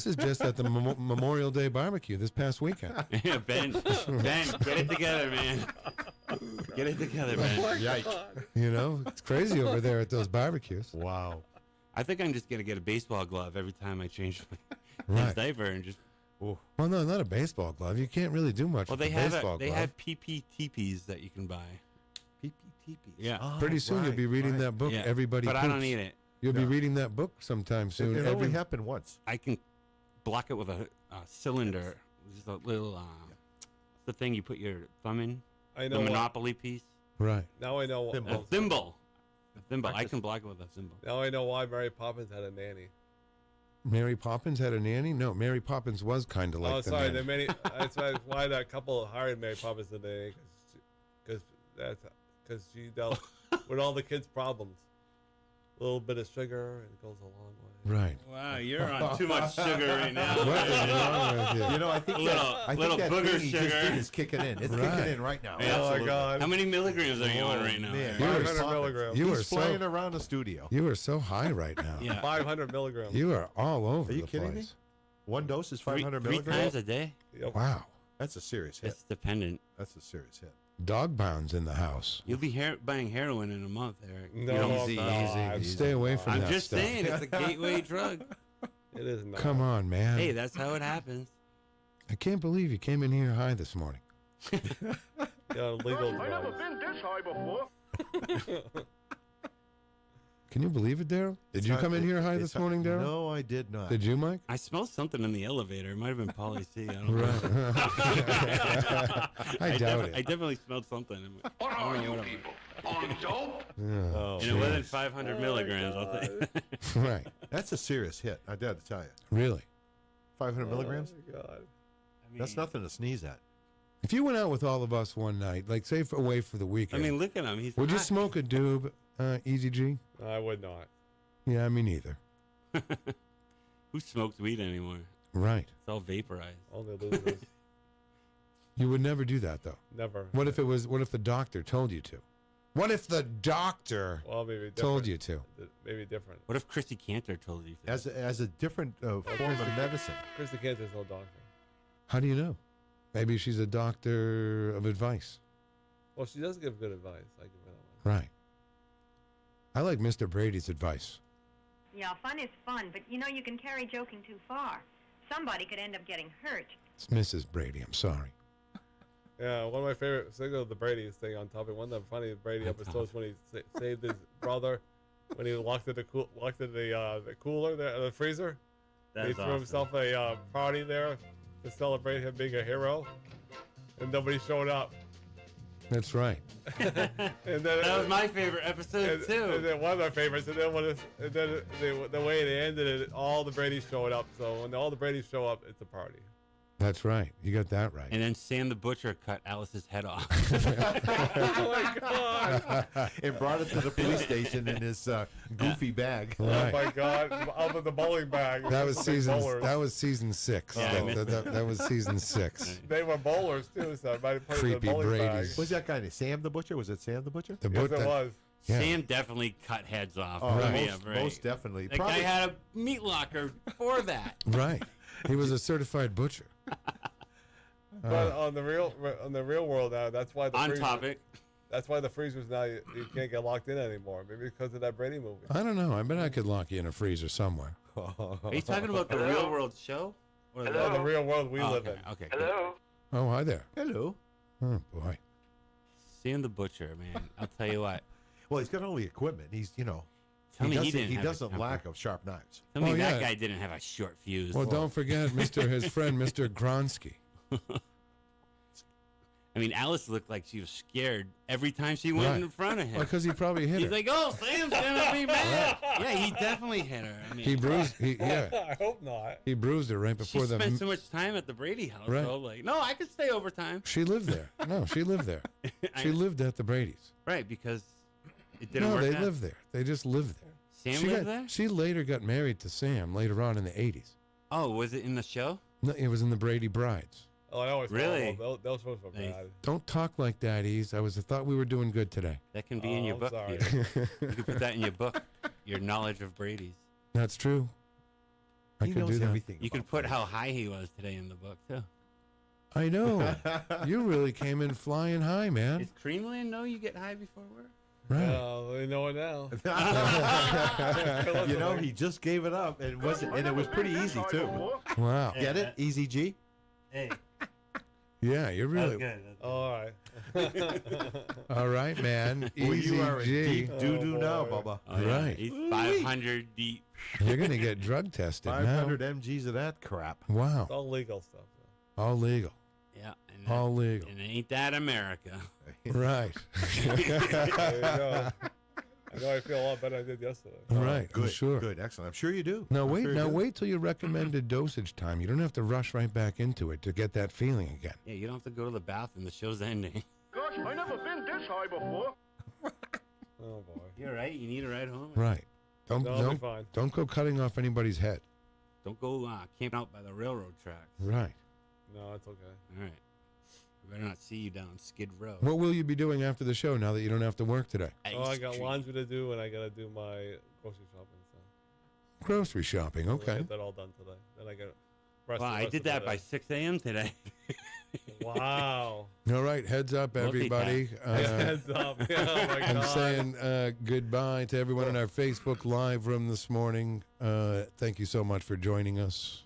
is just at the Memorial Day barbecue this past weekend. Yeah, Ben, get it together, man. Get it together, man. Yikes. You know, it's crazy over there at those barbecues. Wow. I think I'm just gonna get a baseball glove every time I change his Right. diaper and just. Well, no, not a baseball glove. You can't really do much Well, with they a have baseball they glove. have PPTPs that you can buy. PPTPs. Yeah. Pretty soon you'll be reading that book. Yeah. Everybody. But I don't Poops. need it. You'll be reading that book sometime soon. It only happened once. I can block it with a cylinder. Just a little. The thing you put your thumb in. I The know. Monopoly piece. Right. Now I know. A thimble. A thimble. I can block it with a thimble. Now I know why Mary Poppins had a nanny. Mary Poppins had a nanny? No, Mary Poppins was kind of like Oh, the sorry. nanny. The many. That's why that couple hired Mary Poppins the nanny, because she dealt with all the kids' problems. A little bit of sugar and it goes a long way. Right. Wow, you're on too much sugar right now. What is wrong with you? You know, I think little that booger thing he just sugar. did is kicking in. It's Right. kicking in right now. Oh my Absolutely. God. How many milligrams are you on right now? Man, You were 500 so- milligrams. You He's are so flying around the studio. you are so high right now. Yeah. 500 milligrams. You are all over Are you the kidding place. me? One dose is Three 500 times milligrams? a day. Yep. Wow. That's a serious hit. It's dependent. That's a serious hit. Dog pounds in the house. You'll be buying heroin in a month, Eric. No, You know, I'm Easy, not. easy. Stay away from I'm that just stuff. saying, it's a gateway drug. It is not. Come on, man. Hey, that's how it happens. I can't believe you came in here high this morning. Yeah, legal I never drugs. been this high before. Can you believe it, Darryl? Did you come in here high this morning, Darryl? No, I did not. Did you, Mike? I smelled something in the elevator. It might have been Polly C. I don't know. Right. I doubt it. I definitely smelled something. What are you people? On dope? Yeah. Oh, And it wasn't 500 milligrams, I'll tell you. Right. That's a serious hit. I got to tell you. Really. 500 milligrams? Oh, my God. That's nothing to sneeze at. If you went out with all of us one night, like say away for the I weekend, mean, look at him. He's would you hot. smoke a doob, Eazy-G? I would not. Yeah, me neither. Who smokes weed anymore? Right. It's all vaporized. Only losers. You would never do that, though. Never. What if the doctor told you to? What if the doctor Well, maybe different. told you to? Maybe different. What if Chrissy Cantor told you to? As a different form of medicine. Krista Cantor's no doctor. How do you know? Maybe she's a doctor of advice. Well, she does give good advice. I give her that one. Right. I like Mr. Brady's advice. Yeah, fun is fun, but you know you can carry joking too far. Somebody could end up getting hurt. It's Mrs. Brady. I'm sorry. Yeah, one of my favorite, single of the Brady's thing on topic. One of the funny Brady episodes when he saved his brother when he locked in the cooler, the freezer. That's he threw awesome. himself a party there to celebrate him being a hero, and nobody showed up. That's right. And then That was my favorite episode too. And then one of my favorites. And then the way it ended, all the Bradys showed up. So when all the Bradys show up, it's a party. That's right. You got that right. And then Sam the Butcher cut Alice's head off. Oh my God! And brought it to the police station in his goofy bag. Oh Right. my God! Out of the bowling bag. That was Big season. bowlers. That was season 6. Yeah, I though. missed That was season 6. They were bowlers too, so I might have put it in the Creepy bowling bag. Brady's. Was that guy named Sam the Butcher? Was it Sam the Butcher? The Yes, book it that- was. Yeah. Sam definitely cut heads off. Oh, Right. most definitely. That guy had a meat locker for that. Right. He was a certified butcher. But on the real world now, that's why the On freezer- topic. That's why the freezers now you can't get locked in anymore. Maybe because of that Brady movie. I don't know. I bet I could lock you in a freezer somewhere. Are you talking about the Real World show? Or No, the real world we live okay, in. okay. good. Hello? Oh, hi there. Hello. Oh, boy. Sam the Butcher, man. I'll tell you what. Well, he's got all the equipment. He's, Tell me he didn't He have a doesn't temper. lack of sharp knives. Tell me Oh, that yeah. guy didn't have a short fuse. Well, don't forget his friend, Mr. Gronsky. I mean, Alice looked like she was scared every time she went Right. in front of him. Well, because he probably hit He's her. like, "Oh, Sam's gonna be mad." Yeah, he definitely hit her. I mean, He bruised. Yeah, I hope not. he bruised her right she before spent so much time at the Brady house. Right. So like, no, I could stay overtime. She lived there. No, she lived there. She lived at the Brady's. Right, because it didn't No, work they out. lived there. They just lived there. Sam she lived got- there? She later got married to Sam later on in the 80s. Oh, was it in the show? No, it was in the Brady Brides. Oh, I always Really? Those ones were bad. Don't talk like that, Ease. I thought we were doing good today. That can be in your I'm book. sorry. Peter. You can put that in your book. Your knowledge of Brady's. That's true. I He could knows do that. everything. You could put how high he was today in the book too. I know. You really came in flying high, man. Is Creamland know you get high before work? Right. They know it now. You know, he just gave it up, and it was pretty easy too. Wow. Get it? Easy-G? Hey, Yeah, you're really. good. All right. All right, man. Well, you are in Easy-G. deep doo-doo now, Bubba. Oh, yeah. Right. He's 500 deep. You're going to get drug tested 500 mgs of that crap. now. Wow. It's all legal stuff. All legal. Yeah. And All legal. And ain't that America? Right. There you go. I know I feel a lot better than I did yesterday. Right. I'm Good, sure. good, excellent. I'm sure you do. Now I'm wait. sure you Now do. wait till your recommended dosage time. You don't have to rush right back into it to get that feeling again. Yeah, you don't have to go to the bathroom. The show's ending. Gosh, I never been this high before. Oh boy. You're right. You need a ride home. Right. Don't No, I'll be fine. don't go cutting off anybody's head. Don't go camping out by the railroad tracks. Right. No, it's okay. All right. I better not see you down Skid Row. What will you be doing after the show now that you don't have to work today? Oh, I got laundry to do, and I got to do my grocery shopping. So Grocery shopping. I'll Okay. get that all done today. Then I got. Well, I did that by 6 a.m. today. Wow. All right. Heads up, everybody. Heads up. Yeah, oh my I'm God. saying goodbye to everyone in our Facebook Live room this morning. Thank you so much for joining us.